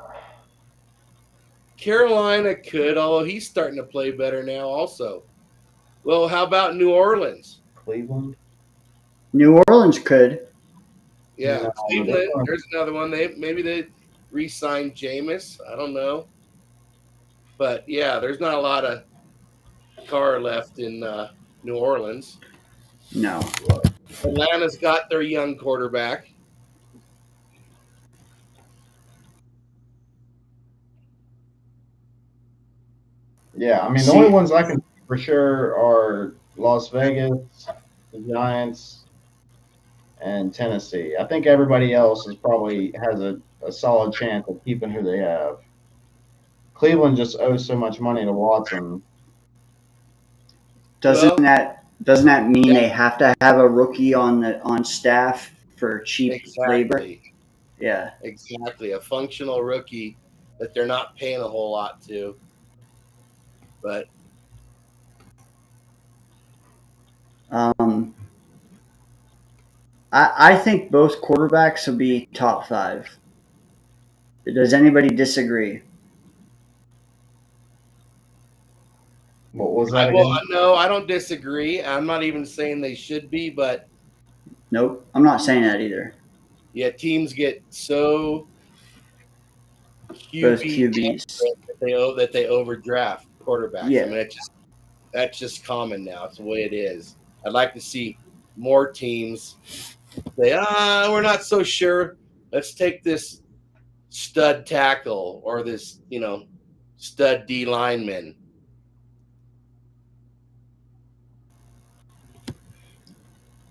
Carolina could, although he's starting to play better now also. Well, how about New Orleans? Cleveland. New Orleans could. Yeah, no, Cleveland. There's another one. Maybe they re-signed Jameis. I don't know. But, yeah, there's not a lot of car left in New Orleans. No. Atlanta's got their young quarterback. Yeah, I mean, the only ones I can for sure are Las Vegas, the Giants, and Tennessee. I think everybody else is probably has a solid chance of keeping who they have. Cleveland just owes so much money to Watson. Doesn't that mean they have to have a rookie on staff for cheap labor? Yeah, exactly. A functional rookie that they're not paying a whole lot to. But I think both quarterbacks will be top 5. Does anybody disagree? What was that again? Well, no, I don't disagree. I'm not even saying they should be, but nope, I'm not saying that either. Yeah, teams get so both QB QBs. that they overdraft quarterbacks. I Yeah. mean, that's just common now. It's the way it is. I'd like to see more teams say, we're not so sure. Let's take this stud tackle or this, stud D lineman.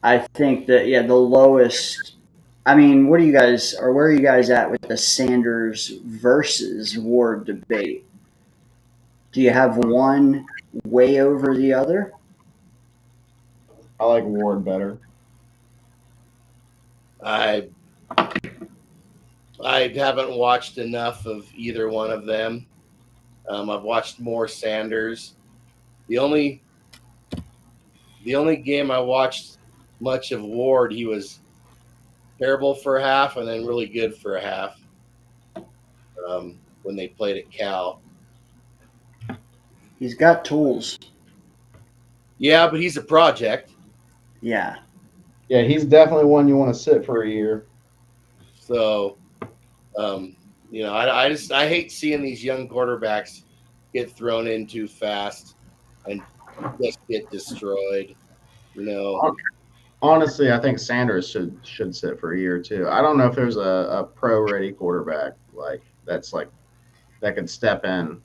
I think that the lowest. I mean, what are you guys or where are you guys at with the Sanders versus Ward debate? Do you have one way over the other? I like Ward better. I I haven't watched enough of either one of them. I've watched more Sanders. The only game I watched much of Ward, he was terrible for a half and then really good for a half when they played at Cal. He's got tools. Yeah, but he's a project. Yeah. Yeah, he's definitely one you want to sit for a year. So, I hate seeing these young quarterbacks get thrown in too fast and just get destroyed. Honestly, I think Sanders should sit for a year too. I don't know if there's a pro ready quarterback that could step in.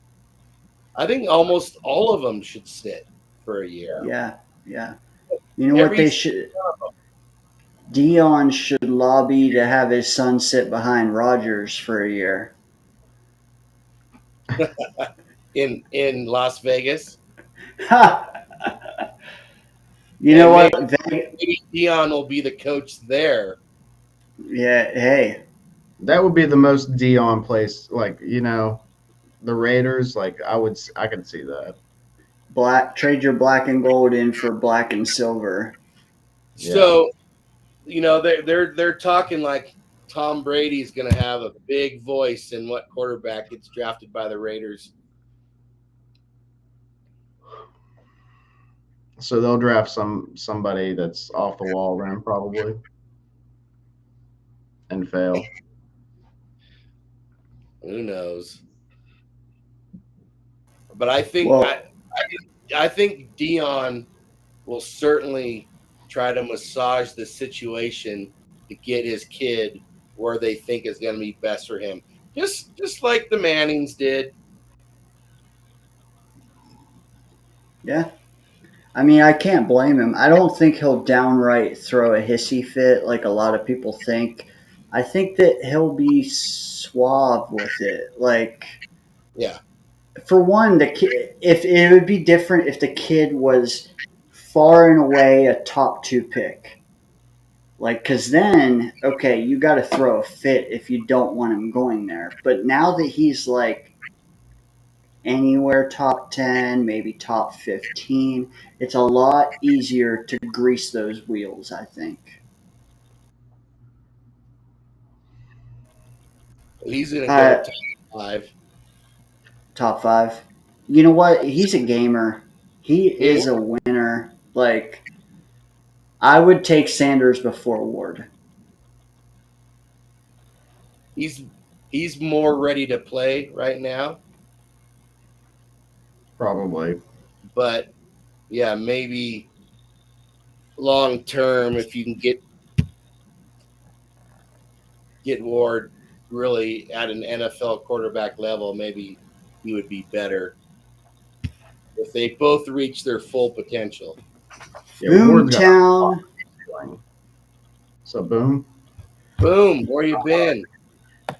I think almost all of them should sit for a year. Yeah. Yeah. You know what they should? Dion should lobby to have his son sit behind Rodgers for a year. in Las Vegas. Ha! You know what? Maybe Dion will be the coach there. Yeah. Hey. That would be the most Dion place. The Raiders. I could see that. Trade your black and gold in for black and silver. Yeah. So, they're talking like Tom Brady's going to have a big voice in what quarterback gets drafted by the Raiders. So they'll draft somebody that's off the wall then probably and fail. Who knows? But I think Well, I think Dion will certainly try to massage the situation to get his kid where they think is going to be best for him. Just like the Mannings did. yeah. I mean, I can't blame him. I don't think he'll downright throw a hissy fit like a lot of people think. I think that he'll be suave with it. Like, Yeah. for one, the kid. If it would be different if the kid was far and away a top 2 pick. Like, because then, okay, you got to throw a fit if you don't want him going there. But now that he's like anywhere top 10, maybe top 15, it's a lot easier to grease those wheels, I think. He's going to go top 5. Top 5. You know what? He's a gamer. He is a winner. Like, I would take Sanders before Ward. He's more ready to play right now. Probably. But yeah, maybe long term, if you can get Ward really at an NFL quarterback level, maybe he would be better if they both reach their full potential. Yeah, Boomtown. So boom. Boom, where you been?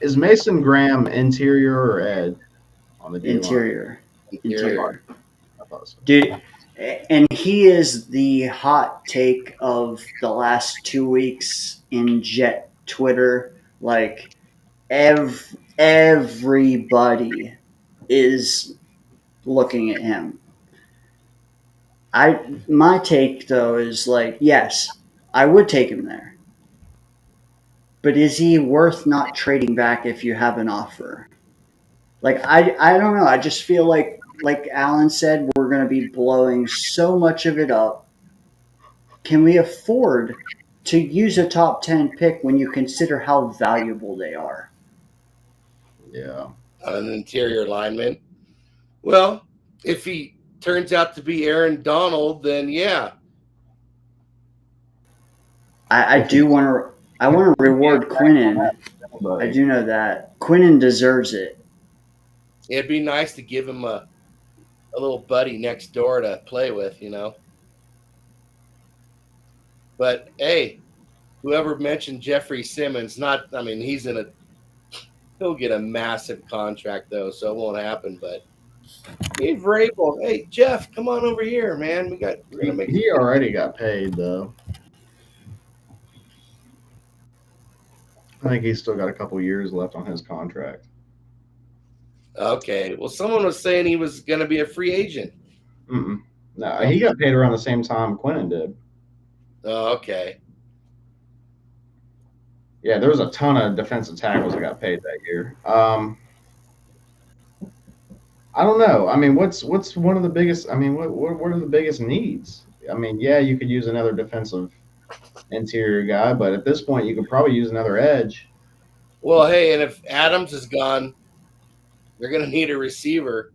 Is Mason Graham interior or Ed on the D-line? Interior. I thought so. Dude, and he is the hot take of the last 2 weeks in Jet Twitter. Like, everybody is looking at him. My take though is like, yes, I would take him there. But is he worth not trading back if you have an offer? Like, I don't know. I just feel like Alan said, we're going to be blowing so much of it up. Can we afford to use a top 10 pick when you consider how valuable they are? Yeah. an interior lineman. Well, if he turns out to be Aaron Donald, then yeah. I If he, do want to. I if want to he can't reward back Quinnen. I anybody, do know that Quinnen deserves it. It'd be nice to give him a little buddy next door to play with, you know. But hey, whoever mentioned Jeffrey Simmons, not, I mean, he'll get a massive contract though, so it won't happen. But he's Vrabel. Hey, Jeff, come on over here, man. We're gonna make. he already got paid though. I think he's still got a couple years left on his contract. Okay. Well, someone was saying he was gonna be a free agent. Mm-mm. No, Oh, he got paid around the same time Quinnen did. okay. Yeah, there was a ton of defensive tackles that got paid that year. I don't know. I mean, what's one of the biggest? I mean, what are the biggest needs? I mean, yeah, you could use another defensive interior guy, but at this point, you could probably use another edge. Well, hey, and if Adams is gone, they're gonna need a receiver.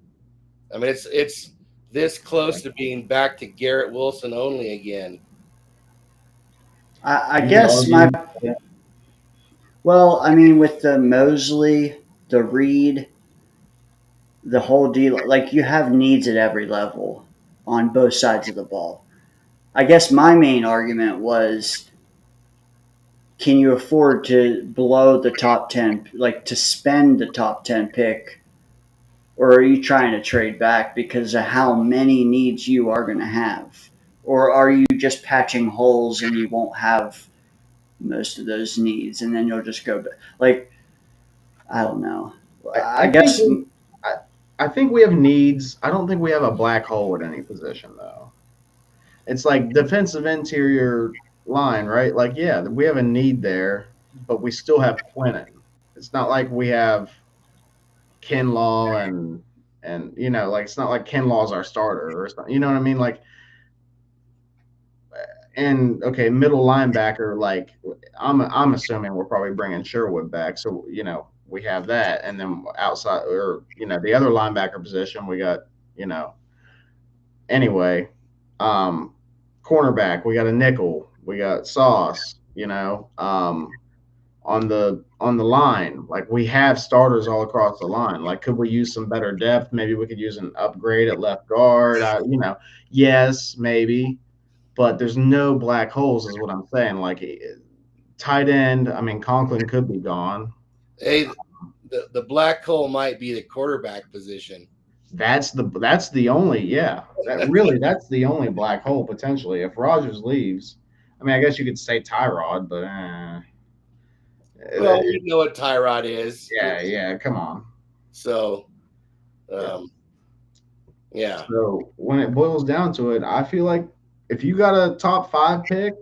I mean, it's this close to being back to Garrett Wilson only again. I You could guess my argue, well, I mean, with the Mosley, the Reed, the whole deal, like you have needs at every level on both sides of the ball. I guess my main argument was, can you afford to blow the top 10, like to spend the top 10 pick, or are you trying to trade back because of how many needs you are going to have? Or are you just patching holes and you won't have most of those needs and then you'll just go back? Like, I don't know. I I think guess, I, I think we have needs. I don't think we have a black hole at any position though. It's like defensive interior line, right? Like, yeah, we have a need there, but we still have Quinnen. It's not like we have Kinlaw and like it's not like Kinlaw's our starter or something. You know what I mean? Like, and okay, middle linebacker. Like, I'm assuming we're probably bringing Sherwood back, so we have that, and then outside or the other linebacker position we got you know anyway. Um, Cornerback, we got a nickel, we got Sauce. On the line, like we have starters all across the line. Like, could we use some better depth? Maybe we could use an upgrade at left guard. Yes, maybe, but there's no black holes, is what I'm saying. Like tight end, I mean, Conklin could be gone. Hey, the black hole might be the quarterback position. That's the only that's the only black hole potentially. If Rogers leaves, I mean, I guess you could say Tyrod, but Well, you know what Tyrod is. yeah, come on. So, Yeah. yeah. So when it boils down to it, I feel like if you got a top 5 pick,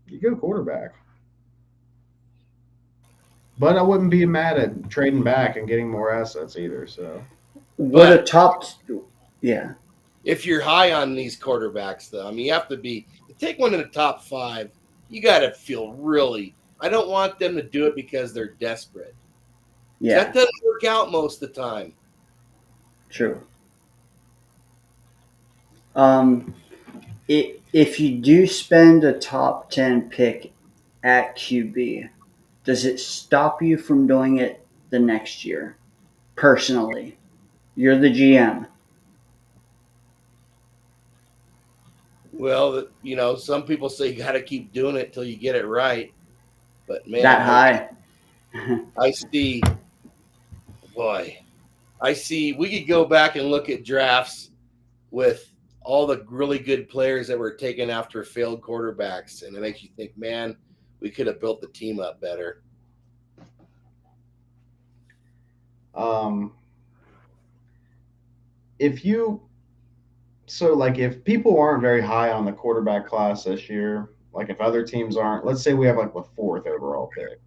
you go quarterback. But I wouldn't be mad at trading back and getting more assets either. So what a But top, yeah. if you're high on these quarterbacks, though, I mean, you have to take one in the top 5. You got to feel really. I don't want them to do it because they're desperate. Yeah, That doesn't work out most of the time. true. Um, if you do spend a top 10 pick at QB, does it stop you from doing it the next year? Personally, you're the GM. Well, some people say you got to keep doing it till you get it right. But That man, high. I see. Boy, I see. We could go back and look at drafts with all the really good players that were taken after failed quarterbacks, and it makes you think, man, we could have built the team up better. um, if you like if people aren't very high on the quarterback class this year, like if other teams aren't, let's say we have like the 4th overall pick,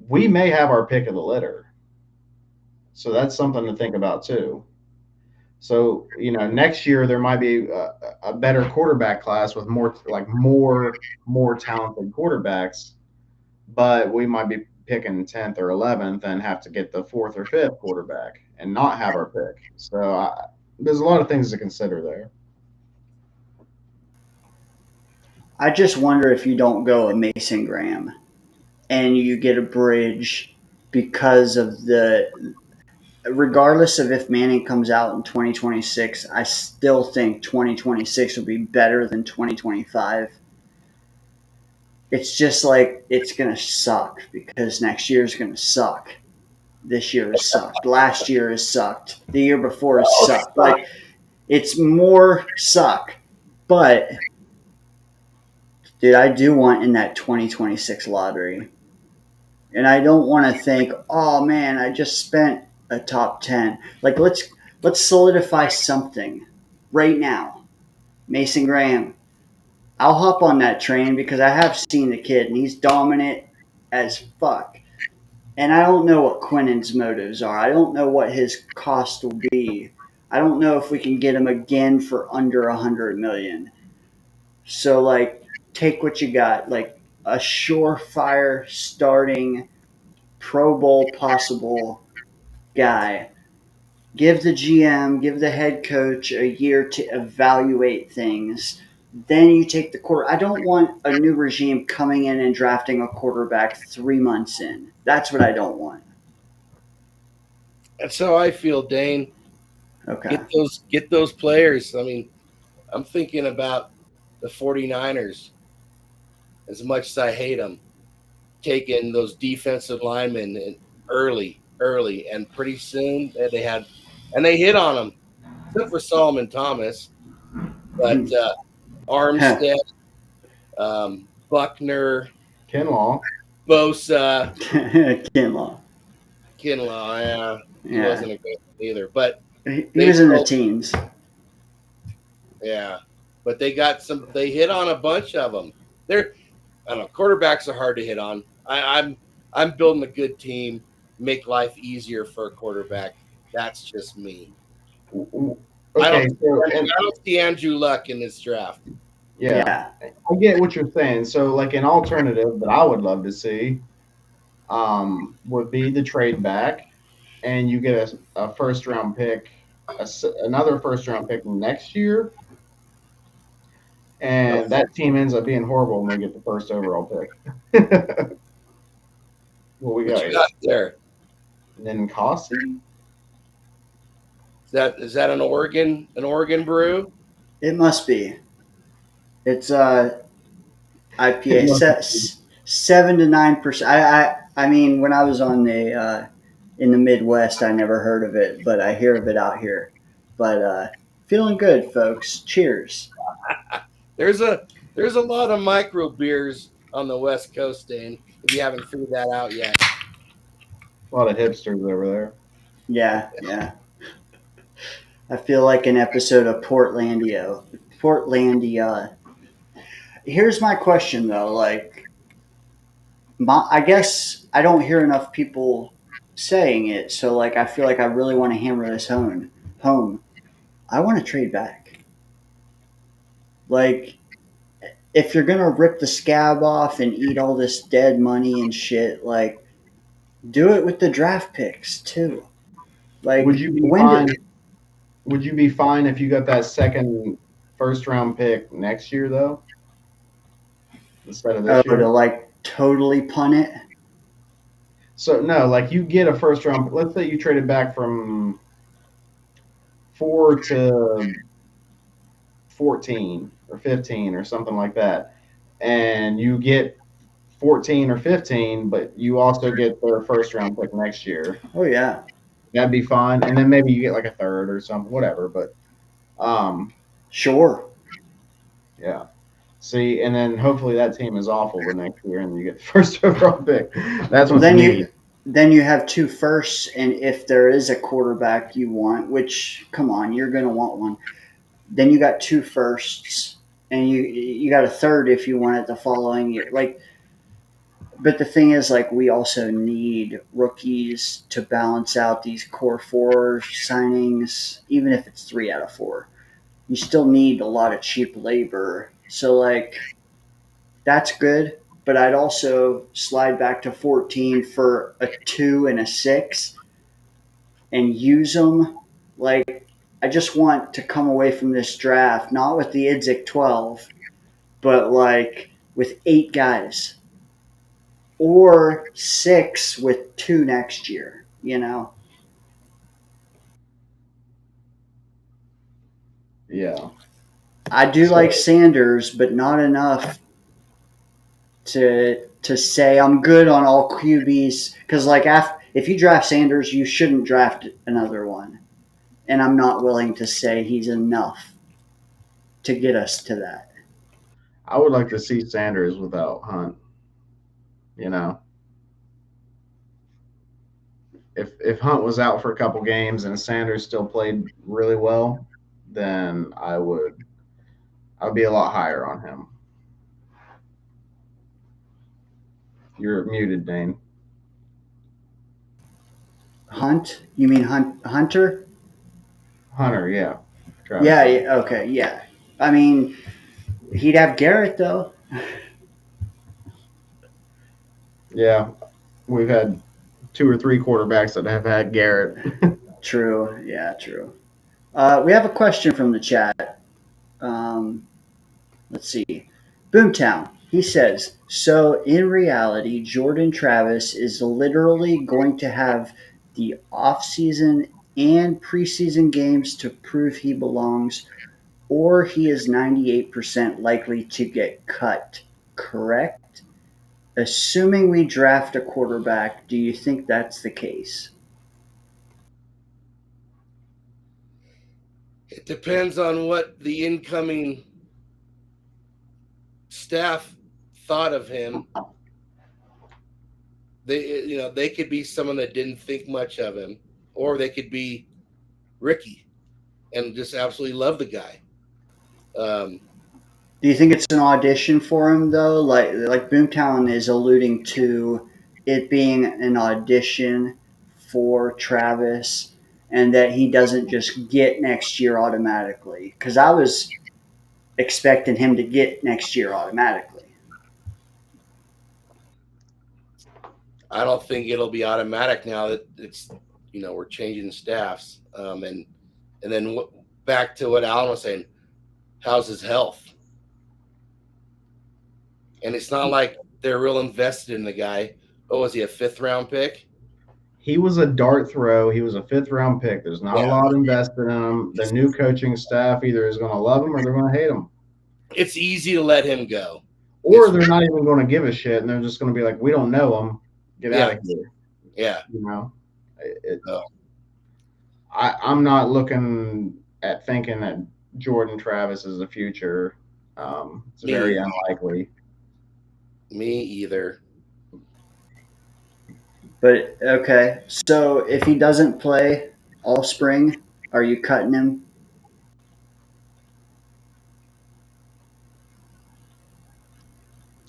we may have our pick of the litter. So that's something to think about too. So next year there might be a better quarterback class with more talented quarterbacks, but we might be picking 10th or 11th and have to get the 4th or 5th quarterback and not have our pick. So there's a lot of things to consider there. I just wonder if you don't go a Mason Graham and you get a bridge because of the. Regardless of if Manning comes out in 2026, I still think 2026 will be better than 2025. It's just like it's going to suck because next year is going to suck. This year has sucked. Last year has sucked. The year before has sucked. Like, it's more suck. But, dude, I do want in that 2026 lottery. And I don't want to think, oh man, I just spent a top 10. Like, let's solidify something right now. Mason Graham. I'll hop on that train because I have seen the kid and he's dominant as fuck. And I don't know what Quinnen's motives are. I don't know what his cost will be. I don't know if we can get him again for under 100 million. So like, take what you got. Like a surefire starting Pro Bowl possible guy. Give the GM, give the head coach a year to evaluate things. Then you take the quarter. I don't want a new regime coming in and drafting a quarterback 3 months in. That's what I don't want. That's how I feel, Dane. Okay. Get those players. I mean, I'm thinking about the 49ers. As much as I hate them, taking those defensive linemen early, and pretty soon they hit on them, except for Solomon Thomas, but Armstead, Buckner, Kinlaw. Bosa, Kinlaw. Kinlaw. He wasn't a good one either, but he was in the teens. Yeah, but they hit on a bunch of them. I don't know. Quarterbacks are hard to hit on. I'm building a good team, make life easier for a quarterback. That's just me. Okay, I don't see Andrew Luck in this draft. Yeah, I get what you're saying. So, like an alternative that I would love to see would be the trade back, and you get a first round pick, another first round pick next year, and that team ends up being horrible when we get the first overall pick. What you got there? Ninkasi? Is that an Oregon brew? It must be. It's IPA 7 to 9%. I mean, when I was on the in the Midwest, I never heard of it, but I hear of it out here. But feeling good, folks. Cheers. There's a lot of micro beers on the West Coast, Dane. If you haven't figured that out yet. A lot of hipsters over there. Yeah. I feel like an episode of Portlandia. Here's my question though, like, I guess I don't hear enough people saying it, so like I feel like I really want to hammer this home. I want to trade back. Like, if you're gonna rip the scab off and eat all this dead money and shit, like, do it with the draft picks too. Like, would you be fine? Would you be fine if you got that second first round pick next year though, instead of this year? To like totally punt it. So no, like you get a first round. Let's say you traded back from 4 to 14 or 15 or something like that, and you get 14 or 15, but you also get their first round pick next year. Oh yeah, that'd be fine. And then maybe you get like a third or something, whatever. But sure, yeah. See, and then hopefully that team is awful the next year, and you get the first overall pick. That's what then you have 2 firsts, and if there is a quarterback you want, which come on, you're gonna want one. Then you got 2 firsts, and you got a third if you want it the following year. Like, but the thing is, like, we also need rookies to balance out these core 4 signings, even if it's 3 out of 4. You still need a lot of cheap labor. So, like, that's good, but I'd also slide back to 14 for a 2 and a 6 and use them. Like, I just want to come away from this draft, not with the Idzik 12, but like with 8 guys or 6 with 2 next year, you know? Yeah. I do So- like Sanders, but not enough to say I'm good on all QBs. Because like if you draft Sanders, you shouldn't draft another one, and I'm not willing to say he's enough to get us to that. I would like to see Sanders without Hunt. You know, if Hunt was out for a couple games and Sanders still played really well, then I'd be a lot higher on him. You're muted, Dane. Hunt? You mean Hunter? Hunter, yeah. Travis Yeah, Hunter. yeah. Okay. Yeah. I mean, he'd have Garrett though. Yeah. We've had 2 or 3 quarterbacks that have had Garrett. True. Yeah. True. We have a question from the chat. Let's see. Boomtown. He says, so in reality, Jordan Travis is literally going to have the offseason and preseason games to prove he belongs, or he is 98% likely to get cut, correct? Assuming we draft a quarterback, do you think that's the case? It depends on what the incoming staff thought of him. They could be someone that didn't think much of him, or they could be Ricky and just absolutely love the guy. Do you think it's an audition for him though? Like Boomtown is alluding to it being an audition for Travis, and that he doesn't just get next year automatically. Because I was expecting him to get next year automatically. I don't think it'll be automatic now that it's we're changing staffs. And then back to what Alan was saying, how's his health? And it's not like they're real invested in the guy. What was he, a 5th-round pick? He was a dart throw. He was a 5th-round pick. There's not a lot invested in him. The new coaching staff either is going to love him or they're going to hate him. It's easy to let him go. Or they're not even going to give a shit and they're just going to be like, we don't know him. Get out of here. Yeah. You know? I'm not looking at thinking that Jordan Travis is the future. It's very unlikely. Me either. But okay, so if he doesn't play all spring, are you cutting him?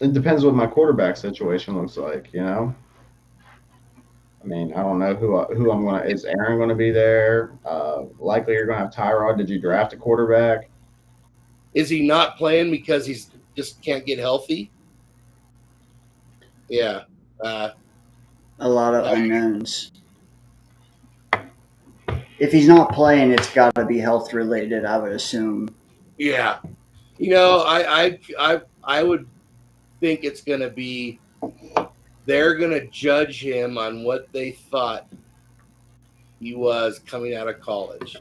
It depends what my quarterback situation looks like, you know? I mean, I don't know who I'm going to – is Aaron going to be there? Likely you're going to have Tyrod. Did you draft a quarterback? Is he not playing because he's just can't get healthy? Yeah. A lot of unknowns. If he's not playing, it's got to be health related, I would assume. Yeah. I would think it's going to be they're going to judge him on what they thought he was coming out of college.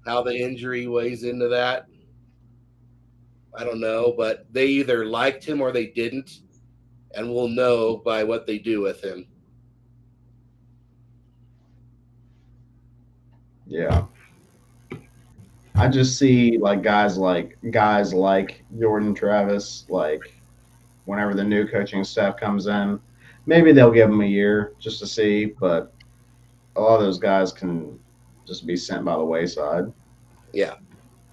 How the injury weighs into that, I don't know, but they either liked him or they didn't, and we'll know by what they do with him. Yeah. I just see guys like Jordan Travis, like whenever the new coaching staff comes in, maybe they'll give him a year just to see, but a lot of those guys can just be sent by the wayside. Yeah.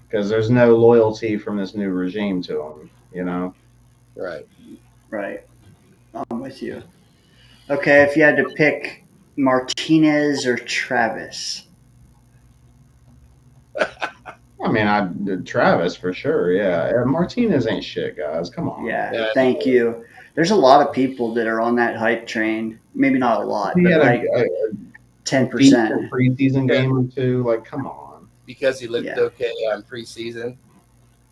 Because there's no loyalty from this new regime to them, you know? Right. Right. I'm with you. Okay, if you had to pick Martinez or Travis. I mean, I did Travis for sure, yeah. Martinez ain't shit, guys. Come on. Yeah, thank you. There's a lot of people that are on that hype train. Maybe not a lot, He but had like a 10%. decent preseason game or two. Like, come on. Because he looked Yeah. okay on preseason.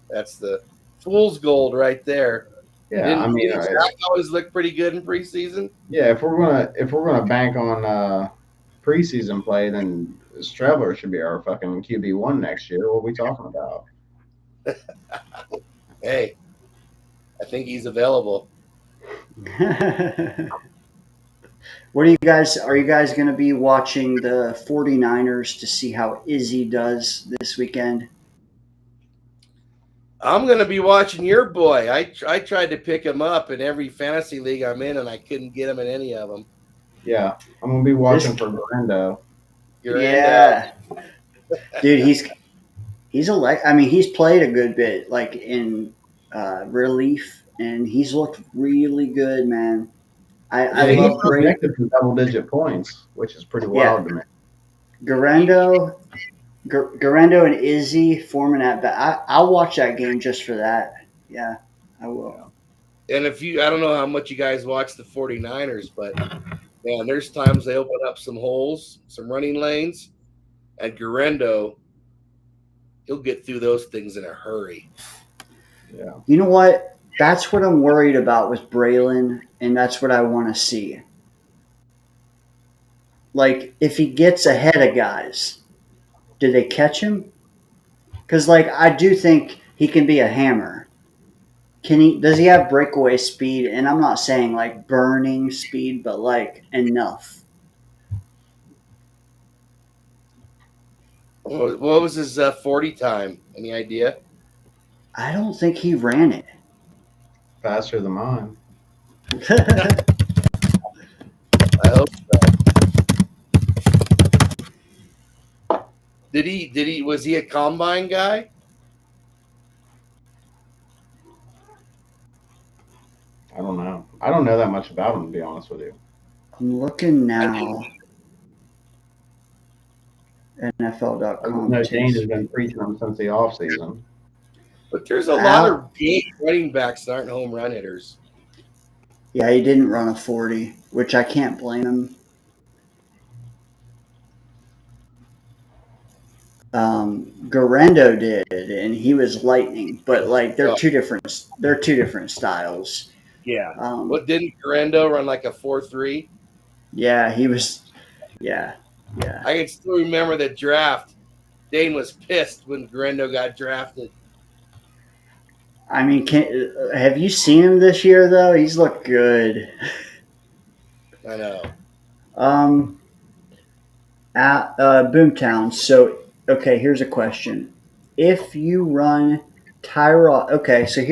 That's the fool's gold right there. Yeah, I mean, Didn't Zach always look pretty good in preseason? yeah. If we're gonna bank on preseason play, then Streveler should be our fucking QB1 next year. What are we talking about? Hey, I think he's available. What are you guys going to be watching the 49ers to see how Izzy does this weekend? I'm going to be watching your boy. I tried to pick him up in every fantasy league I'm in, and I couldn't get him in any of them. Yeah, I'm gonna be watching for Brando. Yeah. Dude, I mean, he's played a good bit like in relief, and he's looked really good, man. I Yeah, he's love great. projected for double-digit points, which is pretty Yeah, wild to me. Garendo, and Izzy forming that. But I'll watch that game just for that. Yeah, I will. And I don't know how much you guys watch the 49ers, but man, there's times they open up some holes, some running lanes, and Garendo, he'll get through those things in a hurry. Yeah. You know what? That's what I'm worried about with Braylon, and that's what I want to see. Like, if he gets ahead of guys, do they catch him? Because, like, I do think he can be a hammer. Does he have breakaway speed? And I'm not saying like burning speed, but like enough. What was his 40 time? Any idea? I don't think he ran it. Faster than mine. I hope so. Was he a combine guy? I don't know. I don't know that much about him, to be honest with you. I'm looking now. NFL.com. No, Dane has been preaching him since the offseason. But there's a lot of big running backs that aren't home run hitters. Yeah, he didn't run a 40, which I can't blame him. Garendo did, and he was lightning. But like, they're two different styles. Yeah. What didn't Garendo run like a 4.3? Yeah, he was. Yeah. I can still remember the draft. Dane was pissed when Garendo got drafted. I mean, have you seen him this year though? He's looked good. I know. At Boomtown. So, okay, here's a question: if you run Tyrod, okay, so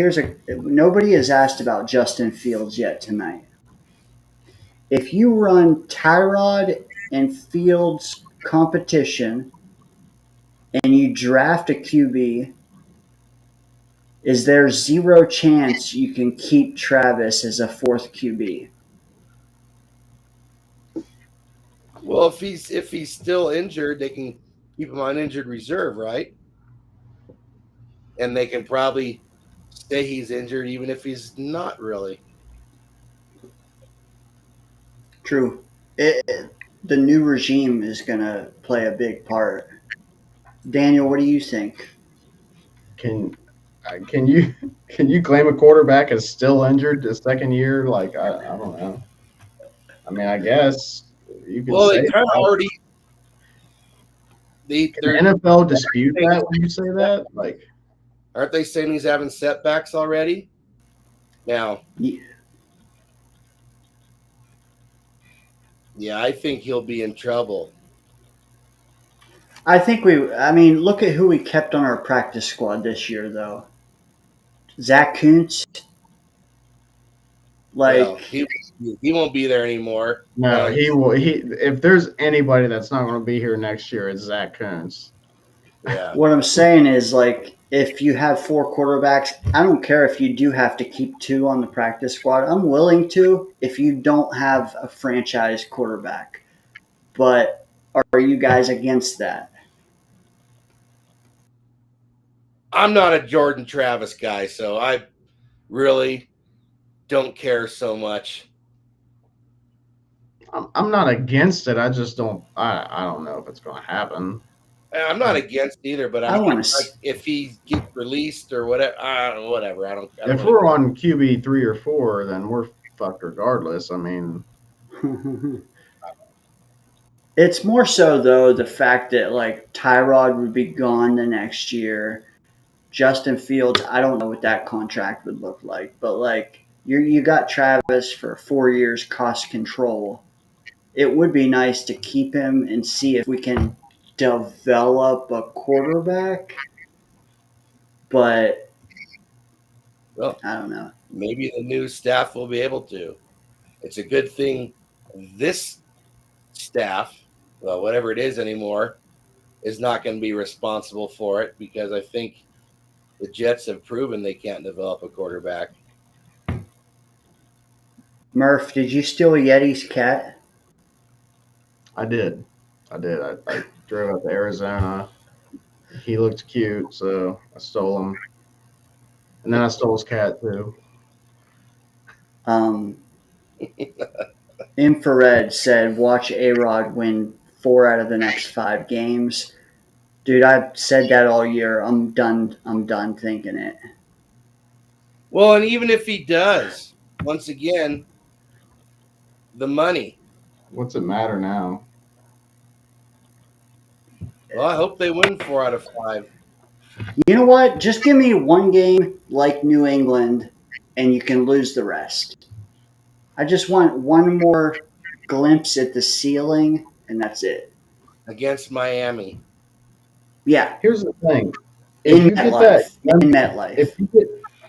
nobody has asked about Justin Fields yet tonight. If you run Tyrod and Fields competition, and you draft a QB, is there zero chance you can keep Travis as a fourth QB? Well, if he's still injured, they can keep him on injured reserve, right? And they can probably say he's injured even if he's not really. True. The new regime is going to play a big part. Daniel, what do you think? Can you claim a quarterback is still injured the second year? Like, I don't know. I mean, I guess you can say They kind of already. Can the NFL dispute that when you say that? Like, aren't they saying he's having setbacks already? Now, yeah, I think he'll be in trouble. I mean, look at who we kept on our practice squad this year, though. Zach Kuntz. Well, he won't be there anymore. No, he will. If there's anybody that's not going to be here next year, it's Zach Kuntz. Yeah. What I'm saying is, like, if you have 4 quarterbacks, I don't care if you do have to keep 2 on the practice squad. I'm willing to if you don't have a franchise quarterback. But are you guys against that? I'm not a Jordan Travis guy, so I really don't care so much. I'm not against it. I just don't. I don't know if it's going to happen. I'm not against either, but I I'm want like, to. if he gets released or whatever, whatever. I don't If really. we're on QB 3 or 4, then we're fucked regardless. I mean, It's more so though the fact that like Tyrod would be gone the next year. Justin Fields, I don't know what that contract would look like, but like you got Travis for 4 years cost control. It would be nice to keep him and see if we can develop a quarterback, but Well, I don't know. maybe the new staff will be able to. It's a good thing this staff, well, whatever it is anymore, is not going to be responsible for it because I think the Jets have proven they can't develop a quarterback. Murph, did you steal Yeti's cat? I did. I drove up to Arizona. He looked cute, so I stole him. And then I stole his cat, too. Infrared said, "Watch A Rod win 4 out of the next 5 games." Dude, I've said that all year. I'm done. I'm done thinking it. Well, and even if he does, once again, the money. What's it matter now? Well, I hope they win 4 out of 5. You know what? Just give me one game like New England, and you can lose the rest. I just want one more glimpse at the ceiling, and that's it. Against Miami. Yeah, Here's the thing. in MetLife. In MetLife.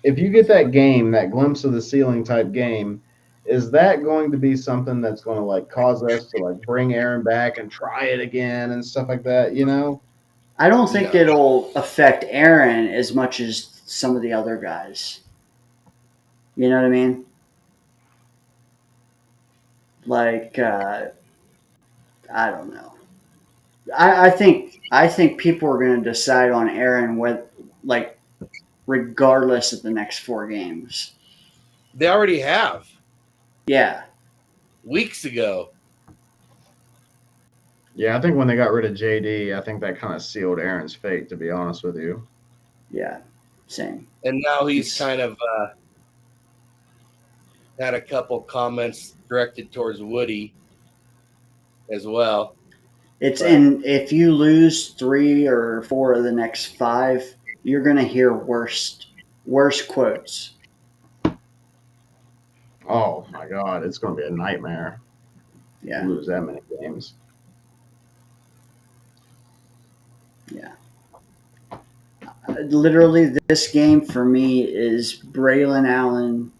If you get that game, that glimpse of the ceiling type game, is that going to be something that's going to like cause us to like bring Aaron back and try it again and stuff like that? You know? I don't think No. it'll affect Aaron as much as some of the other guys. You know what I mean? Like, I don't know. I think people are going to decide on Aaron with like regardless of the next 4 games. They already have Yeah, weeks ago. Yeah, I think when they got rid of JD, I think that kind of sealed Aaron's fate. To be honest with you. yeah, same. And now he's kind of had a couple comments directed towards Woody as well. It's But and if you lose 3 or 4 of the next 5, you're going to hear worse quotes. Oh my God, it's going to be a nightmare. Yeah, Lose that many games. yeah. Literally, this game for me is Braylon Allen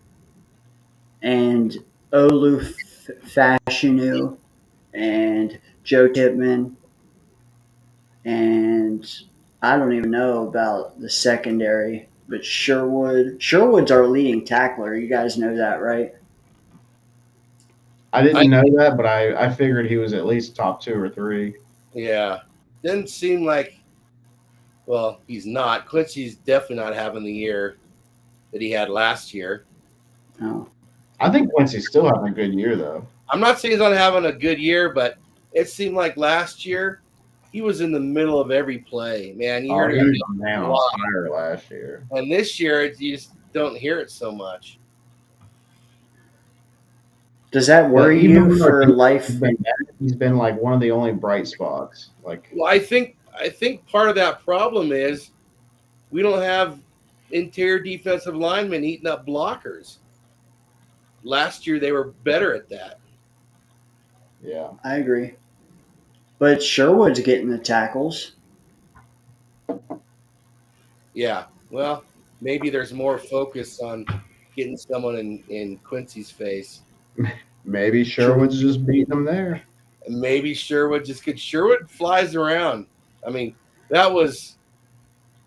and Olu Fashanu and Joe Tippmann, and I don't even know about the secondary, but Sherwood's our leading tackler. You guys know that, right? I I didn't know that, but I figured he was at least top 2 or 3. yeah, didn't seem like. Well, he's not. Quincy's definitely not having the year that he had last year. No. I think Quincy's still having a good year though. I'm not saying he's not having a good year, but it seemed like last year he was in the middle of every play. Man, you heard He him was a man a on lot. fire last year. And this year you just don't hear it so much. Does that worry Even you though for life? he's been like one of the only bright spots. Like, Well, I think part of that problem is we don't have interior defensive linemen eating up blockers. Last year they were better at that. yeah, I agree. But Sherwood's getting the tackles. Yeah. Well, maybe there's more focus on getting someone in Quincy's face. maybe Sherwood's just beating him there. And maybe Sherwood just could. Sherwood flies around. I mean, that was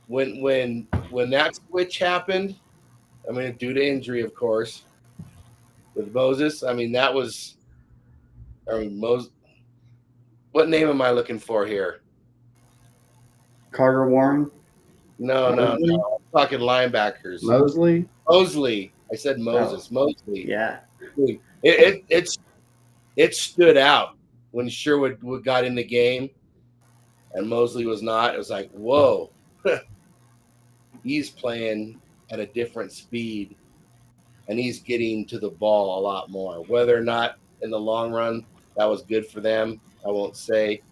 when that switch happened. I mean, due to injury, of course, with Moses. I mean, that was. I mean, Moses. What name am I looking for here? Carter Warren. No. I'm talking linebackers. Mosley. Mosley. I said Oh, Mosley. yeah. It stood out when Sherwood got in the game and Mosley was not. It was like, whoa, he's playing at a different speed and he's getting to the ball a lot more. Whether or not in the long run that was good for them, I won't say.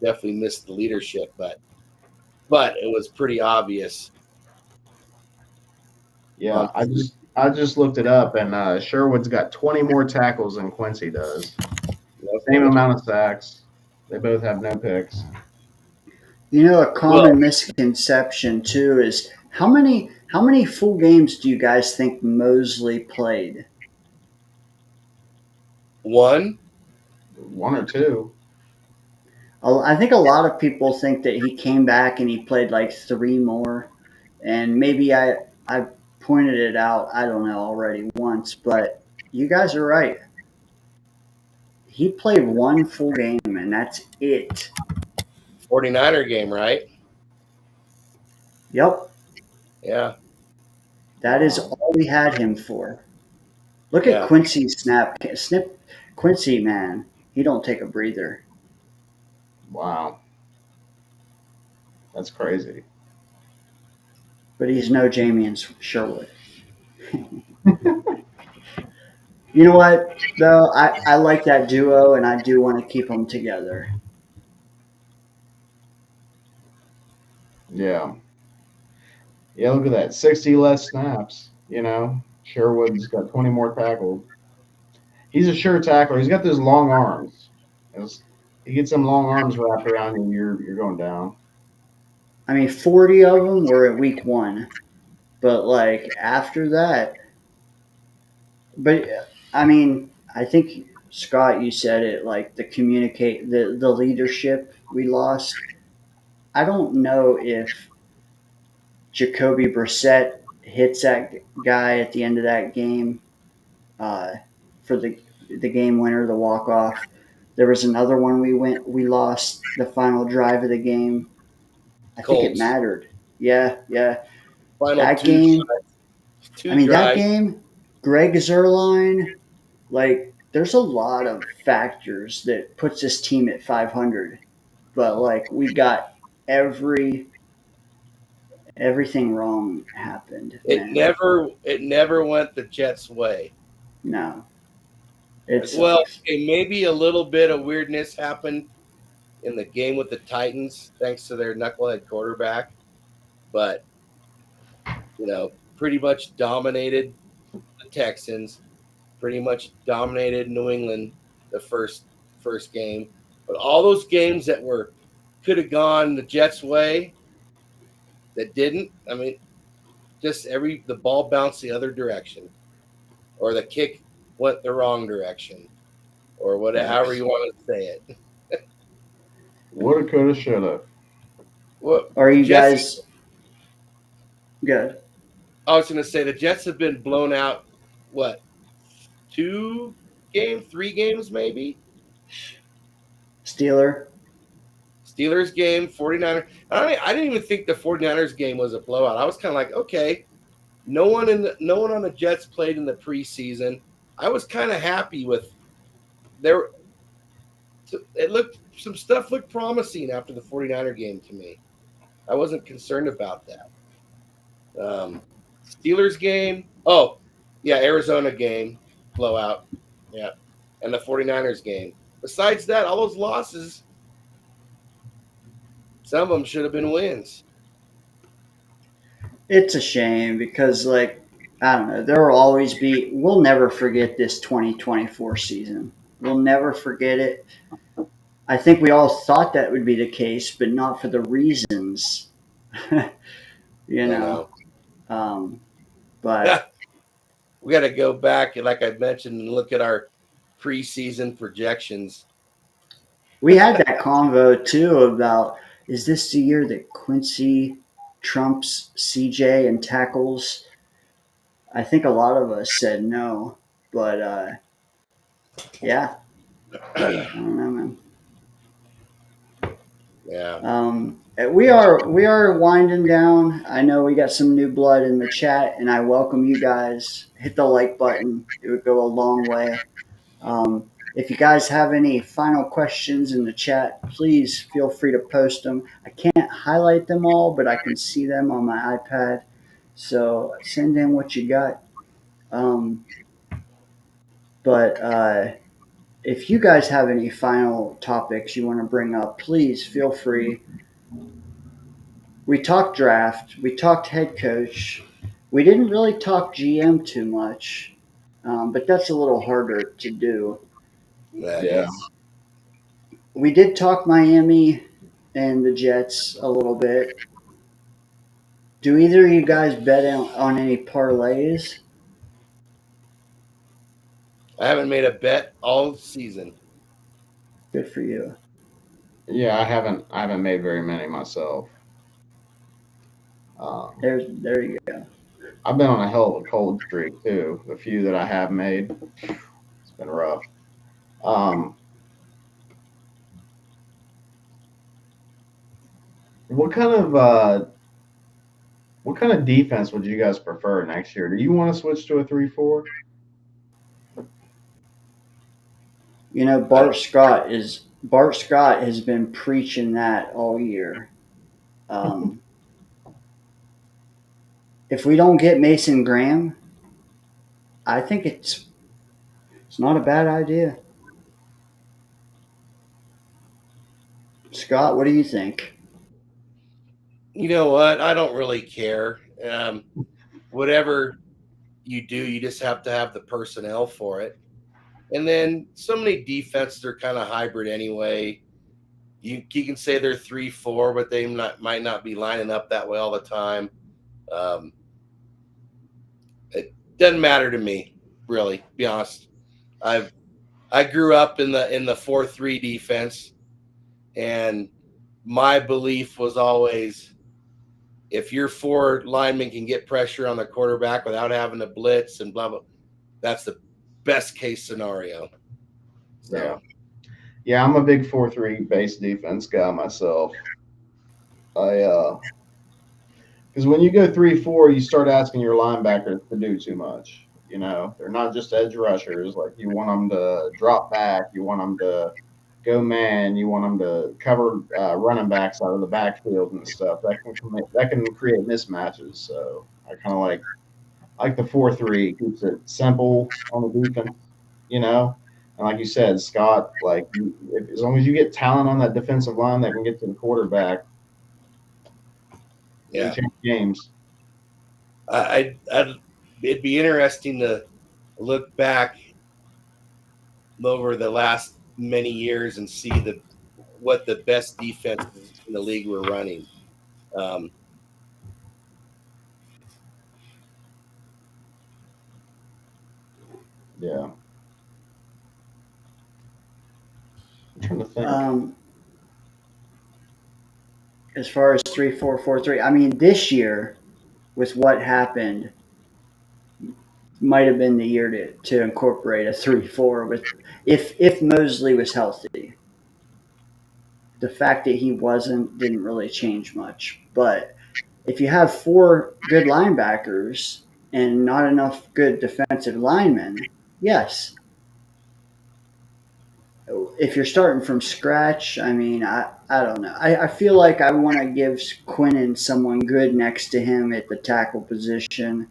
Definitely missed the leadership, but it was pretty obvious. Yeah, I just looked it up, and Sherwood's got 20 more tackles than Quincy does. Same amount of sacks. They both have no picks. You know, a Well, common misconception too is how many full games do you guys think Mosley played? one, One or two. I think a lot of people think that he came back and he played like three more, and maybe I pointed it out. I don't know already once, but you guys are right. He played one full game, and that's it. 49er game, right? Yep, Yeah, that is Wow. all we had him for. Look at yeah. Quincy's snip. Quincy, man, he don't take a breather. Wow. That's crazy. But he's no Jamie and Sherwood. You know what, though? I like that duo, and I do want to keep them together. Yeah. Yeah, look at that. 60 less snaps. Sherwood's got 20 more tackles. He's a sure tackler. He's got those long arms. He gets them long arms wrapped around you, you're going down. I mean, 40 of them were at week one, but like after that, but I mean, I think Scott, you said it like the leadership we lost. I don't know if Jacoby Brissett hits that guy at the end of that game uh, for the game winner, the walk off. There was another one we lost the final drive of the game. I think it Colts mattered. Yeah, yeah. final That game. I two mean, that drives. game. Greg Zerline. Like, there's a lot of factors that puts this team at 500, but like we got everything wrong happened, man. It never went the Jets' way. No, it Well, sucks. okay, maybe a little bit of weirdness happened in the game with the Titans, thanks to their knucklehead quarterback, but pretty much dominated the Texans, pretty much dominated New England the first game. But all those games that could have gone the Jets' way that didn't, I mean, just the ball bounced the other direction, or the kick went the wrong direction, or whatever, however you want to say it. Woulda, coulda, shoulda. Well, Are the you Jets, guys good? I was going to say the Jets have been blown out. What, 3 games maybe? Steeler? Steelers game, 49ers. I didn't even think the 49ers game was a blowout. I was kind of like, okay, no one on the Jets played in the preseason. I was kind of happy with their. Some stuff looked promising after the 49er game to me. I wasn't concerned about that. Steelers game. Oh, yeah, Arizona game, blowout. Yeah. And the 49ers game. Besides that, all those losses, some of them should have been wins. It's a shame because, like, I don't know, there will always be, we'll never forget this 2024 season. We'll never forget it. I think we all thought that would be the case, but not for the reasons, you I know. know. Um, but We got to go back, like I mentioned, and look at our preseason projections. we had that convo too about is this the year that Quincy trumps CJ and tackles? I think a lot of us said no, but yeah, I don't know, man. Yeah. We are winding down. I know we got some new blood in the chat, and I welcome you guys. Hit the like button; it would go a long way. If you guys have any final questions in the chat, please feel free to post them. I can't highlight them all, but I can see them on my iPad. So send in what you got. Um, but if you guys have any final topics you want to bring up, please feel free. We talked draft, we talked head coach. We didn't really talk GM too much, but that's a little harder to do. That Yeah. is. We did talk Miami and the Jets a little bit. Do either of you guys bet on any parlays? I haven't made a bet all season. Good for you. Yeah, I haven't made very many myself. There you go. I've been on a hell of a cold streak too. The few that I have made, it's been rough. Um, what kind of defense would you guys prefer next year? Do you want to switch to a 3-4? You know, Bart Scott has been preaching that all year. Um, if we don't get Mason Graham, I think it's not a bad idea. Scott, what do you think? You know what? I don't really care. Whatever you do, you just have to have the personnel for it. And then so many defenses are kind of hybrid anyway. You can say they're 3-4, but they might not be lining up that way all the time. It doesn't matter to me, really. To be honest, I grew up in the 4-3 defense, and my belief was always if your four linemen can get pressure on the quarterback without having to blitz and blah blah, that's the best case scenario. So. Yeah. Yeah, I'm a big 4-3 base defense guy myself. Because when you go 3-4, you start asking your linebackers to do too much. You know, they're not just edge rushers. Like you want them to drop back, you want them to go man, you want them to cover running backs out of the backfield and stuff. That can create mismatches. So I kind of like the 4-3, keeps it simple on the defense. You know, and like you said, Scott, as long as you get talent on that defensive line that can get to the quarterback, you Yeah, can change games. it'd be interesting to look back over the last many years and see what the best defenses in the league were running. Um, Yeah. I'm trying to think. As far as 3-4-4-3, I mean, this year with what happened, might have been the year to incorporate a 3-4 with if Mosley was healthy. The fact that he wasn't didn't really change much. But if you have four good linebackers and not enough good defensive linemen, yes. If you're starting from scratch, I mean, I don't know. I feel like I want to give Quinnen someone good next to him at the tackle position.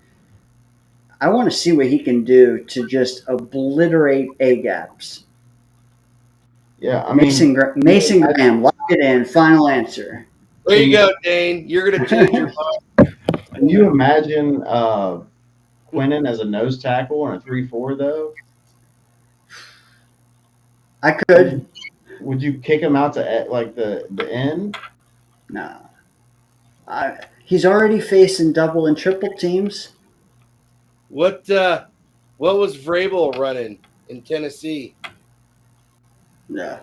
I want to see what he can do to just obliterate A gaps. Yeah, I mean, Mason Graham, lock it in. Final answer. there you go, Dane. You're going to change your mind. can you imagine Quinnen as a nose tackle in a 3-4 though? I could. Would you kick him out to like the end? No. He's already facing double and triple teams. What was Vrabel running in Tennessee? Yeah.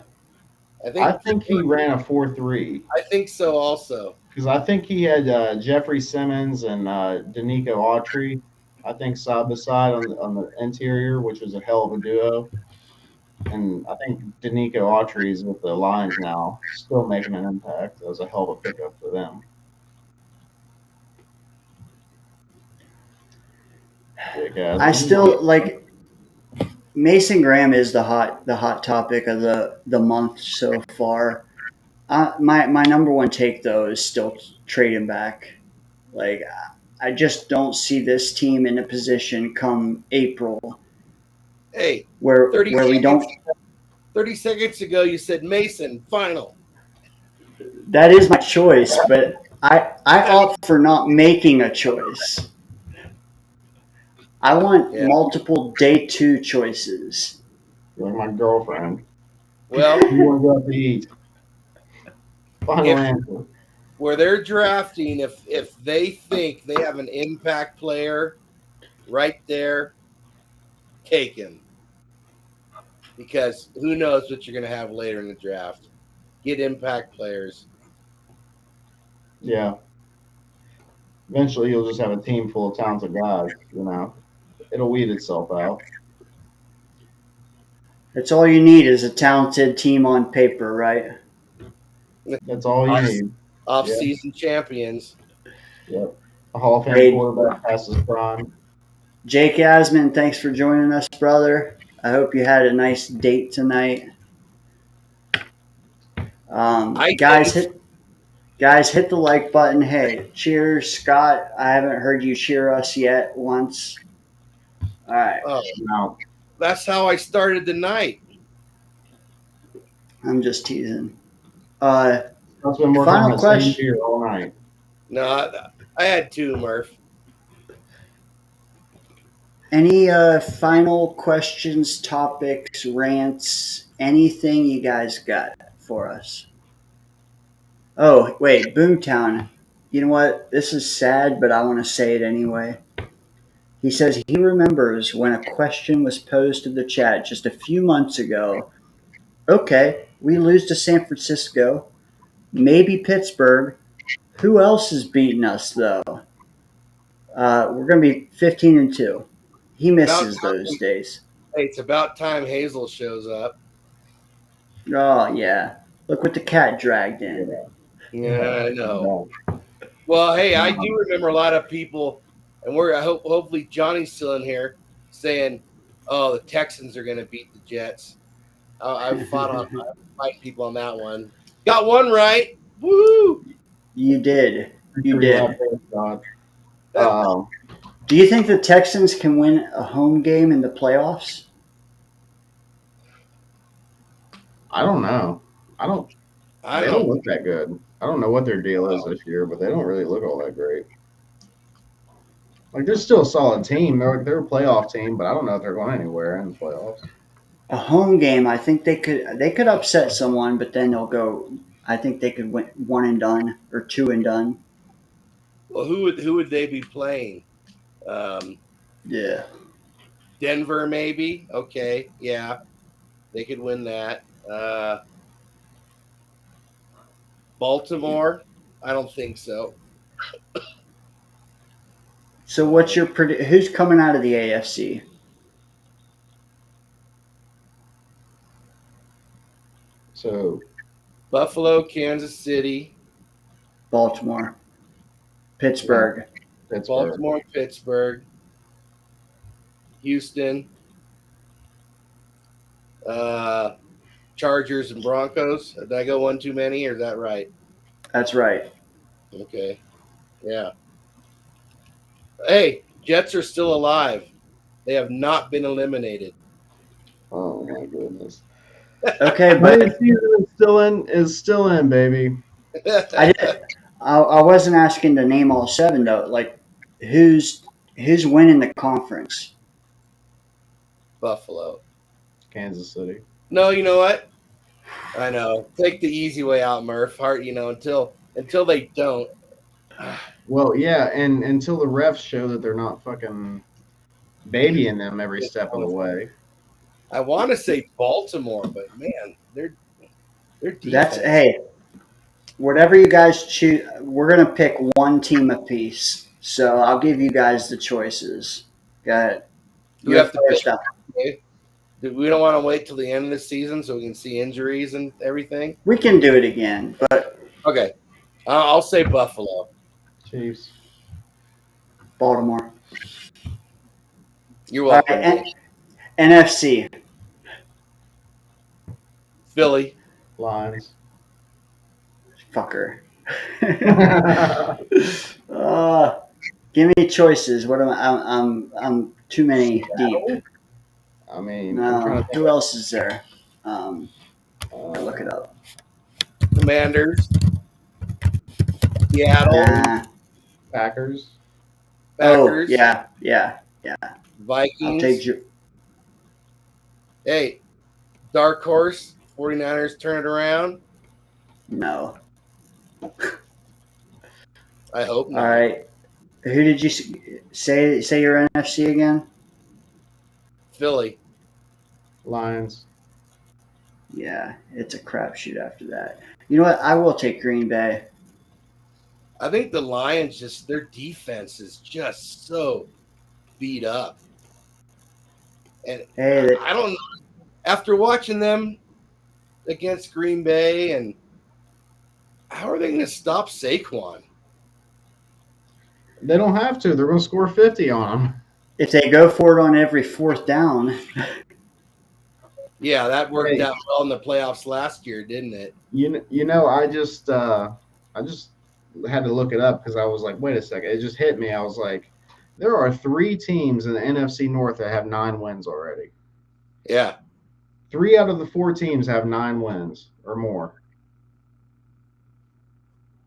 I think he ran a 4-3 I think so also. because I think he had Jeffrey Simmons and Danico Autry. I think side by side on the interior, which was a hell of a duo. And I think Danico Autry's with the Lions now, still making an impact. That was a hell of a pickup for them. I still like Mason Graham is the hot topic of the month so far. My number one take though is still trade him back. Like I just don't see this team in a position come April Hey, where 30 we seconds, don't. 30 seconds ago, you said Mason, final. That is my choice, but I opt for not making a choice. I want Yeah. multiple day two choices. You're like my girlfriend. Well, You want to go out to eat? Final if answer. where they're drafting, if they think they have an impact player right there, take him. Because who knows what you're going to have later in the draft. Get impact players. Yeah. Eventually, you'll just have a team full of talented guys. You know, it'll weed itself out. That's all you need is a talented team on paper, right? That's all you need. Off-season champions. Yep. A Hall of Fame Hey, quarterback past his prime. Jake Asman, thanks for joining us, brother. I hope you had a nice date tonight. I Guys, didn't. hit the like button. Hey, cheers, Scott. I haven't heard you cheer us yet once. All right, Oh, No, that's how I started the night. I'm just teasing. I've been working on Final that same question. beer all night. No, I had two, Murph. Any final questions, topics, rants, anything you guys got for us? Oh, wait, Boomtown. You know what? This is sad, but I want to say it anyway. He says he remembers when a question was posed to the chat just a few months ago. Okay, we lose to San Francisco, maybe Pittsburgh. Who else is beating us though? We're going to be 15-2. He About misses those time. days. Hey, it's about time Hazel shows up. Oh yeah, look what the cat dragged in. Yeah, I know. No. Well, hey, I do remember a lot of people, and hopefully Johnny's still in here saying, "Oh, the Texans are going to beat the Jets." I fight people on that one. Got one right. Woo! You did. You Victory lap did. there, Scott. Um, Do you think the Texans can win a home game in the playoffs? I don't know. I They don't don't. look that good. I don't know what their deal is this year, but they don't really look all that great. Like they're still a solid team. They're a playoff team, but I don't know if they're going anywhere in the playoffs. A home game, I think they could upset someone, but then they'll go. I think they could win one and done or two and done. Well, who would they be playing? Um, Yeah. Denver, maybe. Okay, yeah, they could win that. Baltimore, I don't think so. So what's your who's coming out of the AFC? So Buffalo, Kansas City, Baltimore, yeah, Pittsburgh. Pittsburgh. Baltimore, Pittsburgh, Houston, uh, Chargers, and Broncos. Did I go one too many, or is that right? That's right. Okay, yeah. Hey, Jets are still alive. They have not been eliminated. Oh my goodness. Okay, But but season is still in, baby. I did. I wasn't asking to name all seven though. Like who's winning the conference? Buffalo. Kansas City. No, you know what? I know. Take the easy way out, Murph. Heart, until they don't. Well, yeah, and until the refs show that they're not fucking babying them every step of the way. I want to say Baltimore, but man, their defense. That's hey. Whatever you guys choose, we're gonna pick one team apiece. So I'll give you guys the choices. Go ahead. Do we have You're to first pick? up. Okay. We don't want to wait till the end of the season so we can see injuries and everything. We can do it again, but Okay, I'll say Buffalo. Chiefs. Baltimore. You're All welcome, right, Dave. NFC. Philly. Lions. Fucker. Give me choices. What am I'm too many deep. I mean, I'm No, trying to who else is there? think. Look it up. Commanders. Seattle. Nah. Packers. Oh, Packers. yeah. I'll take Vikings. you. Hey, dark horse. 49ers turn it around. No. I hope not. All right. Who did you say your NFC again? Philly. Lions. Yeah, it's a crapshoot after that. You know what? I will take Green Bay. I think the Lions their defense is just so beat up. And Hey, I don't know. After watching them against Green Bay, and how are they going to stop Saquon? They don't have to. They're going to score 50 on them. if they go for it on every fourth down, Yeah, that worked Hey. out well in the playoffs last year, didn't it? You know, I just had to look it up because I was like, wait a second. It just hit me. I was like, there are 3 teams in the NFC North that have 9 wins already. Yeah. 3 out of the 4 teams have 9 wins or more.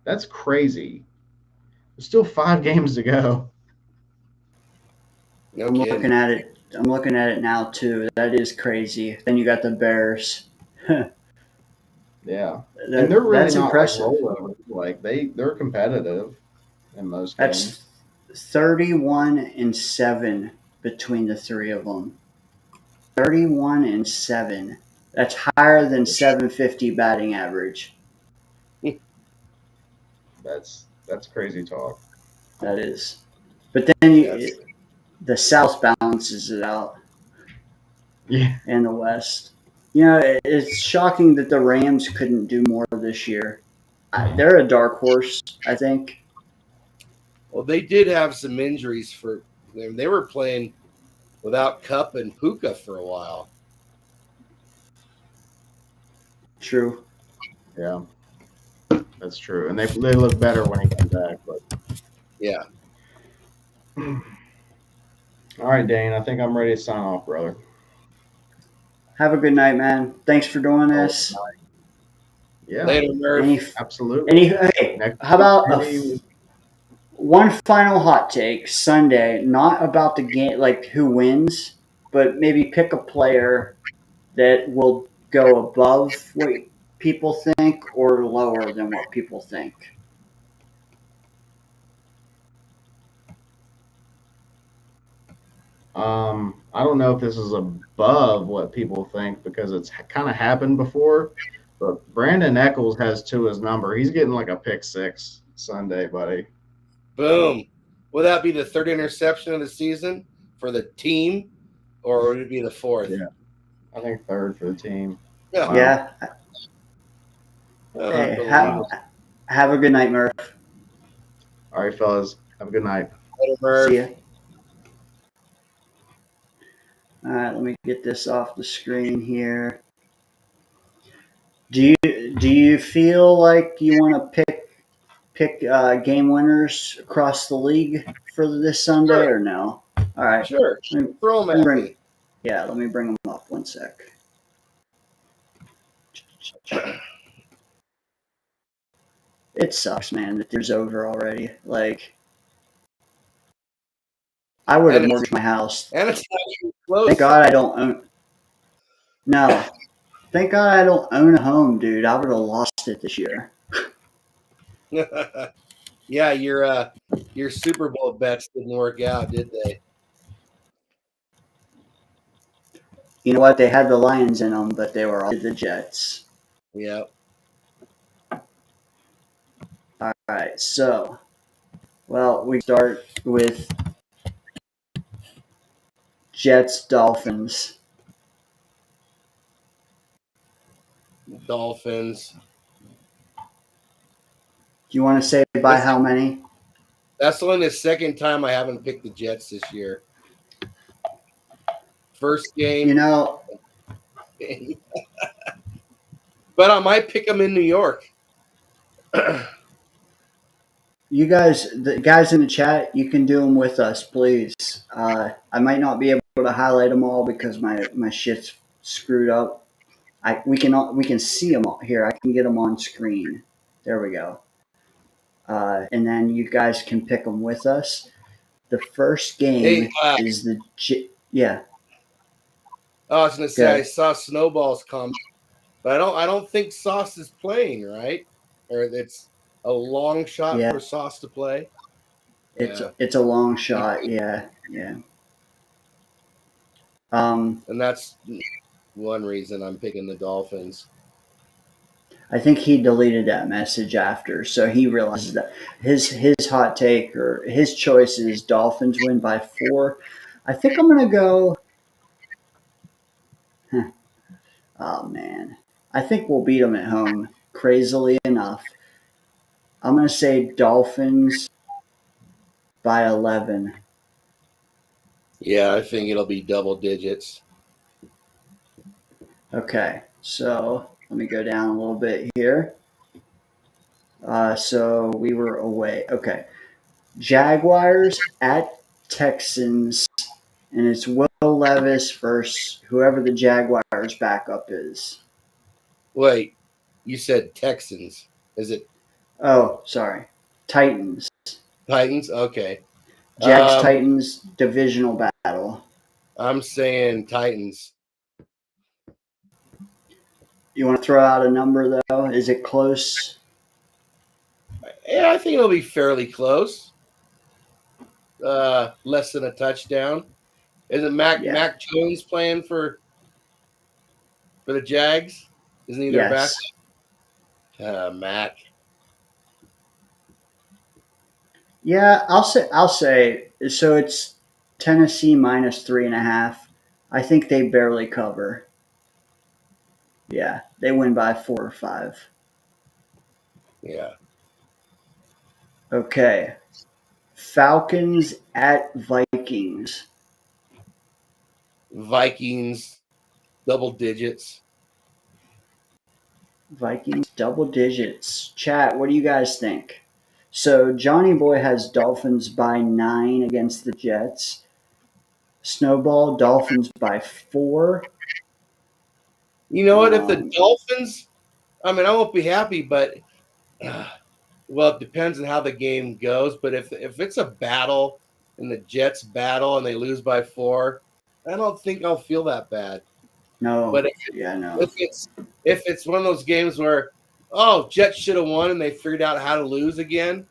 That's crazy. There's still 5 games to go. No I'm kidding. looking at it. I'm looking at it now too. That is crazy. Then you got the Bears. Yeah, and they're really that's not impressive. like rollovers. Like they're competitive in most games. That's 31-7 between the 3 of them. 31-7. That's higher than 750 batting average. That's crazy talk. That is. But then the South balances it out. Yeah, And the West. You know, it's shocking that the Rams couldn't do more this year. They're a dark horse, I think. Well, they did have some injuries for them. They were playing without Cup and Puka for a while. True. yeah, that's true. And they look better when he comes back. But Yeah. all right, Dane, I think I'm ready to sign off, brother. Have a good night, man. Thanks for doing this. Yeah, Later, Murph. absolutely. Hey, Next how about maybe one final hot take Sunday? Not about the game, like who wins, but maybe pick a player that will go above what people think or lower than what people think. I don't know if this is above what people think because it's kind of happened before. But Brandon Eccles has 2 his number. He's getting like a pick 6 Sunday, buddy. Boom. Will that be the 3rd interception of the season for the team, or would it be the 4th? Yeah. I think 3rd for the team. Yeah. Yeah. Hey, have a good night, Murph. All right, fellas. Have a good night. Later, Murph. See ya. All right, let me get this off the screen here. Do you feel like you want to pick game winners across the league for this Sunday or no? All right. Sure. Throw them at me. Yeah, let me bring them up. One sec. It sucks, man, that there's over already. Like, I would have mortgaged my house. And it's not even close. Thank God I don't own. No, thank God I don't own a home, dude. I would have lost it this year. Yeah, your Super Bowl bets didn't work out, did they? You know what? They had the Lions in them, but they were all the Jets. Yeah. All right, so, well, we start with Jets Dolphins. Dolphins. Do you want to say by how many? That's only the second time I haven't picked the Jets this year. First game. You know, but I might pick them in New York. you guys, the guys in the chat, you can do them with us, please. I might not be able to highlight them all because my shit's screwed up. We can see them all here. I can get them on screen. There we go. And then you guys can pick them with us. The first game is the yeah. Oh, I was gonna say I saw Snowball's comment, but I don't think Sauce is playing, right? Or it's a long shot for Sauce to play. It's a long shot. Yeah. And that's one reason I'm picking the Dolphins. I think he deleted that message after, so he realizes that his hot take or his choice is Dolphins win by 4. I think I'm gonna go. Oh man, I think we'll beat them at home. Crazily enough, I'm gonna say Dolphins by 11. Yeah, I think it'll be double digits. Okay, so let me go down a little bit here. So we were away. Okay, Jaguars at Texans, and it's Will Levis versus whoever the Jaguars backup is. Wait, you said Texans. Is it? Oh, sorry, Titans. Titans? Okay. Jags Titans divisional battle. I'm saying Titans. You want to throw out a number though? Is it close? Yeah, I think it'll be fairly close. Less than a touchdown. Isn't Mac Jones playing for the Jags? Isn't he their backup? Mac. Yeah, I'll say. So it's Tennessee minus 3.5. I think they barely cover. Yeah, they win by 4 or 5. Yeah. Okay. Falcons at Vikings. Vikings, double digits. Vikings, double digits. Chat, what do you guys think? So Johnny Boy has Dolphins by 9 against the Jets. Snowball, Dolphins by 4. You know what? If the Dolphins, I mean, I won't be happy, but well, it depends on how the game goes. But if it's a battle and the Jets battle and they lose by 4, I don't think I'll feel that bad. No, but if it's one of those games where Jets should have won and they figured out how to lose again,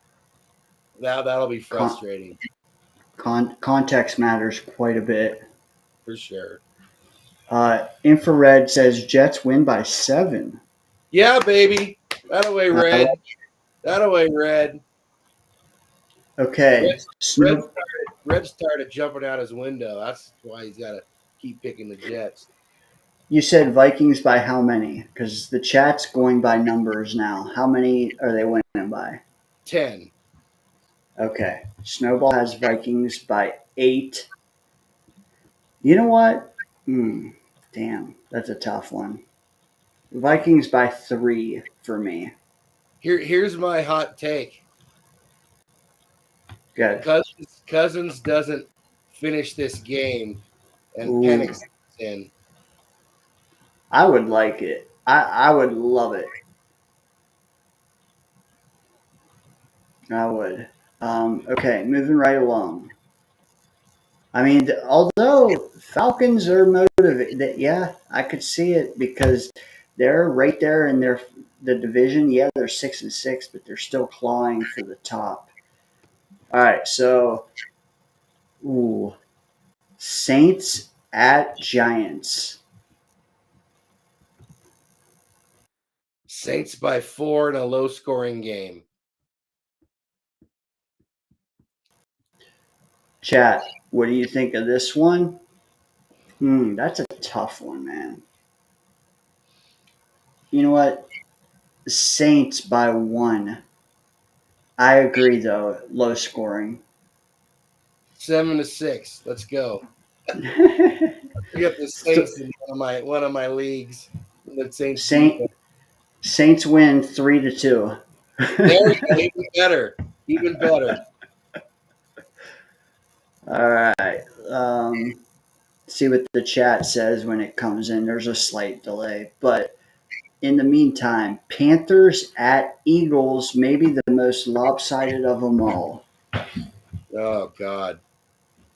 that'll be frustrating. Context matters quite a bit. For sure. Infrared says Jets win by 7. Yeah, baby. That away, Red. That away, Red. Okay. Red started jumping out his window. That's why he's got to keep picking the Jets. You said Vikings by how many? Because the chat's going by numbers now. How many are they winning by? 10. Okay. Snowball has Vikings by 8. You know what? Damn, that's a tough one. Vikings by 3 for me. Here's my hot take. Good. Cousins doesn't finish this game and Penix in. I would like it. I would love it. I would. Okay, moving right along. I mean, although Falcons are motivated, yeah, I could see it because they're right there in the division. Yeah, they're 6-6, but they're still clawing for the top. All right, so, Saints at Giants. Saints by 4 in a low-scoring game. Chat, what do you think of this one? That's a tough one, man. You know what? Saints by 1. I agree, though. Low scoring. 7-6. Let's go. We got the So, Saints in one of my leagues. The Saints Saint defense. Saints win 3-2. There you go. Even better. Even better. All right. See what the chat says when it comes in. There's a slight delay, but in the meantime, Panthers at Eagles, maybe the most lopsided of them all. Oh God.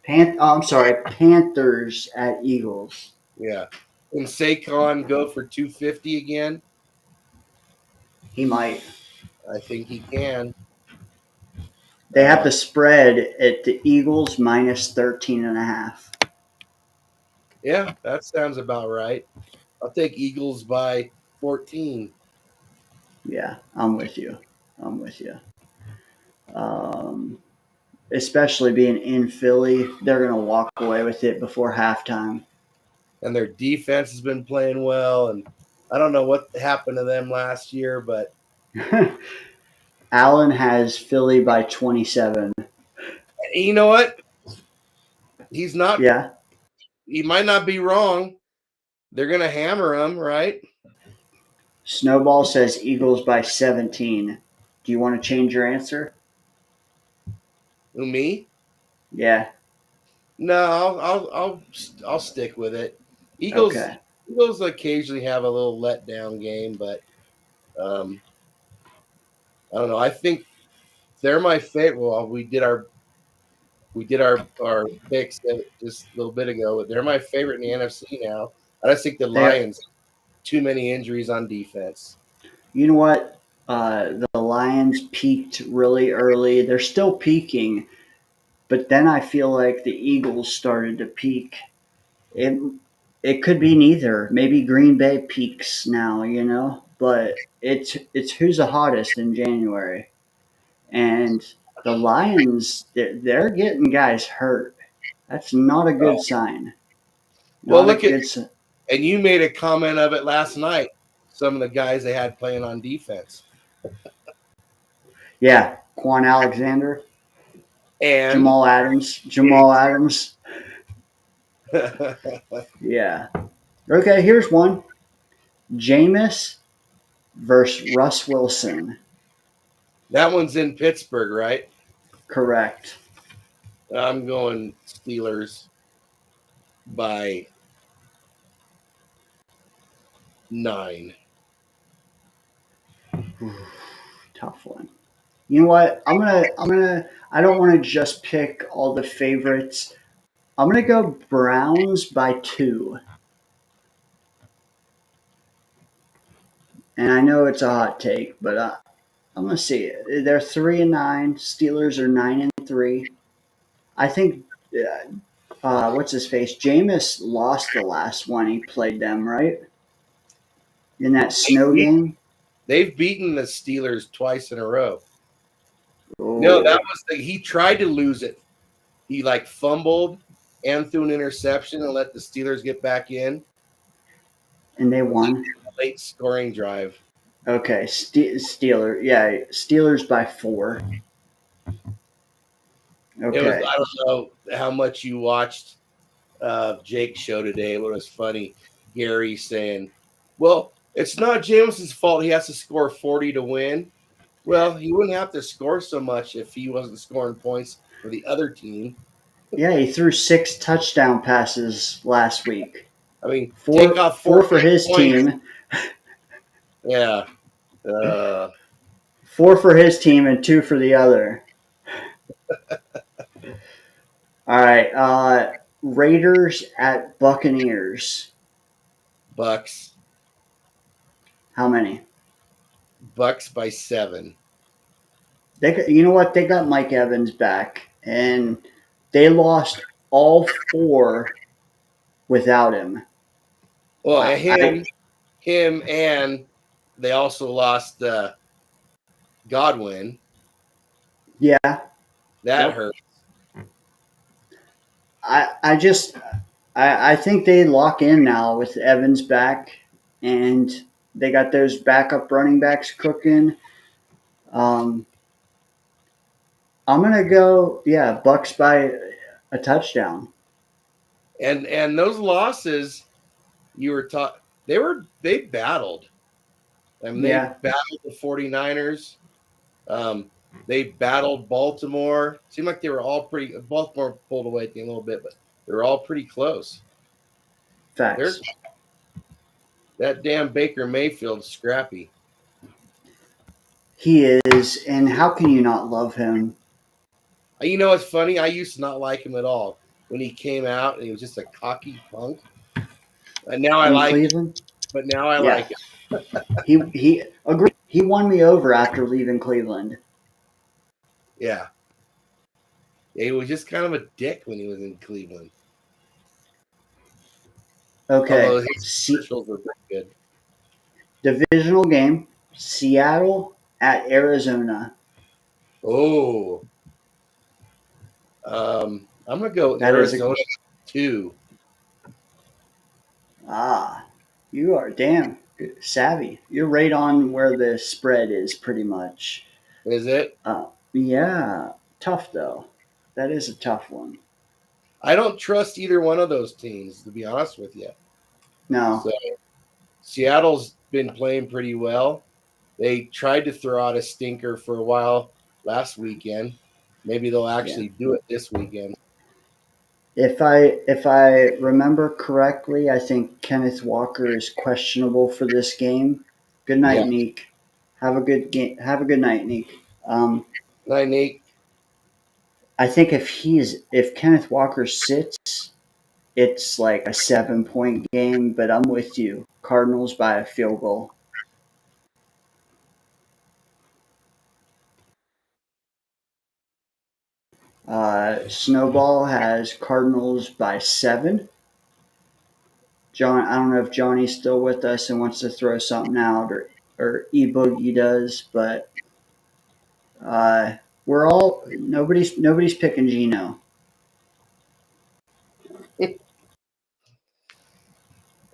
I'm sorry, Panthers at Eagles. Yeah. Can Saquon go for 250 again? He might. I think he can. They have the spread at the Eagles minus 13.5. Yeah, that sounds about right. I'll take Eagles by 14. Yeah, I'm with you. I'm with you. Um, Especially being in Philly, they're going to walk away with it before halftime. And their defense has been playing well. And I don't know what happened to them last year, but Allen has Philly by 27. you know what? He's not. Yeah. He might not be wrong. They're gonna hammer him, right? Snowball says Eagles by 17. Do you want to change your answer? Who, me? Yeah. No, I'll stick with it. Eagles Okay. Eagles occasionally have a little letdown game, but I don't know. I think they're my favorite. Well, we did our picks just a little bit ago, but they're my favorite in the NFC now. I just think the They're, Lions too many injuries on defense. you know what? The Lions peaked really early. They're still peaking, but then I feel like the Eagles started to peak. It it could be neither. Maybe Green Bay peaks now, but it's who's the hottest in January. And the Lions, they're getting guys hurt. That's not a good sign. Well, Not a look at good. and you made a comment of it last night. Some of the guys they had playing on defense, Yeah, Quan Alexander, and Jamal Adams, Jamal Adams. Yeah. Okay, here's one. Jameis versus Russ Wilson. that one's in Pittsburgh, right? Correct. I'm going Steelers by 9. Tough one. You know what? I don't want to just pick all the favorites. I'm gonna go Browns by 2. And I know it's a hot take, but I'm gonna see it. They're 3-9. Steelers are 9-3. I think what's his face? Jameis lost the last one he played them, right? In that snow game. They've beaten the Steelers twice in a row. No, Oh, that was he tried to lose it. He like fumbled and threw an interception and let the Steelers get back in. and they won. A late scoring drive. Okay, Steelers. Yeah, Steelers by 4. It was Okay. I don't know how much you watched Jake's show today, but it was funny. Gary saying, "Well, it's not Jameson's fault. He has to score 40 to win." Well, he wouldn't have to score so much if he wasn't scoring points for the other team. Yeah, he threw 6 touchdown passes last week. I mean, take Four, off four for 14 his points. team. Yeah. 4 for his team and 2 for the other. All right. Raiders at Buccaneers. Bucks. How many? Bucks by 7. You know what? They got Mike Evans back, and they lost all 4 without him. Well, I, I him, and they also lost Godwin. yeah. That Yep. hurt. I think they lock in now with Evans back, and they got those backup running backs cooking. Um, I'm gonna go, yeah, Bucks by a touchdown. And those losses you were taught they battled. I mean, they Yeah, battled the 49ers. They battled Baltimore. Seemed like they were all pretty. Baltimore pulled away at the end a little bit, but they were all pretty close. They're facts. that damn Baker Mayfield scrappy. He is, and how can you not love him? You know what's funny? I used to not like him at all when he came out, and he was just a cocky punk. And now I In like him, Cleveland? but now I Yeah, like him. he agreed. He won me over after leaving Cleveland. Yeah. He was just kind of a dick when he was in Cleveland. Okay, Although his commercials were pretty good. divisional game: Seattle at Arizona. Oh, I'm gonna go That is a Arizona 2. you are damn savvy. You're right on where the spread is, pretty much. Is it? Yeah, tough though. That is a tough one. I don't trust either one of those teams, to be honest with you. No, So Seattle's been playing pretty well. They tried to throw out a stinker for a while last weekend. Maybe they'll yeah. actually do it this weekend. If I remember correctly, I think Kenneth Walker is questionable for this game. Good Yeah. night, Neek. Have a good game. Have a good night, Neek. Um, Night, Nate. I think if Kenneth Walker sits, it's like a 7 point game. But I'm with you. Cardinals by a field goal. Snowball has Cardinals by 7. John, I don't know if Johnny's still with us and wants to throw something out, or E Boogie does, but we're all nobody's picking Gino.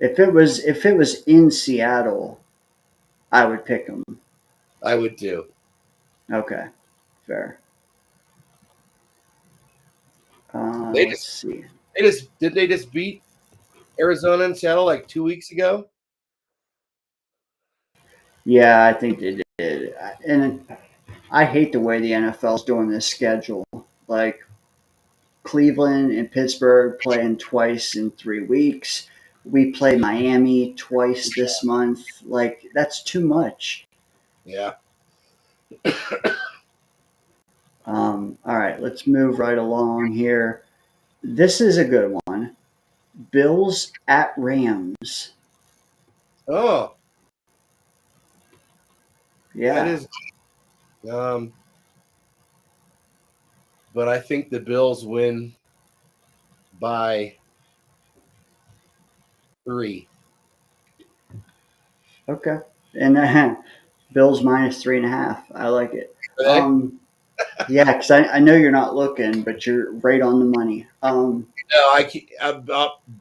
If it was in Seattle, I would pick him. I would too. Okay, fair. They Let's just see. they just beat Arizona and Seattle like 2 weeks ago? Yeah, I think they did, and I hate the way the NFL is doing this schedule. Like Cleveland and Pittsburgh playing twice in 3 weeks. We play Miami twice this month. Like that's too much. Yeah. All right, let's move right along here. This is a good one. Bills at Rams. Oh, that Yeah. is but I think the Bills win by 3. Okay. And Bills minus 3.5. I like it. Okay? Yeah, because I know you're not looking, but you're right on the money. No,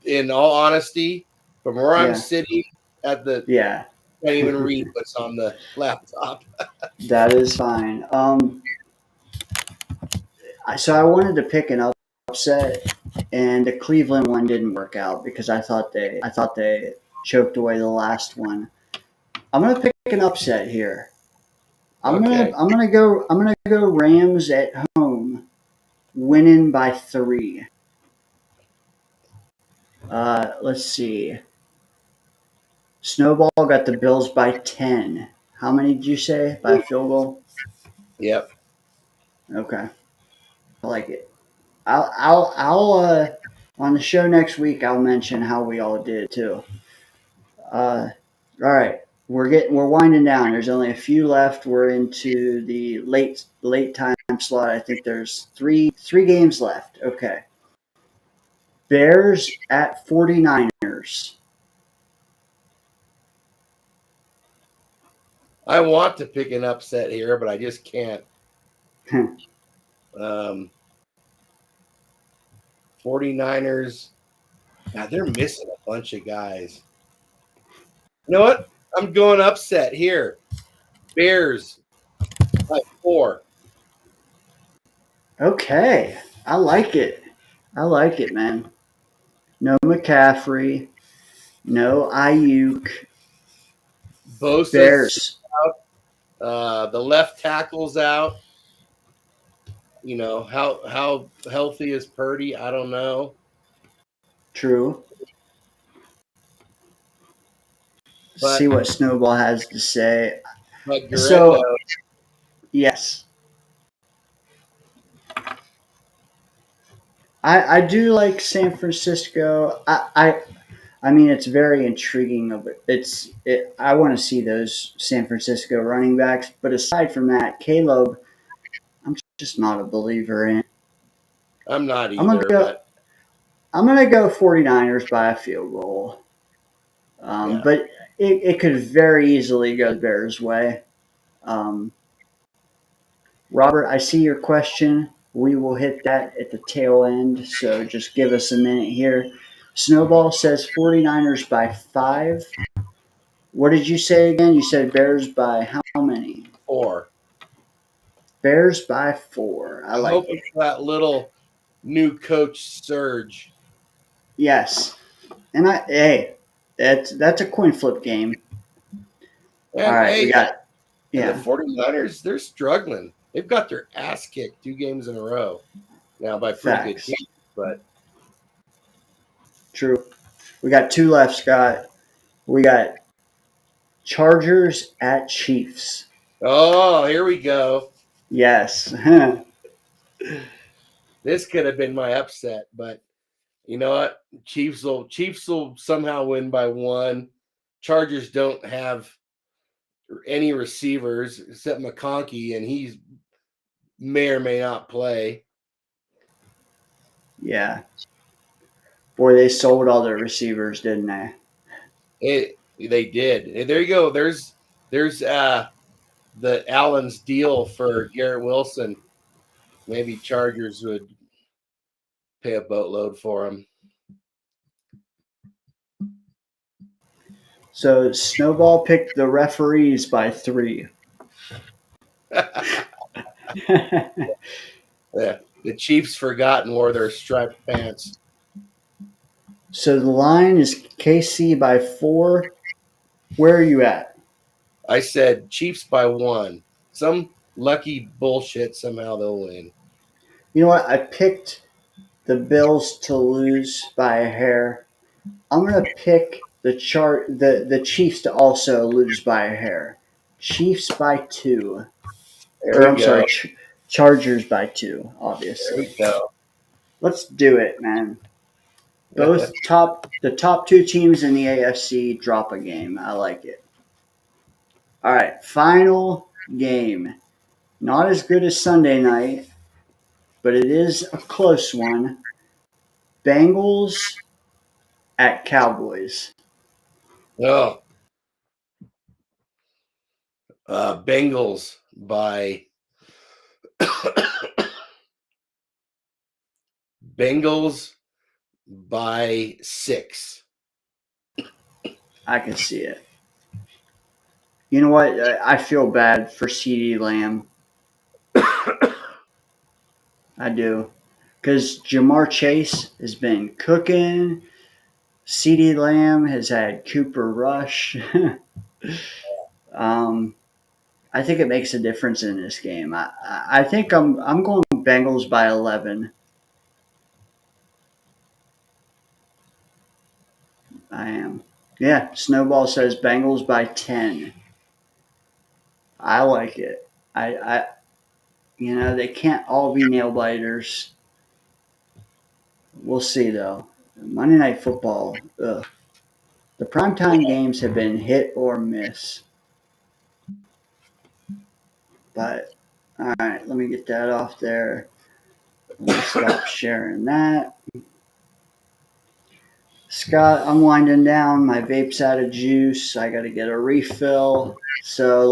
in all honesty, from where I'm Yeah, sitting at the yeah, can't even read what's on the laptop. that is fine. So I wanted to pick an upset, and the Cleveland one didn't work out because I thought they choked away the last one. I'm gonna pick an upset here. Okay. I'm gonna go Rams at home, winning by 3. Let's see. Snowball got the Bills by 10. How many did you say by a field goal? Yep. Okay, I like it. I'll on the show next week. I'll mention how we all did too. All right, we're winding down. There's only a few left. We're into the late time slot. I think there's three games left. Okay, Bears at 49ers. I want to pick an upset here, but I just can't. Um 49ers. God, they're missing a bunch of guys. You know what? I'm going upset here. Bears by 4. Okay. I like it. I like it, man. No McCaffrey. No Ayuk. Bosa's Bears. out. The left tackle's out. You know, how healthy is Purdy? I don't know. True. But See what Snowball has to say. Garendo, So, yes. I do like San Francisco. I mean, it's very intriguing. I want to see those San Francisco running backs. But aside from that, Caleb, I'm just not a believer in. I'm not I'm gonna either, go. but I'm gonna go 49ers by a field goal. yeah. But it could very easily go the Bears' way. Um, Robert, I see your question. We will hit that at the tail end, so just give us a minute here. Snowball says 49ers by 5. What did you say again? You said Bears by how many? 4. Bears by 4. I I hope like it. it's that little new coach surge. Yes. And hey, that's a coin flip game. All And right, we hey, got and the yeah, 49ers, they're struggling. They've got their ass kicked 2 games in a row. Now by pretty good facts. teams, but True. We got 2 left, Scott. We got Chargers at Chiefs. oh, here we go. Yes. This could have been my upset, but you know what? Chiefs will somehow win by 1. Chargers don't have any receivers except McConkey, and he's may or may not play. Yeah. Boy, they sold all their receivers, didn't they? They did. And there you go. There's the Allen's deal for Garrett Wilson. Maybe Chargers would pay a boatload for him. So Snowball picked the referees by 3. Yeah, the Chiefs forgot and wore their striped pants. So the line is KC by 4. Where are you at? I said Chiefs by 1. Some lucky bullshit somehow they'll win. You know what? I picked the Bills to lose by a hair. I'm gonna pick the Chiefs to also lose by a hair. Chiefs by 2. There Or we I'm sorry, go. Chargers by 2, There we obviously. go. Let's do it, man. The top 2 teams in the AFC drop a game. I like it. All right, final game. Not as good as Sunday night, but it is a close one. Bengals at Cowboys. Oh, Bengals by Bengals by 6. I can see it. You know what? I feel bad for CeeDee Lamb. I do. Because Jamar Chase has been cooking. CeeDee Lamb has had Cooper Rush. um, I think it makes a difference in this game. I think I'm going Bengals by 11. I am. Yeah, Snowball says Bengals by 10. I like it. I they can't all be nail biters. We'll see though. Monday Night Football. Ugh. The primetime games have been hit or miss. But all right, let me get that off there. Let me stop sharing that. Scott, I'm winding down. My vape's out of juice. I got to get a refill. So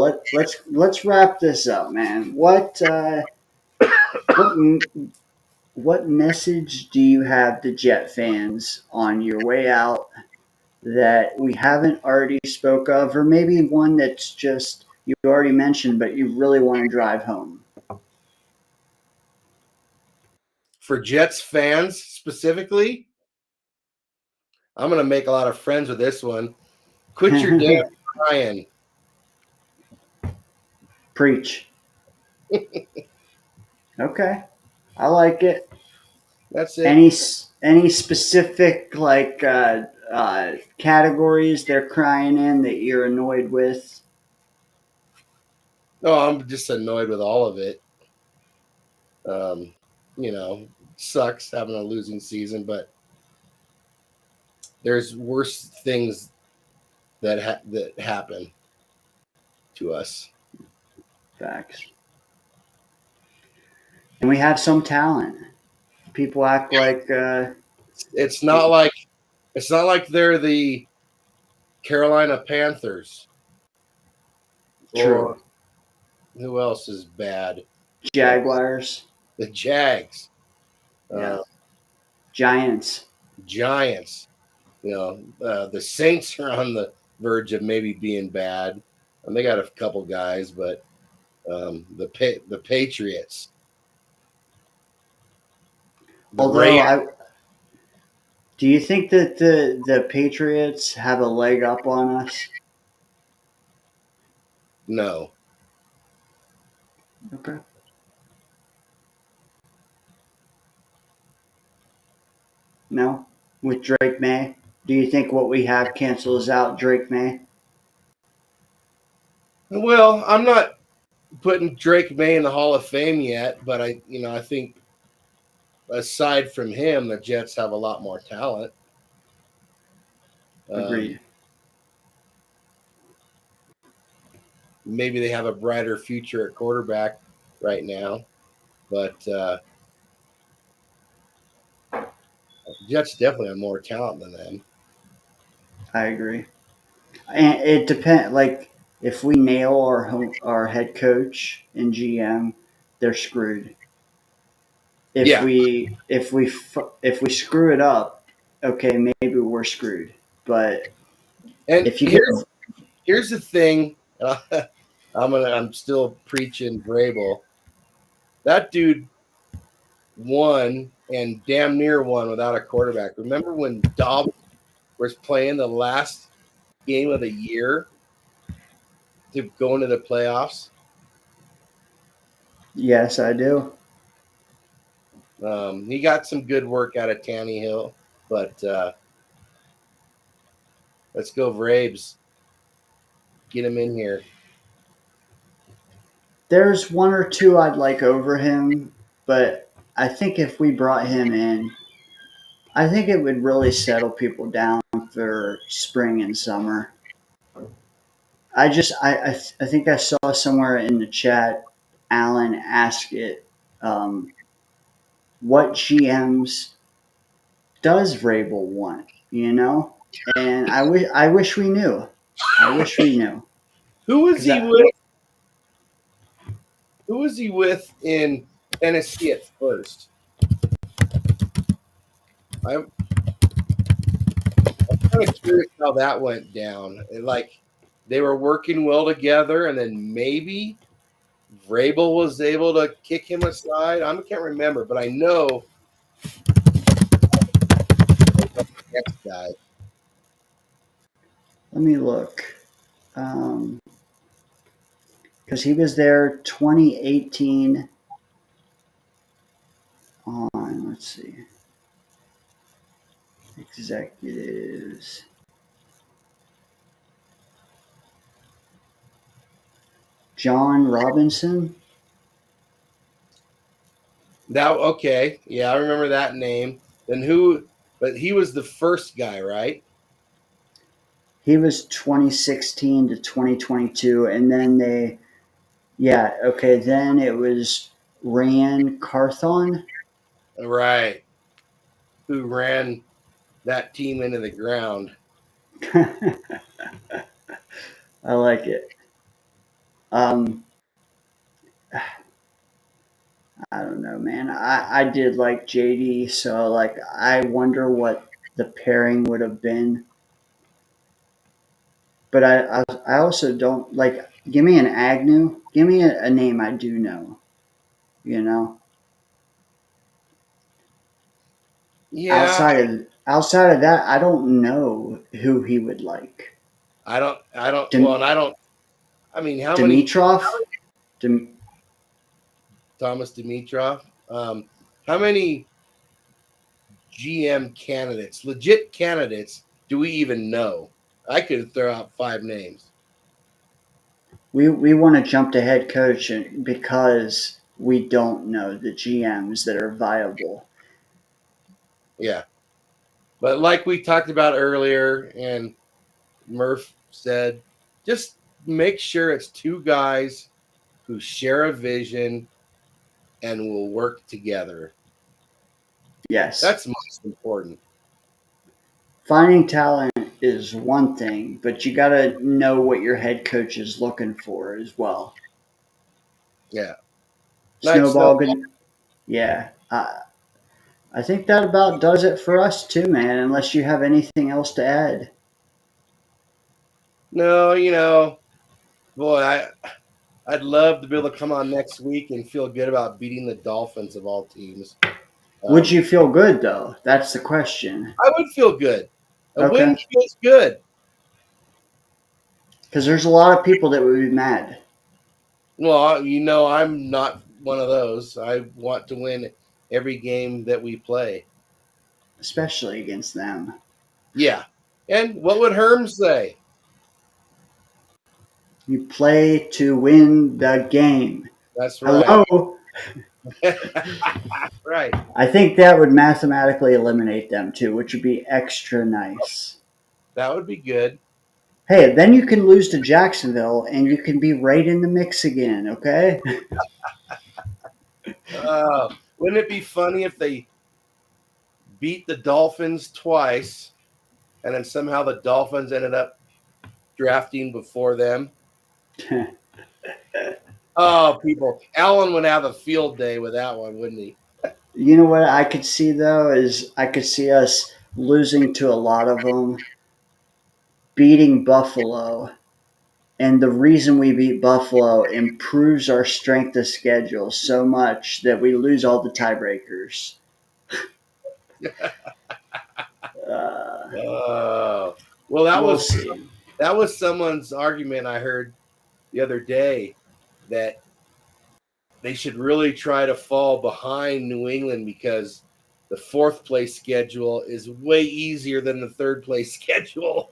let's wrap this up, man. What what message do you have to Jet fans on your way out that we haven't already spoke of, or maybe one that's just you already mentioned, but you really want to drive home? For Jets fans specifically, I'm going to make a lot of friends with this one. Quit your damn crying. Preach. Okay, I like it. That's it. Any specific categories they're crying in that you're annoyed with? No, I'm just annoyed with all of it. Um, you know, sucks having a losing season, but there's worse things that happen to us. Facts. And we have some talent. People act like It's not like they're the Carolina Panthers true. or who else is bad? Jaguars. The Jags, Yeah. uh, Giants. Giants. The Saints are on the verge of maybe being bad, and they got a couple guys, but the Patriots, the Although Raiders. I do you think that the Patriots have a leg up on us? No, Okay. No? With Drake May? Do you think what we have cancels out Drake May? well, I'm not putting Drake May in the Hall of Fame yet, but I think aside from him, the Jets have a lot more talent. Agreed. Maybe they have a brighter future at quarterback right now, but Jets definitely have more talent than them. I agree. And it depends. Like if we nail our head coach and GM, they're screwed. Yeah, If we screw it up, okay, maybe we're screwed. But and if you get here's the thing. I'm still preaching Vrabel. That dude won and damn near won without a quarterback. Remember when Dobbs was playing the last game of the year to go into the playoffs? yes, I do. He got some good work out of Tannehill, but let's go Vrabes. Get him in here. There's one or two I'd like over him, but I think if we brought him in, I think it would really settle people down for spring and summer. I think I saw somewhere in the chat, Alan asked it, um, what GMs does Vrabel want? You know, and I wish we knew. I wish we knew Who was because he with? Who was he with in Tennessee at first? I'm kind of curious how that went down. Like they were working well together, and then maybe Vrabel was able to kick him aside. I can't remember, but I know next guy. let me look because he was there 2018 on. Let's see, executives. John Robinson. That okay? Yeah, I remember that name. Then who? But he was the first guy, right? He was 2016 to 2022, and then yeah, okay, then it was Ran Carthon. Right. Who ran that team into the ground? I like it. Um, I don't know, man. I did like JD, so like I wonder what the pairing would have been. but I also don't like. Give me an Agnew. Give me a name I do know. You know, Yeah, outside of that, I don't know who he would like. I don't. Well, Dim, and I don't. I mean, how many Dimitrov. Dim, Thomas Dimitrov? How many GM candidates, legit candidates, do we even know? I could throw out 5 names. we want to jump to head coach because we don't know the GMs that are viable. Yeah, but like we talked about earlier, and Murph said, just make sure it's 2 guys who share a vision and will work together. Yes, That's most important. finding talent is one thing, but you got to know what your head coach is looking for as well. Yeah. Night Snowball, Snowball. good. Yeah, I think that about does it for us too, man. Unless you have anything else to add. No, boy, I'd love to be able to come on next week and feel good about beating the Dolphins of all teams. Would you feel good though? That's the question. I would feel good. A win Okay, feels good. because there's a lot of people that would be mad, Well, I'm not one of those. I want to win every game that we play. especially against them. Yeah. And what would Herm say? You play to win the game. That's right. Hello. Right. I think that would mathematically eliminate them too, which would be extra nice. That would be good. Hey, then you can lose to Jacksonville and you can be right in the mix again, okay? Wouldn't it be funny if they beat the Dolphins twice and then somehow the Dolphins ended up drafting before them? Oh, people. Allen would have a field day with that one, wouldn't he? You know what I could see though is I could see us losing to a lot of them, beating Buffalo, and the reason we beat Buffalo improves our strength of schedule so much that we lose all the tiebreakers. Well, We'll see. that was someone's argument I heard the other day that they should really try to fall behind New England because the 4th place schedule is way easier than the 3rd place schedule.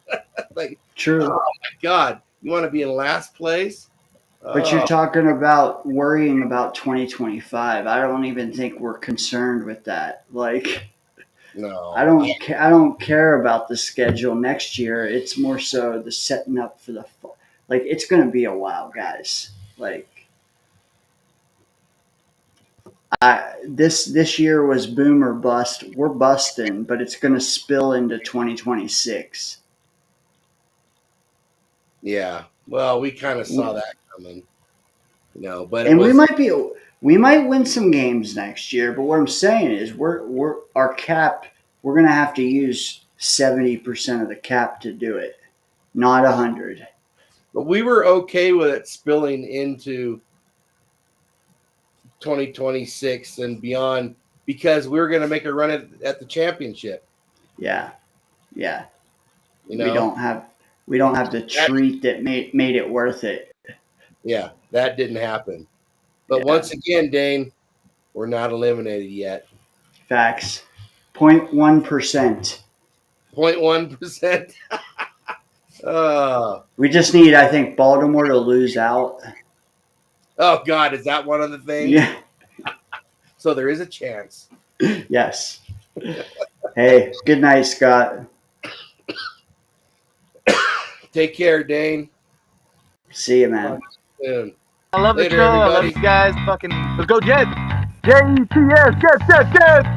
Like, True. oh my God, you want to be in last place? But you're talking about worrying about 2025. I don't even think we're concerned with that. Like, No. I don't care about the schedule next year. It's more so the setting up for the like. It's going to be a while, guys. Like, this year was boom or bust. We're busting, but it's going to spill into 2026. Yeah. Well, we kind of saw that coming, but And we might win some games next year. But what I'm saying is, we're our cap. We're going to have to use 70% of the cap to do it, not 100. but we were okay with it spilling into 2026 and beyond because we were going to make a run at the championship. Yeah. We don't have the treat that made it worth it. Yeah, that didn't happen. But once again, Dane, we're not eliminated yet. Facts. 0.1%. 0.1%. We just need, I think, Baltimore to lose out. Oh God, is that one of the things? Yeah. So there is a chance. Yes. Hey, good night, Scott. Take care, Dane. See you, man. Soon. I love Later, the show. I love everybody. you guys. Fucking let's go Jets. Jets, Jets.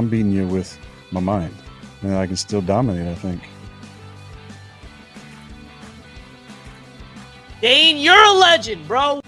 I'm beating you with my mind, and I can still dominate, I think. Dane, you're a legend, bro.